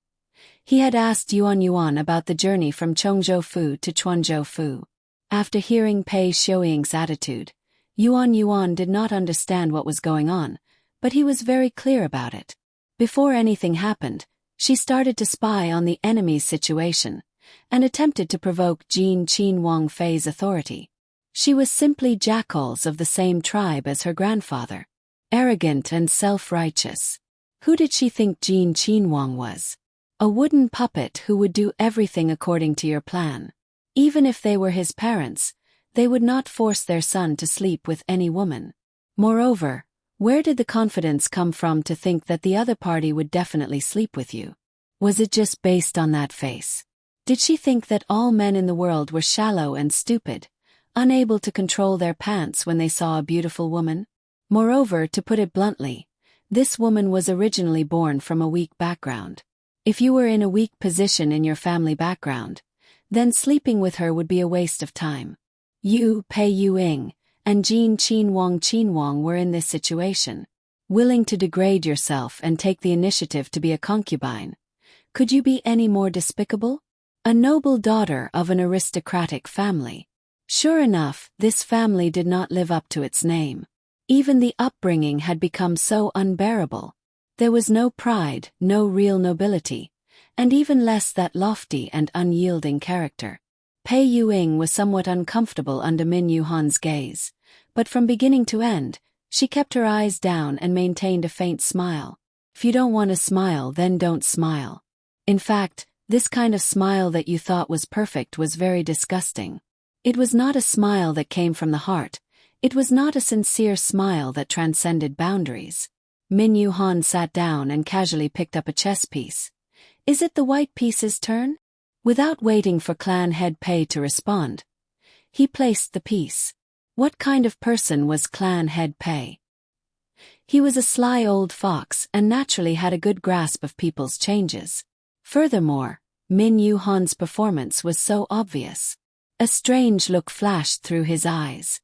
he had asked Yuan about the journey from Chongzhou-fu to Chuanzhou-fu. After hearing Pei Xiuying's attitude, Yuan did not understand what was going on, but he was very clear about it. Before anything happened, she started to spy on the enemy's situation, and attempted to provoke Jin Qin Wang Fei's authority. She was simply jackals of the same tribe as her grandfather. Arrogant and self-righteous. Who did she think Jin Qin Wang was? A wooden puppet who would do everything according to your plan. Even if they were his parents, they would not force their son to sleep with any woman. Moreover, where did the confidence come from to think that the other party would definitely sleep with you? Was it just based on that face? Did she think that all men in the world were shallow and stupid, unable to control their pants when they saw a beautiful woman? Moreover, to put it bluntly, this woman was originally born from a weak background. If you were in a weak position in your family background, then sleeping with her would be a waste of time. You, Pei Xiuying, and Jin Qin Wang were in this situation. Willing to degrade yourself and take the initiative to be a concubine. Could you be any more despicable? A noble daughter of an aristocratic family. Sure enough, this family did not live up to its name. Even the upbringing had become so unbearable. There was no pride, no real nobility, and even less that lofty and unyielding character. Pei Xiuying was somewhat uncomfortable under Min Yuhan's gaze, but from beginning to end, she kept her eyes down and maintained a faint smile. If you don't want to smile, then don't smile. In fact, this kind of smile that you thought was perfect was very disgusting. It was not a smile that came from the heart. It was not a sincere smile that transcended boundaries. Min Yuhan sat down and casually picked up a chess piece. Is it the white piece's turn? Without waiting for clan head Pei to respond, he placed the piece. What kind of person was clan head Pei? He was a sly old fox and naturally had a good grasp of people's changes. Furthermore, Min Yuhan's performance was so obvious. A strange look flashed through his eyes.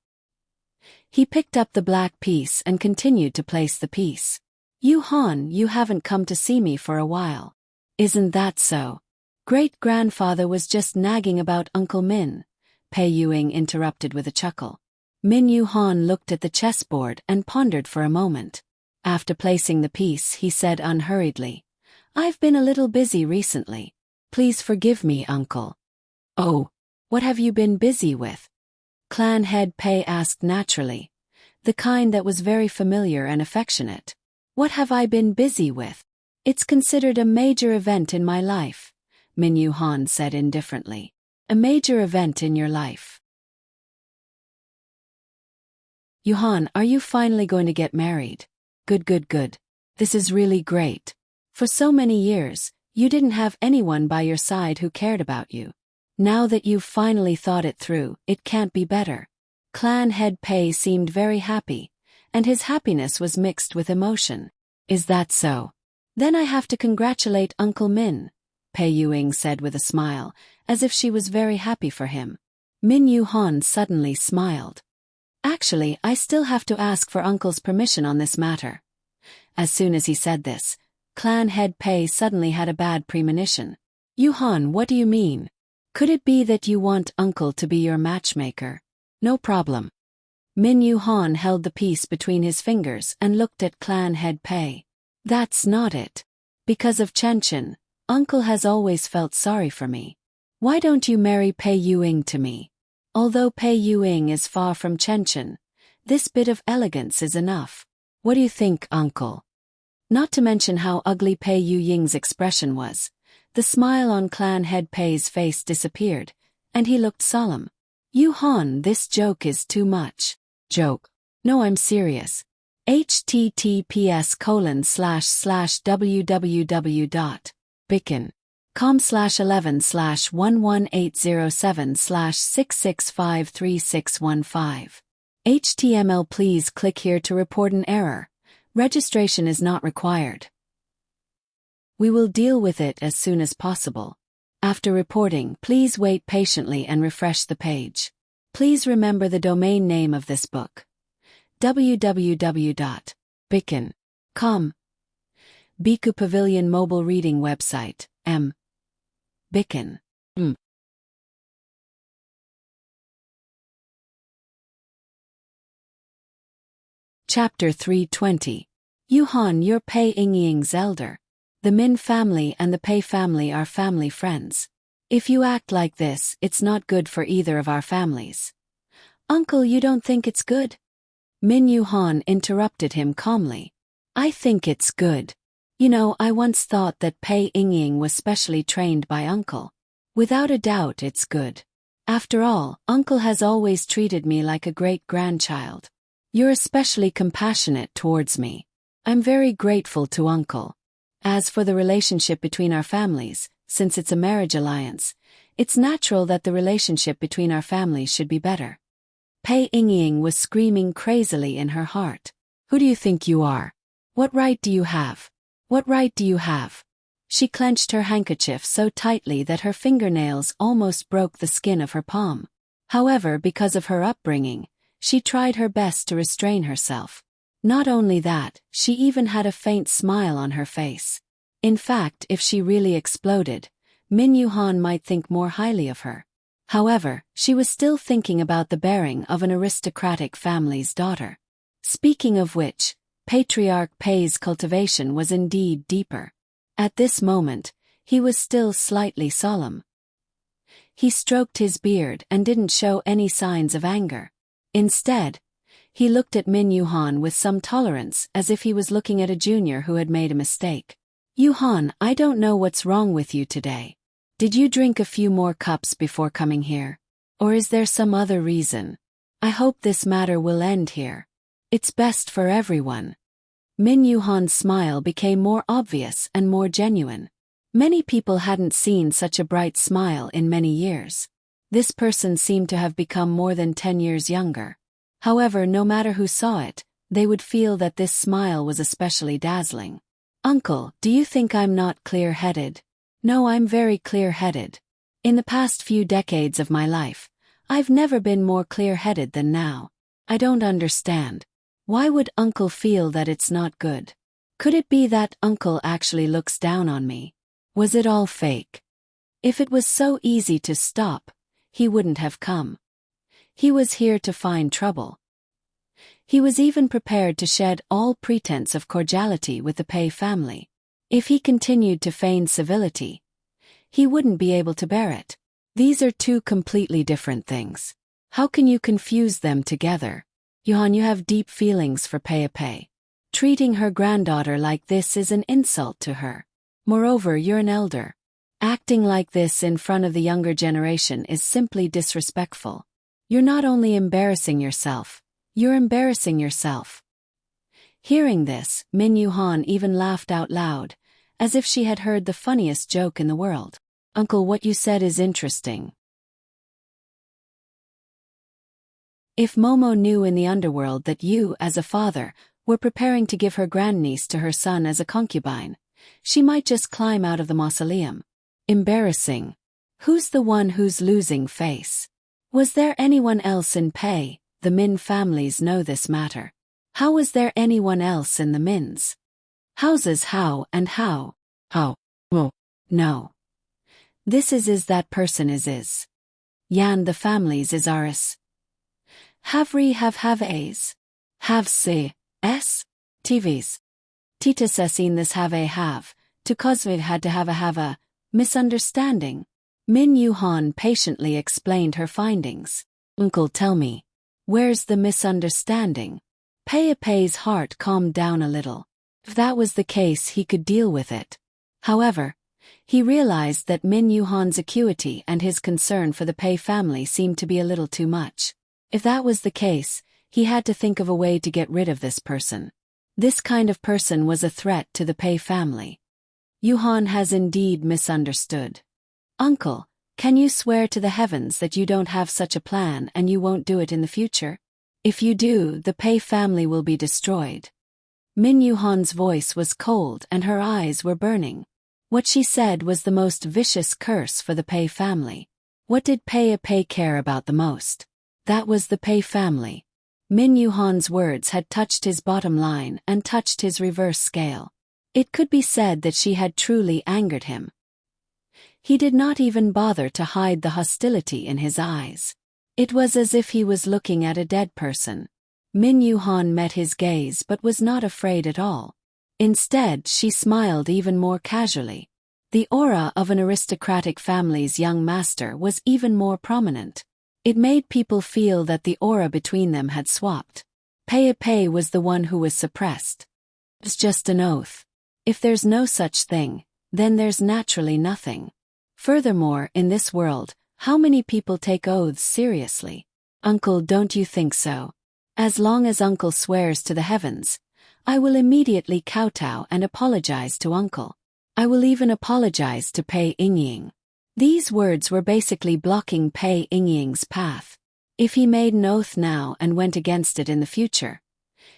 He picked up the black piece and continued to place the piece. Yuhan, you haven't come to see me for a while. Isn't that so? Great-grandfather was just nagging about Uncle Min, Pei Xiuying interrupted with a chuckle. Min Yuhan looked at the chessboard and pondered for a moment. After placing the piece, he said unhurriedly, I've been a little busy recently. Please forgive me, uncle. Oh, what have you been busy with? Clan head Pei asked naturally, the kind that was very familiar and affectionate. What have I been busy with? It's considered a major event in my life, Min Yuhan said indifferently. A major event in your life. Yuhan, are you finally going to get married? Good. This is really great. For so many years, you didn't have anyone by your side who cared about you. Now that you've finally thought it through, it can't be better. Clan head Pei seemed very happy, and his happiness was mixed with emotion. Is that so? Then I have to congratulate Uncle Min, Pei Xiuying said with a smile, as if she was very happy for him. Min Yuhan suddenly smiled. Actually, I still have to ask for Uncle's permission on this matter. As soon as he said this, Clan head Pei suddenly had a bad premonition. Yuhan, what do you mean? Could it be that you want Uncle to be your matchmaker? No problem. Min Yuhan held the piece between his fingers and looked at Clan head Pei. That's not it. Because of Chen, Uncle has always felt sorry for me. Why don't you marry Pei Xiuying to me? Although Pei Xiuying is far from Chen, This bit of elegance is enough. What do you think, uncle? Not to mention how ugly Pei Yu Ying's expression was. The smile on Clan Head Pei's face disappeared, and he looked solemn. Yu Han, this joke is too much. Joke? No, I'm serious. https://www.bicken.com/11/11807/6653615. HTML. Please click here to report an error. Registration is not required. We will deal with it as soon as possible. After reporting, please wait patiently and refresh the page. Please remember the domain name of this book. www.bicken.com. Biku Pavilion Mobile Reading Website, M. Bicken. Chapter 320. Yu Han, you're Pei Yingying's elder. The Min family and the Pei family are family friends. If you act like this, it's not good for either of our families. Uncle, you don't think it's good? Min Yu Han interrupted him calmly. I think it's good. You know, I once thought that Pei Yingying was specially trained by Uncle. Without a doubt it's good. After all, Uncle has always treated me like a great-grandchild. You're especially compassionate towards me. I'm very grateful to Uncle. As for the relationship between our families, since it's a marriage alliance, it's natural that the relationship between our families should be better. Pei Yingying was screaming crazily in her heart. Who do you think you are? What right do you have? What right do you have? She clenched her handkerchief so tightly that her fingernails almost broke the skin of her palm. However, because of her upbringing, she tried her best to restrain herself. Not only that, she even had a faint smile on her face. In fact, if she really exploded, Min Yu Han might think more highly of her. However, she was still thinking about the bearing of an aristocratic family's daughter. Speaking of which, Patriarch Pei's cultivation was indeed deeper. At this moment, he was still slightly solemn. He stroked his beard and didn't show any signs of anger. Instead, he looked at Min Yu Han with some tolerance, as if he was looking at a junior who had made a mistake. Yu Han, I don't know what's wrong with you today. Did you drink a few more cups before coming here? Or is there some other reason? I hope this matter will end here. It's best for everyone. Min Yu Han's smile became more obvious and more genuine. Many people hadn't seen such a bright smile in many years. This person seemed to have become more than 10 years younger. However, no matter who saw it, they would feel that this smile was especially dazzling. Uncle, do you think I'm not clear-headed? No, I'm very clear-headed. In the past few decades of my life, I've never been more clear-headed than now. I don't understand. Why would Uncle feel that it's not good? Could it be that Uncle actually looks down on me? Was it all fake? If it was so easy to stop, he wouldn't have come. He was here to find trouble. He was even prepared to shed all pretense of cordiality with the Pei family. If he continued to feign civility, he wouldn't be able to bear it. These are two completely different things. How can you confuse them together? Yu Han, you have deep feelings for Pei. Treating her granddaughter like this is an insult to her. Moreover, you're an elder. Acting like this in front of the younger generation is simply disrespectful. You're not only embarrassing yourself, you're embarrassing yourself. Hearing this, Min Yu Han even laughed out loud, as if she had heard the funniest joke in the world. Uncle, what you said is interesting. If Momo knew in the underworld that you, as a father, were preparing to give her grandniece to her son as a concubine, she might just climb out of the mausoleum. Embarrassing. Who's the one who's losing face? Was there anyone else in Pei? The Min families know this matter. How was there anyone else in the Mins? Houses how and how? How? Oh. No. This is that person is. Yan the families is Aris. Havri have A's. Have se, s, TVs. Titus seen this have, to Cosvid had to have a misunderstanding. Min Yu Han patiently explained her findings. Uncle, tell me. Where's the misunderstanding? Pei heart calmed down a little. If that was the case, he could deal with it. However, he realized that Min Yuhan's acuity and his concern for the Pei family seemed to be a little too much. If that was the case, he had to think of a way to get rid of this person. This kind of person was a threat to the Pei family. Yuhan has indeed misunderstood. Uncle, can you swear to the heavens that you don't have such a plan and you won't do it in the future? If you do, the Pei family will be destroyed. Min Yuhan's voice was cold and her eyes were burning. What she said was the most vicious curse for the Pei family. What did Pei care about the most? That was the Pei family. Min Yuhan's words had touched his bottom line and touched his reverse scale. It could be said that she had truly angered him. He did not even bother to hide the hostility in his eyes. It was as if he was looking at a dead person. Min Yuhan met his gaze but was not afraid at all. Instead, she smiled even more casually. The aura of an aristocratic family's young master was even more prominent. It made people feel that the aura between them had swapped. Pei was the one who was suppressed. It's just an oath. If there's no such thing, then there's naturally nothing. Furthermore, in this world, how many people take oaths seriously? Uncle, don't you think so? As long as Uncle swears to the heavens, I will immediately kowtow and apologize to Uncle. I will even apologize to Pei Yingying. These words were basically blocking Pei Yingying's path. If he made an oath now and went against it in the future,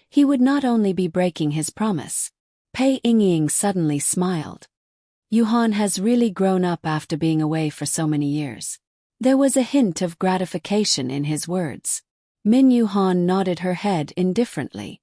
he would not only be breaking his promise. Pei Yingying suddenly smiled. Yuhan has really grown up after being away for so many years. There was a hint of gratification in his words. Min Yuhan nodded her head indifferently.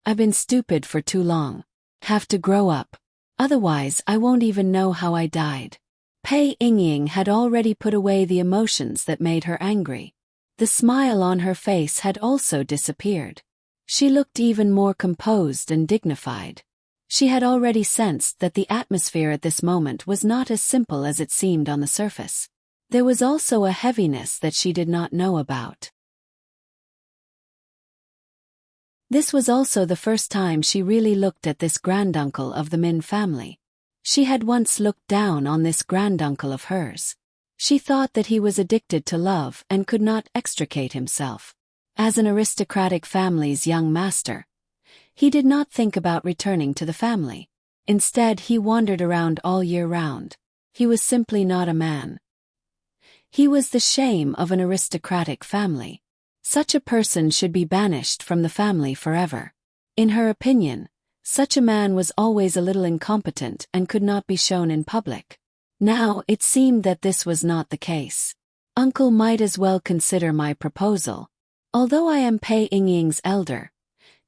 I've been stupid for too long. Have to grow up. Otherwise, I won't even know how I died. Pei Yingying had already put away the emotions that made her angry. The smile on her face had also disappeared. She looked even more composed and dignified. She had already sensed that the atmosphere at this moment was not as simple as it seemed on the surface. There was also a heaviness that she did not know about. This was also the first time she really looked at this granduncle of the Min family. She had once looked down on this granduncle of hers. She thought that he was addicted to love and could not extricate himself. As an aristocratic family's young master, he did not think about returning to the family. Instead, he wandered around all year round. He was simply not a man. He was the shame of an aristocratic family. Such a person should be banished from the family forever. In her opinion, such a man was always a little incompetent and could not be shown in public. Now, it seemed that this was not the case. Uncle might as well consider my proposal. Although I am Pei Yingying's elder,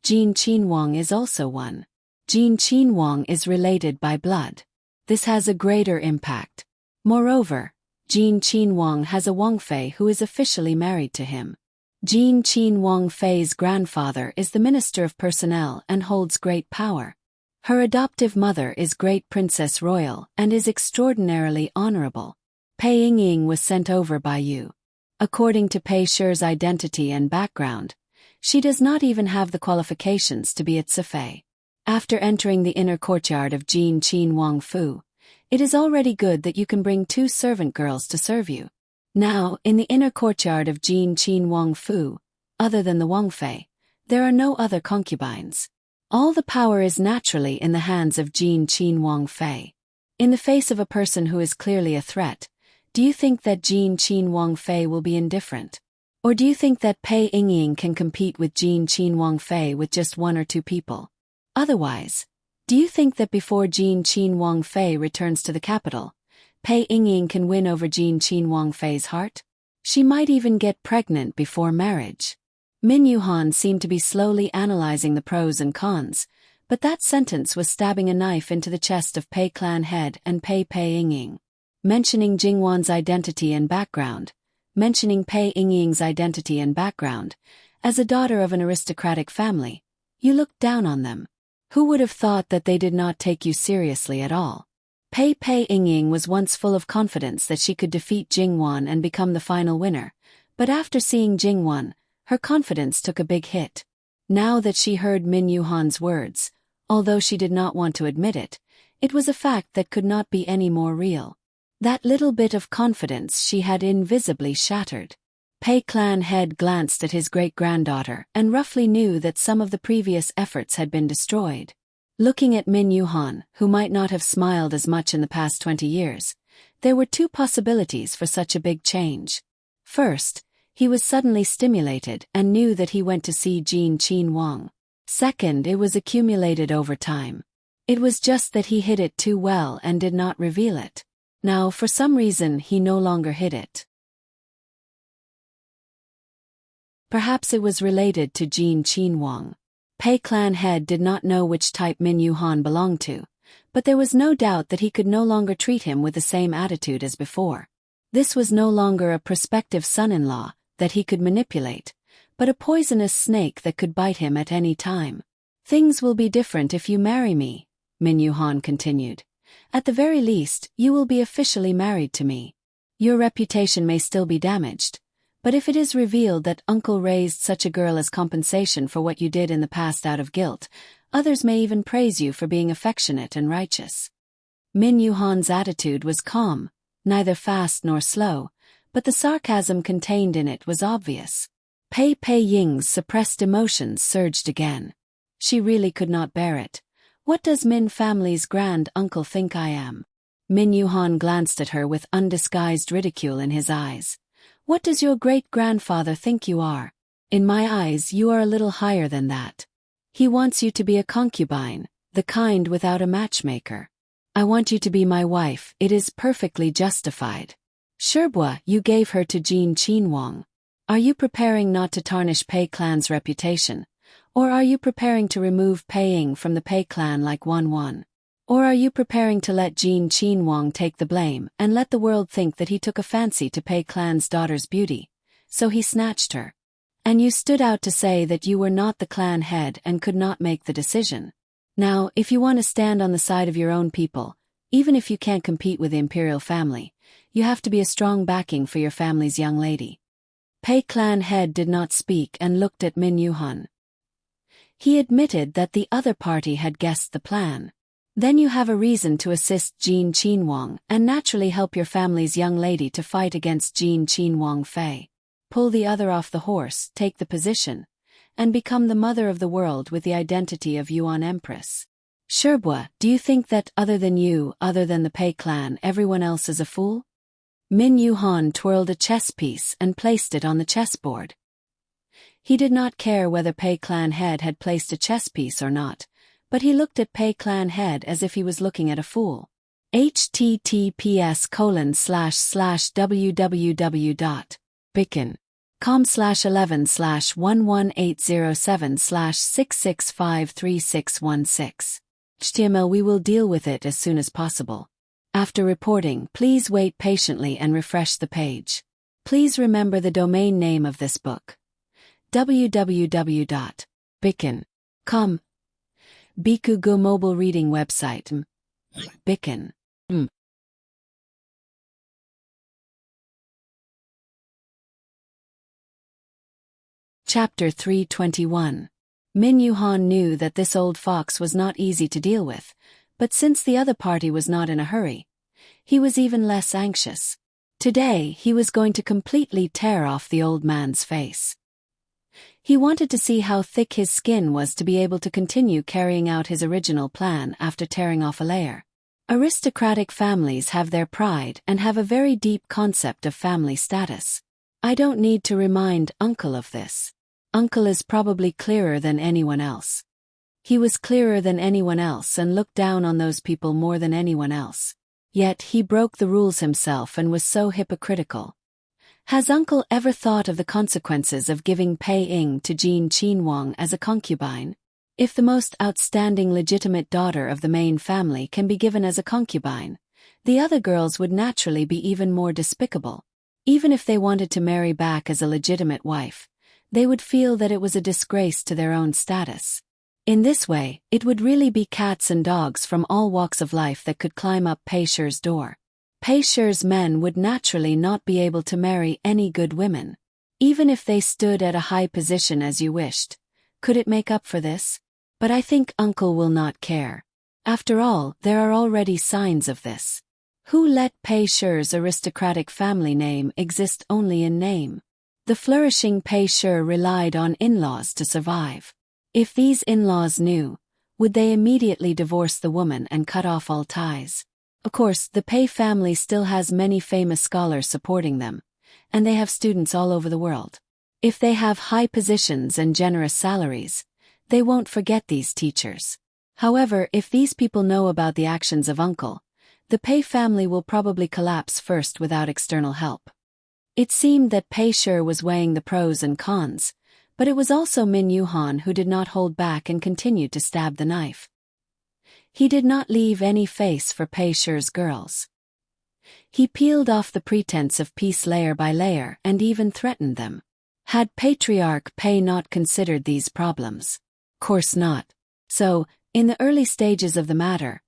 Jin Qinhuang is also one. Jin Qinhuang is related by blood. This has a greater impact. Moreover, Jin Qinhuang has a Wangfei who is officially married to him. Jin Qinhuang Fei's grandfather is the Minister of Personnel and holds great power. Her adoptive mother is Great Princess Royal and is extraordinarily honorable. Pei Yingying was sent over by you. According to Pei Shi's identity and background, she does not even have the qualifications to be at Sifei. After entering the inner courtyard of Jin Qinhuang Fu, it is already good that you can bring 2 servant girls to serve you. Now, in the inner courtyard of Jin Qinhuang Fu, other than the Wangfei, there are no other concubines. All the power is naturally in the hands of Jin Qinhuang Fei. In the face of a person who is clearly a threat, do you think that Jin Qinhuang Fei will be indifferent? Or do you think that Pei Yingying can compete with Jin Qinhuang Fei with just 1 or 2 people? Otherwise, do you think that before Jin Qinhuang Fei returns to the capital, Pei Yingying can win over Jin Qinhuang Fei's heart? She might even get pregnant before marriage. Min Yuhan seemed to be slowly analyzing the pros and cons, but that sentence was stabbing a knife into the chest of Pei clan head and Pei Yingying. Mentioning Jingwan's identity and background, mentioning Pei Yingying's identity and background, as a daughter of an aristocratic family, you looked down on them. Who would have thought that they did not take you seriously at all? Pei Yingying was once full of confidence that she could defeat Jingwan and become the final winner, but after seeing Jingwan, her confidence took a big hit. Now that she heard Min Yuhan's words, although she did not want to admit it, it was a fact that could not be any more real. That little bit of confidence she had invisibly shattered. Pei Clan head glanced at his great-granddaughter and roughly knew that some of the previous efforts had been destroyed. Looking at Min Yuhan, who might not have smiled as much in the past 20 years, there were two possibilities for such a big change. First, he was suddenly stimulated and knew that he went to see Jin Qin Wang. Second, it was accumulated over time. It was just that he hid it too well and did not reveal it. Now, for some reason, he no longer hid it. Perhaps it was related to Jin Qin Wang. Pei Clan head did not know which type Min Yuhan belonged to, but there was no doubt that he could no longer treat him with the same attitude as before. This was no longer a prospective son-in-law that he could manipulate, but a poisonous snake that could bite him at any time. "Things will be different if you marry me," Min Yuhan continued. "At the very least, you will be officially married to me. Your reputation may still be damaged, but if it is revealed that uncle raised such a girl as compensation for what you did in the past out of guilt, others may even praise you for being affectionate and righteous." Min Yuhan's attitude was calm, neither fast nor slow, but the sarcasm contained in it was obvious. Pei Ying's suppressed emotions surged again. She really could not bear it. "What does Min family's grand uncle think I am?" Min Yuhan glanced at her with undisguised ridicule in his eyes. "What does your great-grandfather think you are? In my eyes you are a little higher than that. He wants you to be a concubine, the kind without a matchmaker. I want you to be my wife, it is perfectly justified. Sherbua, you gave her to Jin Qin Wang. Are you preparing not to tarnish Pei Clan's reputation? Or are you preparing to remove Pei Ying from the Pei Clan like Wan? Or are you preparing to let Jin Qin Wang take the blame and let the world think that he took a fancy to Pei Clan's daughter's beauty, so he snatched her? And you stood out to say that you were not the clan head and could not make the decision. Now, if you want to stand on the side of your own people, even if you can't compete with the imperial family, you have to be a strong backing for your family's young lady." Pei Clan head did not speak and looked at Min Yuhan. He admitted that the other party had guessed the plan. "Then you have a reason to assist Jin Qin Wang and naturally help your family's young lady to fight against Jin Qin Wang Fei. Pull the other off the horse, take the position, and become the mother of the world with the identity of Yuan Empress. Sherbua, do you think that other than you, other than the Pei Clan, everyone else is a fool?" Min Yuhan twirled a chess piece and placed it on the chessboard. He did not care whether Pei Clan head had placed a chess piece or not, but he looked at Pei Clan head as if he was looking at a fool. https://www.bicken.com/11/11807/6653616. HTML. We will deal with it as soon as possible. After reporting, please wait patiently and refresh the page. Please remember the domain name of this book. www.bicken.com. Bikugo mobile reading website. Bicken. Chapter 321. Min Yuhan knew that this old fox was not easy to deal with, but since the other party was not in a hurry, he was even less anxious. Today he was going to completely tear off the old man's face. He wanted to see how thick his skin was to be able to continue carrying out his original plan after tearing off a layer. Aristocratic families have their pride and have a very deep concept of family status. I don't need to remind Uncle of this. Uncle is probably clearer than anyone else. He was clearer than anyone else and looked down on those people more than anyone else. Yet he broke the rules himself and was so hypocritical. Has Uncle ever thought of the consequences of giving Pei Ying to Jin Qin Wang as a concubine? If the most outstanding legitimate daughter of the main family can be given as a concubine, the other girls would naturally be even more despicable. Even if they wanted to marry back as a legitimate wife, they would feel that it was a disgrace to their own status. In this way, it would really be cats and dogs from all walks of life that could climb up Pei Shi's door. Pei Shi's men would naturally not be able to marry any good women. Even if they stood at a high position as you wished, could it make up for this? But I think uncle will not care. After all, there are already signs of this. Who let Pei Shi's aristocratic family name exist only in name? The flourishing Pei Shi relied on in-laws to survive. If these in-laws knew, would they immediately divorce the woman and cut off all ties? Of course, the Pei family still has many famous scholars supporting them, and they have students all over the world. If they have high positions and generous salaries, they won't forget these teachers. However, if these people know about the actions of uncle, the Pei family will probably collapse first without external help. It seemed that Pei Shi was weighing the pros and cons, but it was also Min Yuhan who did not hold back and continued to stab the knife. He did not leave any face for Pei Shi's girls. He peeled off the pretense of peace layer by layer and even threatened them. Had Patriarch Pei not considered these problems? Course not. So, in the early stages of the matter,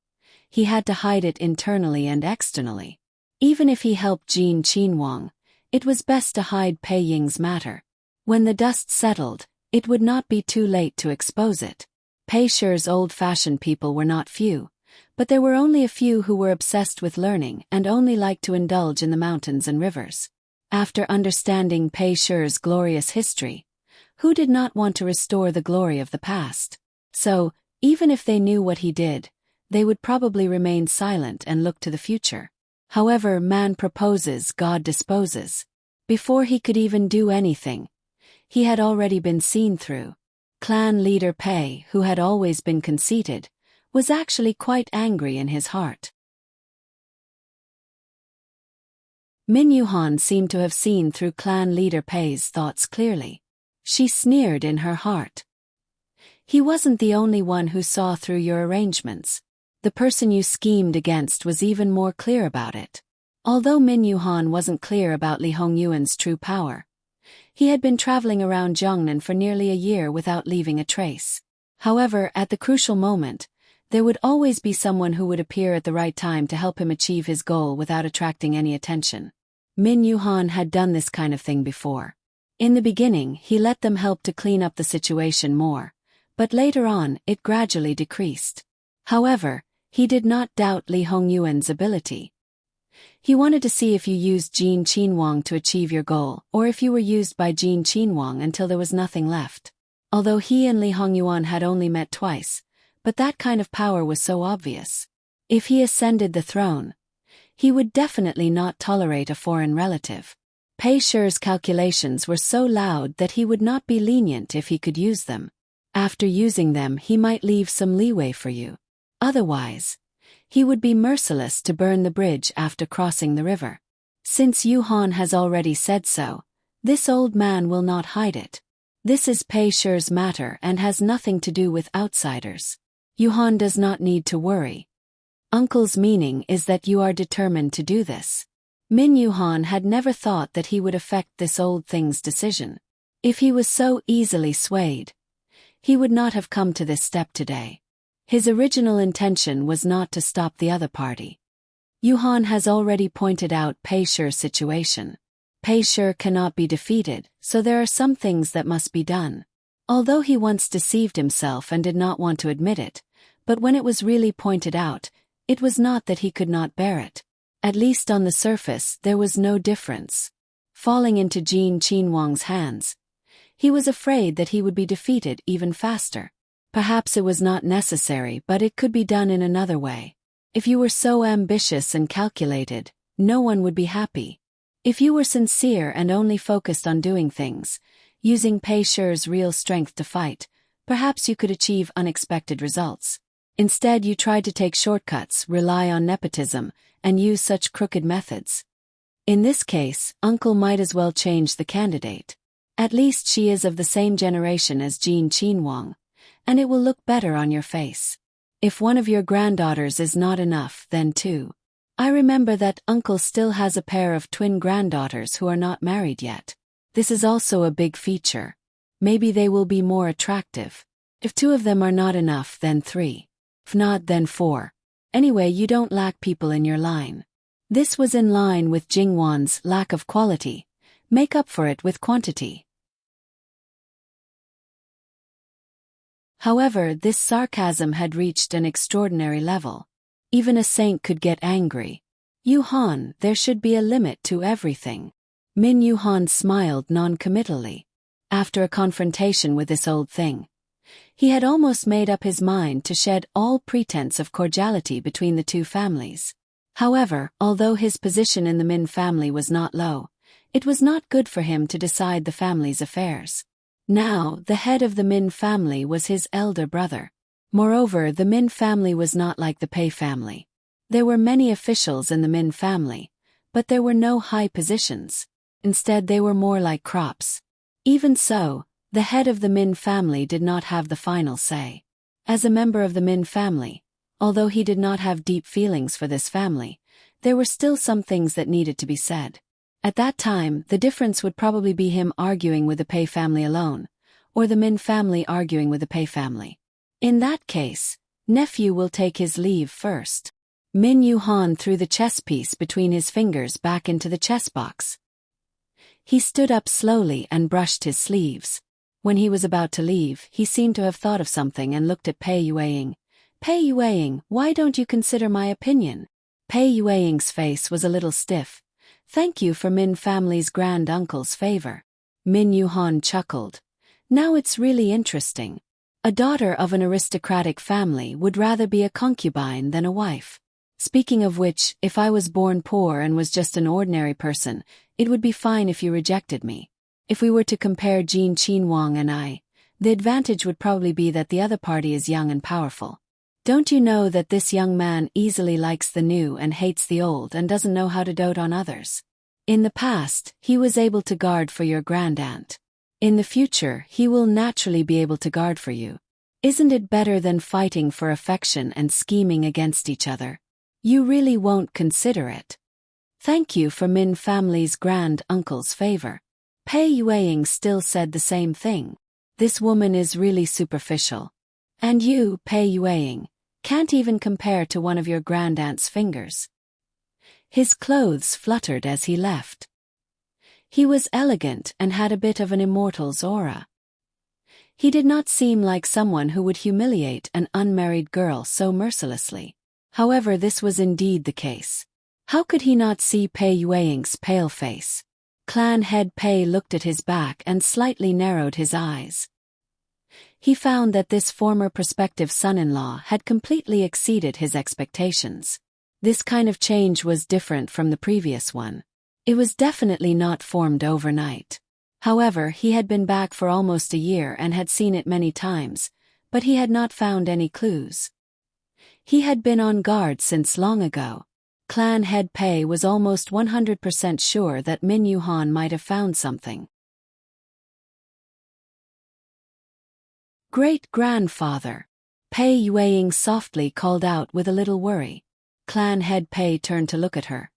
he had to hide it internally and externally. Even if he helped Jin Qinhuang, it was best to hide Pei Ying's matter. When the dust settled, it would not be too late to expose it. Pei Shi's old-fashioned people were not few, but there were only a few who were obsessed with learning and only liked to indulge in the mountains and rivers. After understanding Pei Shi's glorious history, who did not want to restore the glory of the past? So, even if they knew what he did, they would probably remain silent and look to the future. However, man proposes, God disposes. Before he could even do anything, he had already been seen through. Clan leader Pei, who had always been conceited, was actually quite angry in his heart. Min Yuhan seemed to have seen through clan leader Pei's thoughts clearly. She sneered in her heart. He wasn't the only one who saw through your arrangements. The person you schemed against was even more clear about it. Although Min Yuhan wasn't clear about Li Hongyuan's true power, he had been traveling around Zhongnan for nearly a year without leaving a trace. However, at the crucial moment, there would always be someone who would appear at the right time to help him achieve his goal without attracting any attention. Min Yuhan had done this kind of thing before. In the beginning, he let them help to clean up the situation more, but later on, it gradually decreased. However, he did not doubt Li Hongyuan's ability. He wanted to see if you used Jin Qinhuang to achieve your goal, or if you were used by Jin Qinhuang until there was nothing left. Although he and Li Hongyuan had only met twice, but that kind of power was so obvious. If he ascended the throne, he would definitely not tolerate a foreign relative. Pei Shi's calculations were so loud that he would not be lenient if he could use them. After using them, he might leave some leeway for you. Otherwise, he would be merciless to burn the bridge after crossing the river. Since Yuhan has already said so, this old man will not hide it. This is Pei Shi's matter and has nothing to do with outsiders. Yuhan does not need to worry. Uncle's meaning is that you are determined to do this. Min Yuhan had never thought that he would affect this old thing's decision. If he was so easily swayed, he would not have come to this step today. His original intention was not to stop the other party. Yuhan has already pointed out Pei Shi's situation. Pei Shi cannot be defeated, so there are some things that must be done. Although he once deceived himself and did not want to admit it, but when it was really pointed out, it was not that he could not bear it. At least on the surface, there was no difference. Falling into Jin Qinhuang's hands, he was afraid that he would be defeated even faster. Perhaps it was not necessary, but it could be done in another way. If you were so ambitious and calculated, no one would be happy. If you were sincere and only focused on doing things, using Pei Shi's real strength to fight, perhaps you could achieve unexpected results. Instead, you tried to take shortcuts, rely on nepotism, and use such crooked methods. In this case, uncle might as well change the candidate. At least she is of the same generation as Jin Qinhuang, and it will look better on your face. If one of your granddaughters is not enough, then two. I remember that uncle still has a pair of twin granddaughters who are not married yet. This is also a big feature. Maybe they will be more attractive. If two of them are not enough, then three. If not, then four. Anyway, you don't lack people in your line. This was in line with Jingwan's lack of quality, Make up for it with quantity. However, this sarcasm had reached an extraordinary level. Even a saint could get angry. Yu-han, there should be a limit to everything. Min Yu-han smiled non-committally. After a confrontation with this old thing, he had almost made up his mind to shed all pretense of cordiality between the two families. However, although his position in the Min family was not low, it was not good for him to decide the family's affairs. Now, the head of the Min family was his elder brother. Moreover, the Min family was not like the Pei family. There were many officials in the Min family, but there were no high positions. Instead, they were more like crops. Even so, the head of the Min family did not have the final say. As a member of the Min family, although he did not have deep feelings for this family, there were still some things that needed to be said. At that time, the difference would probably be him arguing with the Pei family alone, or the Min family arguing with the Pei family. In that case, nephew will take his leave first. Min Yu-han threw the chess piece between his fingers back into the chess box. He stood up slowly and brushed his sleeves. When he was about to leave, he seemed to have thought of something and looked at Pei Yueying. Pei Yueying, why don't you consider my opinion? Pei Yueying's face was a little stiff. Thank you for Min family's grand uncle's favor. Min Yu-han chuckled. Now it's really interesting. A daughter of an aristocratic family would rather be a concubine than a wife. Speaking of which, if I was born poor and was just an ordinary person, it would be fine if you rejected me. If we were to compare Jin Qinhuang and I, the advantage would probably be that the other party is young and powerful. Don't you know that this young man easily likes the new and hates the old and doesn't know how to dote on others? In the past, he was able to guard for your grandaunt. In the future, he will naturally be able to guard for you. Isn't it better than fighting for affection and scheming against each other? You really won't consider it. Thank you for Min family's grand uncle's favor. Pei Yueying still said the same thing. This woman is really superficial. And you, Pei Yueying, can't even compare to one of your grandaunt's fingers. His clothes fluttered as he left. He was elegant and had a bit of an immortal's aura. He did not seem like someone who would humiliate an unmarried girl so mercilessly. However, this was indeed the case. How could he not see Pei Yueying's pale face? Clan head Pei looked at his back and slightly narrowed his eyes. He found that this former prospective son-in-law had completely exceeded his expectations. This kind of change was different from the previous one. It was definitely not formed overnight. However, he had been back for almost a year and had seen it many times, but he had not found any clues. He had been on guard since long ago. Clan head Pei was almost 100% sure that Min Yu-han might have found something. Great-grandfather. Pei Yueying softly called out with a little worry. Clan head Pei turned to look at her.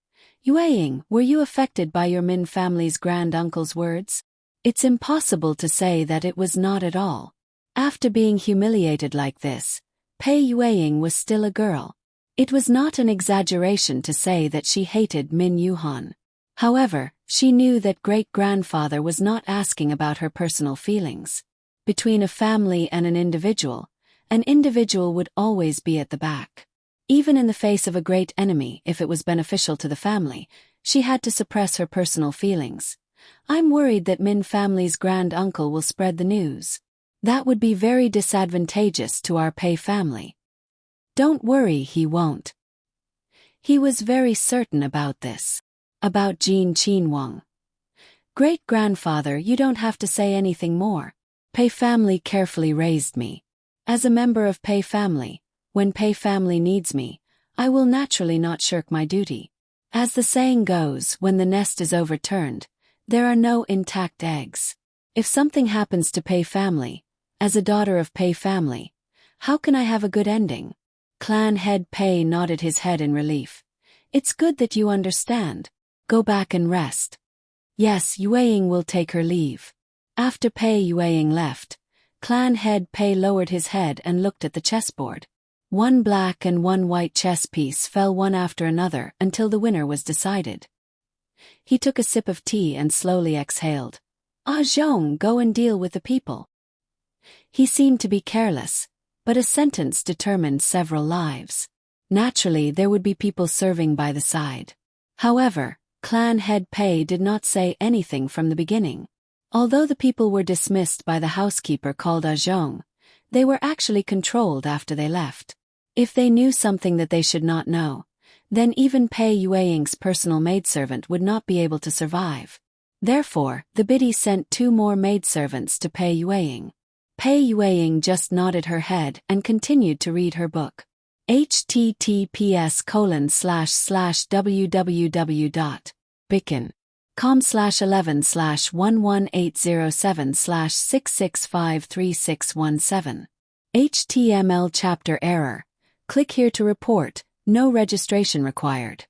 Yueying, were you affected by your Min family's grand-uncle's words? It's impossible to say that it was not at all. After being humiliated like this, Pei Yueying was still a girl. It was not an exaggeration to say that she hated Min Yu-han. However, she knew that great-grandfather was not asking about her personal feelings. Between a family and an individual would always be at the back. Even in the face of a great enemy, if it was beneficial to the family, she had to suppress her personal feelings. I'm worried that Min family's grand uncle will spread the news. That would be very disadvantageous to our Pei family. Don't worry, he won't. He was very certain about this. About Jin Qinhuang. Great-grandfather, you don't have to say anything more. Pei family carefully raised me. As a member of Pei family, when Pei family needs me, I will naturally not shirk my duty. As the saying goes, when the nest is overturned, there are no intact eggs. If something happens to Pei family, as a daughter of Pei family, how can I have a good ending? Clan head Pei nodded his head in relief. It's good that you understand. Go back and rest. Yes, Yueying will take her leave. After Pei Yueying left, clan head Pei lowered his head and looked at the chessboard. One black and one white chess piece fell one after another until the winner was decided. He took a sip of tea and slowly exhaled. Ah, Zhong, go and deal with the people. He seemed to be careless, but a sentence determined several lives. Naturally, there would be people serving by the side. However, clan head Pei did not say anything from the beginning. Although the people were dismissed by the housekeeper called Ah Zhong, they were actually controlled after they left. If they knew something that they should not know, then even Pei Yueying's personal maidservant would not be able to survive. Therefore, the biddy sent 2 more maidservants to Pei Yueying. Pei Yueying just nodded her head and continued to read her book. https://www.bicken.com/11/11807/6653617. HTML chapter error. Click here to report. No registration required.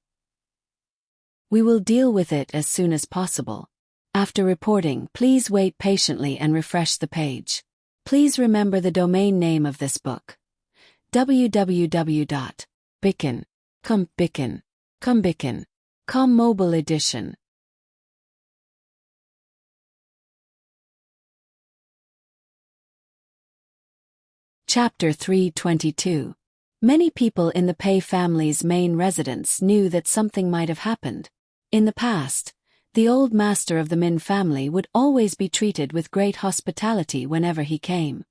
We will deal with it as soon as possible. After reporting, please wait patiently and refresh the page. Please remember the domain name of this book. www.bicken.com mobile edition. Chapter 322. Many people in the Pei family's main residence knew that something might have happened. In the past, the old master of the Min family would always be treated with great hospitality whenever he came.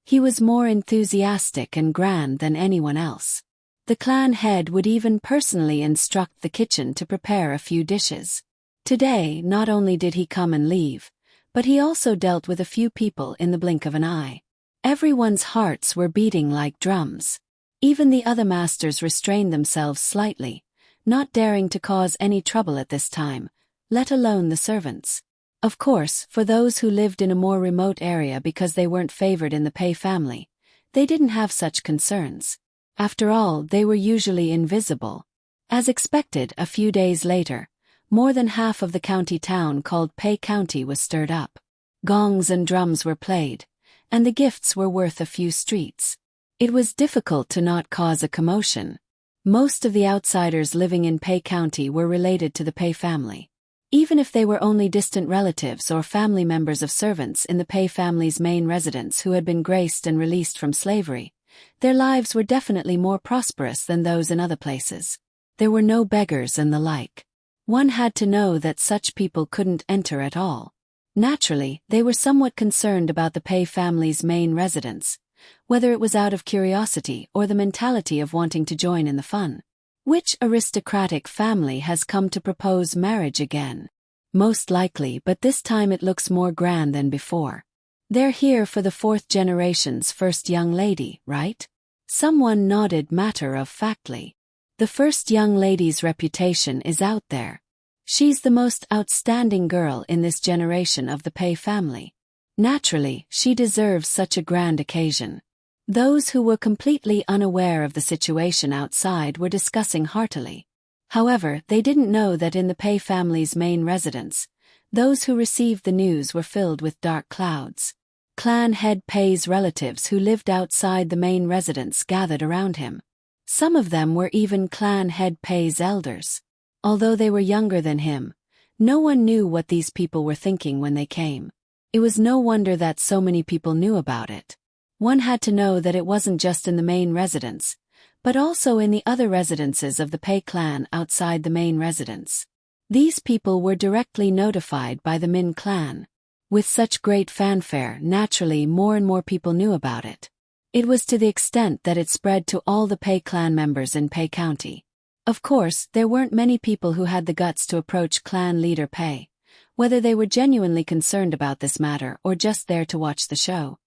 He was more enthusiastic and grand than anyone else. The clan head would even personally instruct the kitchen to prepare a few dishes. Today, not only did he come and leave, but he also dealt with a few people in the blink of an eye. Everyone's hearts were beating like drums. Even the other masters restrained themselves slightly, not daring to cause any trouble at this time, let alone the servants. Of course, for those who lived in a more remote area because they weren't favored in the Pei family, they didn't have such concerns. After all, they were usually invisible. As expected, a few days later, more than half of the county town called Pei County was stirred up. Gongs and drums were played, and the gifts were worth a few streets. It was difficult to not cause a commotion. Most of the outsiders living in Pei County were related to the Pei family. Even if they were only distant relatives or family members of servants in the Pei family's main residence who had been graced and released from slavery, their lives were definitely more prosperous than those in other places. There were no beggars and the like. One had to know that such people couldn't enter at all. Naturally, they were somewhat concerned about the Pei family's main residence, whether it was out of curiosity or the mentality of wanting to join in the fun. Which aristocratic family has come to propose marriage again? Most likely, but this time it looks more grand than before. They're here for the 4th generation's first young lady, right? Someone nodded matter-of-factly. The first young lady's reputation is out there. She's the most outstanding girl in this generation of the Pei family. Naturally, she deserves such a grand occasion. Those who were completely unaware of the situation outside were discussing heartily. However, they didn't know that in the Pei family's main residence, those who received the news were filled with dark clouds. Clan head Pei's relatives who lived outside the main residence gathered around him. Some of them were even clan head Pei's elders. Although they were younger than him, no one knew what these people were thinking when they came. It was no wonder that so many people knew about it. One had to know that it wasn't just in the main residence, but also in the other residences of the Pei clan outside the main residence. These people were directly notified by the Min clan. With such great fanfare, naturally more and more people knew about it. It was to the extent that it spread to all the Pei clan members in Pei County. Of course, there weren't many people who had the guts to approach clan leader Pei, whether they were genuinely concerned about this matter or just there to watch the show.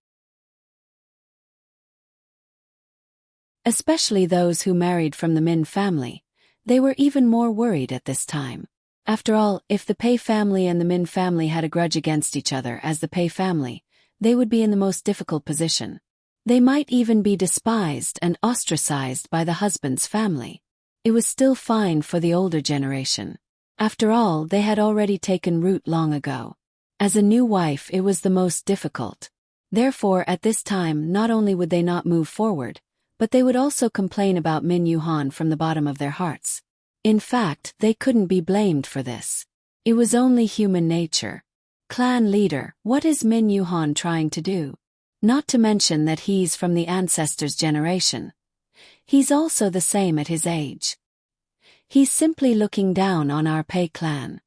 Especially those who married from the Min family, they were even more worried at this time. After all, if the Pei family and the Min family had a grudge against each other as the Pei family, they would be in the most difficult position. They might even be despised and ostracized by the husband's family. It was still fine for the older generation. After all, they had already taken root long ago. As a new wife, it was the most difficult. Therefore, at this time, not only would they not move forward, but they would also complain about Min Yuhan from the bottom of their hearts. In fact, they couldn't be blamed for this. It was only human nature. Clan leader, what is Min Yuhan trying to do? Not to mention that he's from the ancestors' generation. He's also the same at his age. He's simply looking down on our Pei clan.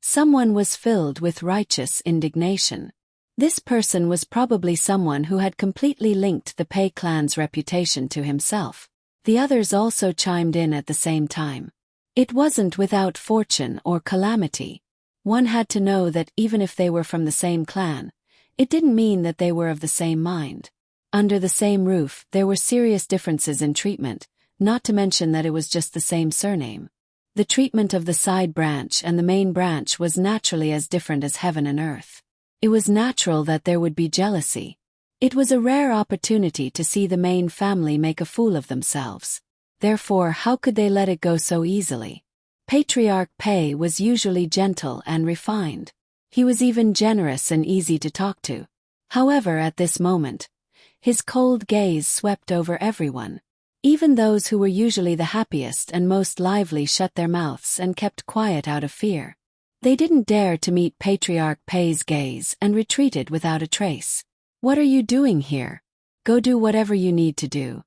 Someone was filled with righteous indignation. This person was probably someone who had completely linked the Pei clan's reputation to himself. The others also chimed in at the same time. It wasn't without fortune or calamity. One had to know that even if they were from the same clan, it didn't mean that they were of the same mind. Under the same roof, there were serious differences in treatment, not to mention that it was just the same surname. The treatment of the side branch and the main branch was naturally as different as heaven and earth. It was natural that there would be jealousy. It was a rare opportunity to see the main family make a fool of themselves. Therefore, how could they let it go so easily? Patriarch Pei was usually gentle and refined. He was even generous and easy to talk to. However, at this moment, his cold gaze swept over everyone. Even those who were usually the happiest and most lively shut their mouths and kept quiet out of fear. They didn't dare to meet Patriarch Pei's gaze and retreated without a trace. What are you doing here? Go do whatever you need to do.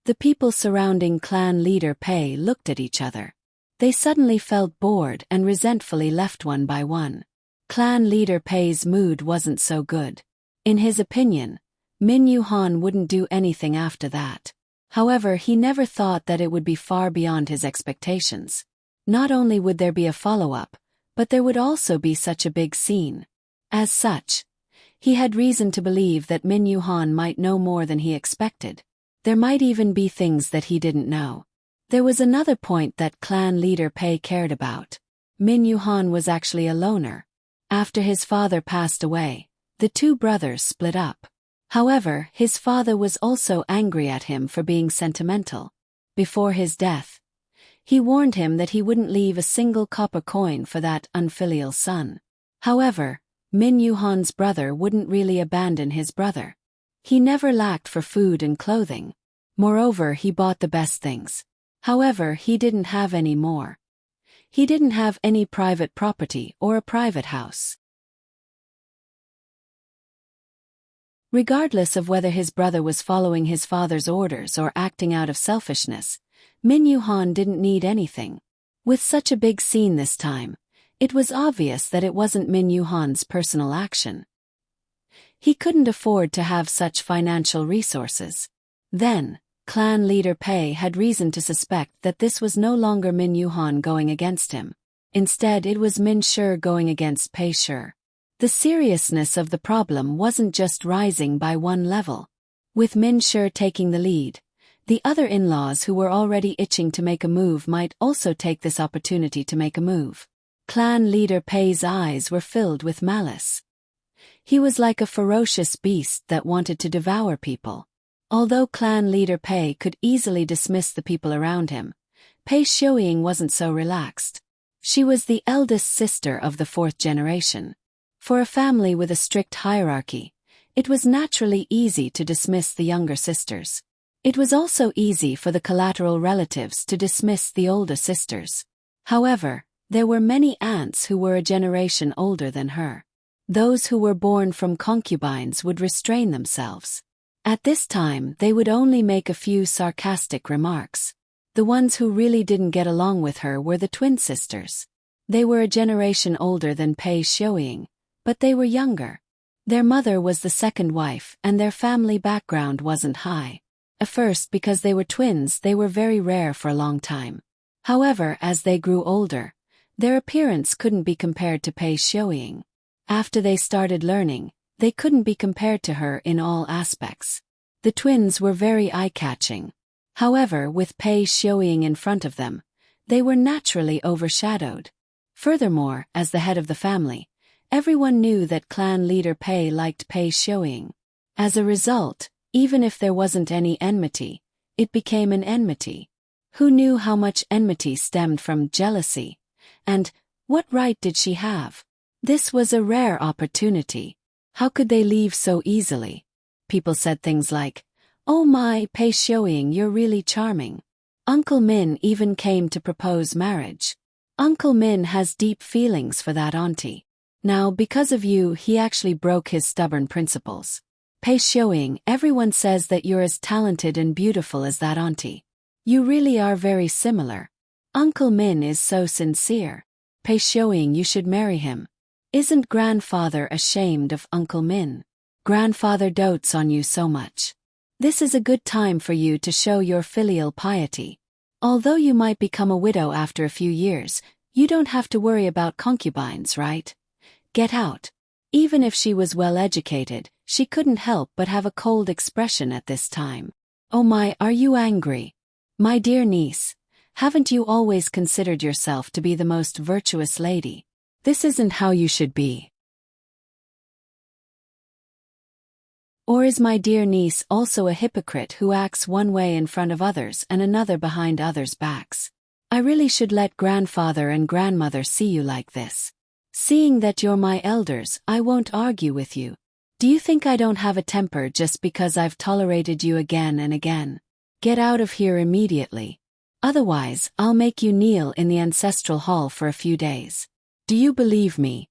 The people surrounding clan leader Pei looked at each other. They suddenly felt bored and resentfully left one by one. Clan leader Pei's mood wasn't so good. In his opinion, Min Yuhan wouldn't do anything after that. However, he never thought that it would be far beyond his expectations. Not only would there be a follow-up, but there would also be such a big scene. As such, he had reason to believe that Min Yuhan might know more than he expected. There might even be things that he didn't know. There was another point that clan leader Pei cared about. Min Yuhan was actually a loner. After his father passed away, the two brothers split up. However, his father was also angry at him for being sentimental. Before his death, he warned him that he wouldn't leave a single copper coin for that unfilial son. However, Min Yuhan's brother wouldn't really abandon his brother. He never lacked for food and clothing. Moreover, he bought the best things. However, he didn't have any more. He didn't have any private property or a private house. Regardless of whether his brother was following his father's orders or acting out of selfishness, Min Yuhan didn't need anything. With such a big scene this time, it was obvious that it wasn't Min Yuhan's personal action. He couldn't afford to have such financial resources. Then, clan leader Pei had reason to suspect that this was no longer Min Yuhan going against him. Instead, it was Min Shi going against Pei Shi. The seriousness of the problem wasn't just rising by one level. With Min Shi taking the lead, the other in-laws who were already itching to make a move might also take this opportunity to make a move. Clan leader Pei's eyes were filled with malice. He was like a ferocious beast that wanted to devour people. Although clan leader Pei could easily dismiss the people around him, Pei Xiuying wasn't so relaxed. She was the eldest sister of the fourth generation. For a family with a strict hierarchy, it was naturally easy to dismiss the younger sisters. It was also easy for the collateral relatives to dismiss the older sisters. However, there were many aunts who were a generation older than her. Those who were born from concubines would restrain themselves. At this time, they would only make a few sarcastic remarks. The ones who really didn't get along with her were the twin sisters. They were a generation older than Pei Xiuying, but they were younger. Their mother was the second wife and their family background wasn't high. At first, because they were twins, they were very rare for a long time. However, as they grew older, their appearance couldn't be compared to Pei Xiuying. After they started learning, they couldn't be compared to her in all aspects. The twins were very eye-catching. However, with Pei Xiuying in front of them, they were naturally overshadowed. Furthermore, as the head of the family, everyone knew that clan leader Pei liked Pei Xiuying. As a result, even if there wasn't any enmity, it became an enmity. Who knew how much enmity stemmed from jealousy? And what right did she have? This was a rare opportunity. How could they leave so easily? People said things like, "Oh my, Pei Xiuying, you're really charming." Uncle Min even came to propose marriage. Uncle Min has deep feelings for that auntie. Now, because of you, he actually broke his stubborn principles. Pei Xiuying, everyone says that you're as talented and beautiful as that auntie. You really are very similar. Uncle Min is so sincere. Pei Xiuying, you should marry him. Isn't grandfather ashamed of Uncle Min? Grandfather dotes on you so much. This is a good time for you to show your filial piety. Although you might become a widow after a few years, you don't have to worry about concubines, right? Get out. Even if she was well educated, she couldn't help but have a cold expression at this time. Oh my, are you angry? My dear niece, haven't you always considered yourself to be the most virtuous lady? This isn't how you should be. Or is my dear niece also a hypocrite who acts one way in front of others and another behind others' backs? I really should let grandfather and grandmother see you like this. Seeing that you're my elders, I won't argue with you. Do you think I don't have a temper just because I've tolerated you again and again? Get out of here immediately. Otherwise, I'll make you kneel in the ancestral hall for a few days. Do you believe me?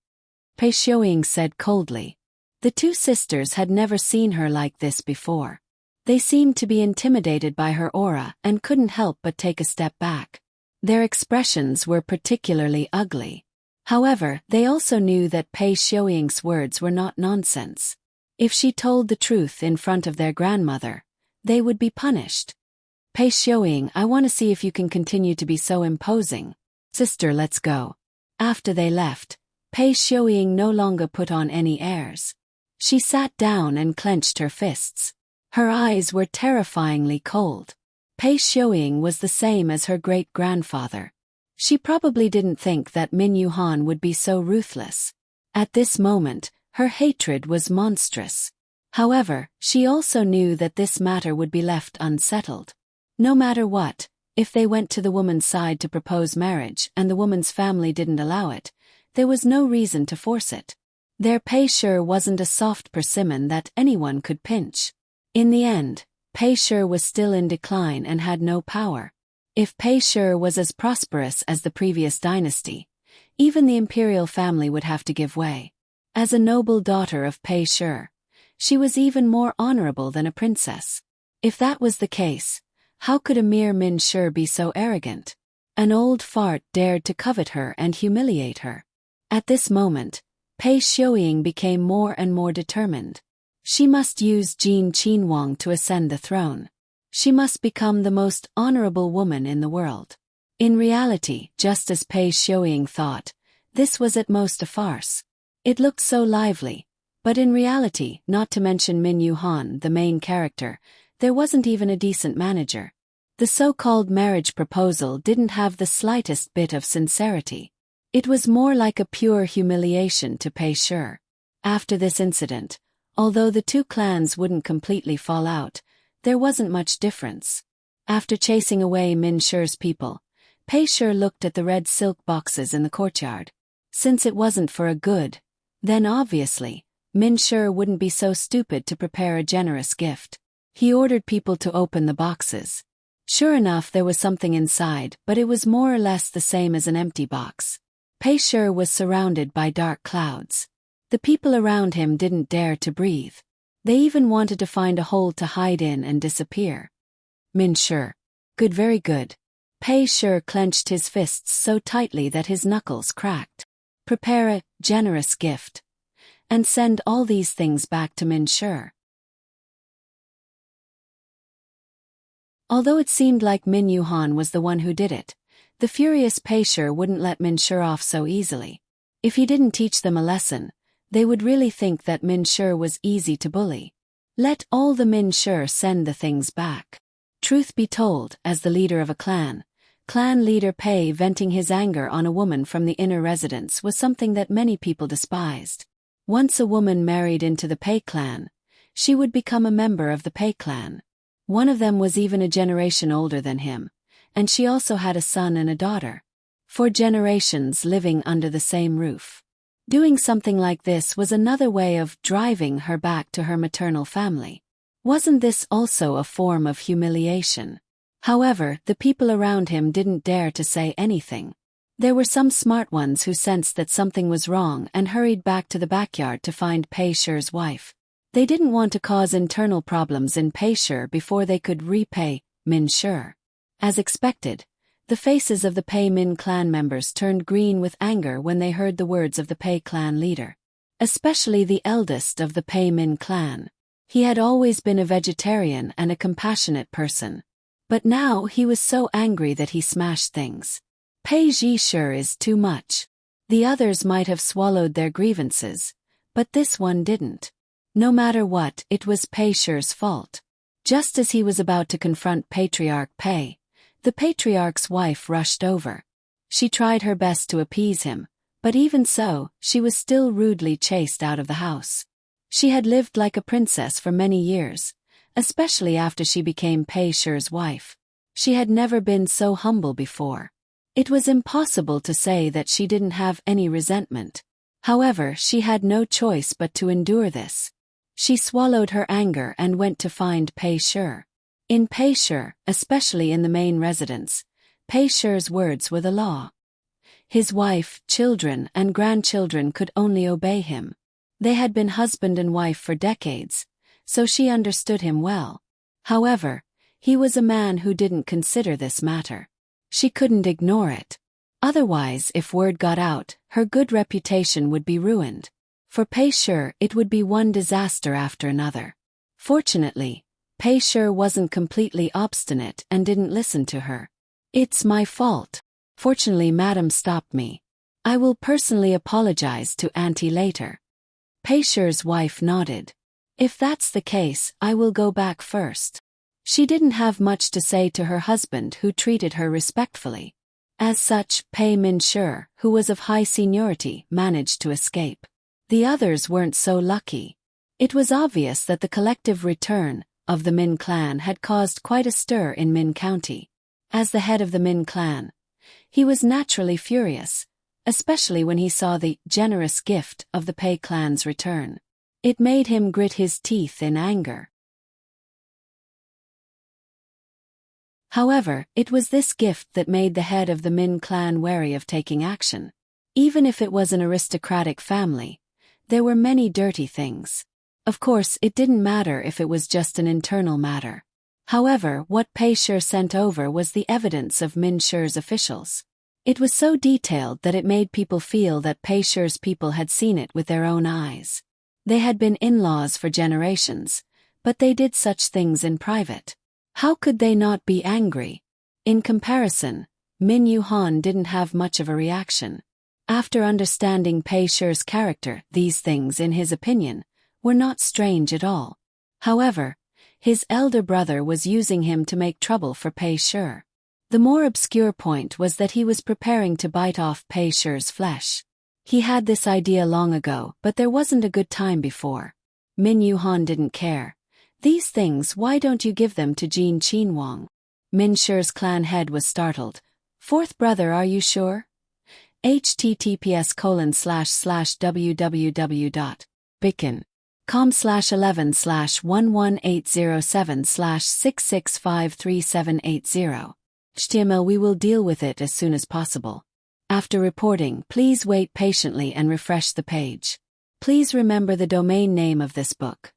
Pei Xiuying said coldly. The two sisters had never seen her like this before. They seemed to be intimidated by her aura and couldn't help but take a step back. Their expressions were particularly ugly. However, they also knew that Pei Xiuying's words were not nonsense. If she told the truth in front of their grandmother, they would be punished. Pei Xiuying, I want to see if you can continue to be so imposing. Sister, let's go. After they left, Pei Xiuying no longer put on any airs. She sat down and clenched her fists. Her eyes were terrifyingly cold. Pei Xiuying was the same as her great-grandfather. She probably didn't think that Min Yuhan would be so ruthless. At this moment, her hatred was monstrous. However, she also knew that this matter would be left unsettled. No matter what, if they went to the woman's side to propose marriage and the woman's family didn't allow it, there was no reason to force it. Their Pei Shi wasn't a soft persimmon that anyone could pinch. In the end, Pei Shi was still in decline and had no power. If Pei Shi was as prosperous as the previous dynasty, even the imperial family would have to give way. As a noble daughter of Pei Shi, she was even more honorable than a princess. If that was the case, how could a mere Min Shi be so arrogant? An old fart dared to covet her and humiliate her. At this moment, Pei Xiuying became more and more determined. She must use Jin Qinhuang to ascend the throne. She must become the most honorable woman in the world. In reality, just as Pei Xiuying thought, this was at most a farce. It looked so lively, but in reality, not to mention Min Yuhan, the main character, there wasn't even a decent manager. The so-called marriage proposal didn't have the slightest bit of sincerity. It was more like a pure humiliation to Pei Shi. After this incident, although the two clans wouldn't completely fall out, there wasn't much difference. After chasing away Min Shi's people, Pei Shi looked at the red silk boxes in the courtyard. Since it wasn't for a good, then obviously, Min Shi wouldn't be so stupid to prepare a generous gift. He ordered people to open the boxes. Sure enough, there was something inside, but it was more or less the same as an empty box. Pei Shi was surrounded by dark clouds. The people around him didn't dare to breathe. They even wanted to find a hole to hide in and disappear. Min Shi. Good, very good. Pei Shi clenched his fists so tightly that his knuckles cracked. Prepare a generous gift. And send all these things back to Min Shi. Although it seemed like Min Yuhan was the one who did it, the furious Pei Shi wouldn't let Min Shi off so easily. If he didn't teach them a lesson, they would really think that Min Shi was easy to bully. Let all the Min Shi send the things back. Truth be told, as the leader of a clan leader Pei venting his anger on a woman from the inner residence was something that many people despised. Once a woman married into the Pei clan, she would become a member of the Pei clan. One of them was even a generation older than him, and she also had a son and a daughter. 4 generations living under the same roof. Doing something like this was another way of driving her back to her maternal family. Wasn't this also a form of humiliation? However, the people around him didn't dare to say anything. There were some smart ones who sensed that something was wrong and hurried back to the backyard to find Pei Shi's wife. They didn't want to cause internal problems in Pei Shi before they could repay Min Shi. As expected, the faces of the Pei Min clan members turned green with anger when they heard the words of the Pei clan leader. Especially the eldest of the Pei Min clan. He had always been a vegetarian and a compassionate person. But now he was so angry that he smashed things. Pei Shi is too much. The others might have swallowed their grievances, but this one didn't. No matter what, it was Pei Shi's fault. Just as he was about to confront Patriarch Pei, the patriarch's wife rushed over. She tried her best to appease him, but even so, she was still rudely chased out of the house. She had lived like a princess for many years, especially after she became Pei Shi's wife. She had never been so humble before. It was impossible to say that she didn't have any resentment. However, she had no choice but to endure this. She swallowed her anger and went to find Pei Shi. In Pei Shi, especially in the main residence, Pei Shi's words were the law. His wife, children, and grandchildren could only obey him. They had been husband and wife for decades, so she understood him well. However, he was a man who didn't consider this matter. She couldn't ignore it. Otherwise, if word got out, her good reputation would be ruined. For Pei Shi, it would be one disaster after another. Fortunately, Pei Shi wasn't completely obstinate and didn't listen to her. "It's my fault. Fortunately, Madam stopped me. I will personally apologize to Auntie later." Pei Shi's wife nodded. "If that's the case, I will go back first." She didn't have much to say to her husband, who treated her respectfully. As such, Pei Min Shi, who was of high seniority, managed to escape. The others weren't so lucky. It was obvious that the collective return of the Min clan had caused quite a stir in Min County. As the head of the Min clan, he was naturally furious, especially when he saw the generous gift of the Pei clan's return. It made him grit his teeth in anger. However, it was this gift that made the head of the Min clan wary of taking action. Even if it was an aristocratic family, there were many dirty things. Of course, it didn't matter if it was just an internal matter. However, what Pei Shi sent over was the evidence of Min Shi's officials. It was so detailed that it made people feel that Pei Shi's people had seen it with their own eyes. They had been in-laws for generations, but they did such things in private. How could they not be angry? In comparison, Min Yuhan didn't have much of a reaction. After understanding Pei Shi's character, these things, in his opinion, were not strange at all. However, his elder brother was using him to make trouble for Pei Shi. The more obscure point was that he was preparing to bite off Pei Shi's flesh. He had this idea long ago, but there wasn't a good time before. Min Yuhan didn't care. "These things, why don't you give them to Jin Qinwang?" Min Shi's clan head was startled. "Fourth brother, are you sure?" https://www.bicken.com/11/11807/6653780. HTML. We will deal with it as soon as possible. After reporting, please wait patiently and refresh the page. Please remember the domain name of this book.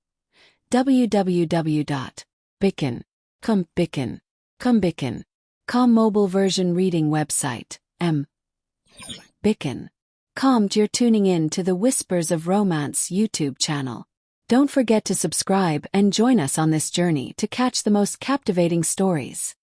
www.bicken.com mobile version reading website, Bicken.com. You're tuning in to the Whispers of Romance YouTube channel. Don't forget to subscribe and join us on this journey to catch the most captivating stories.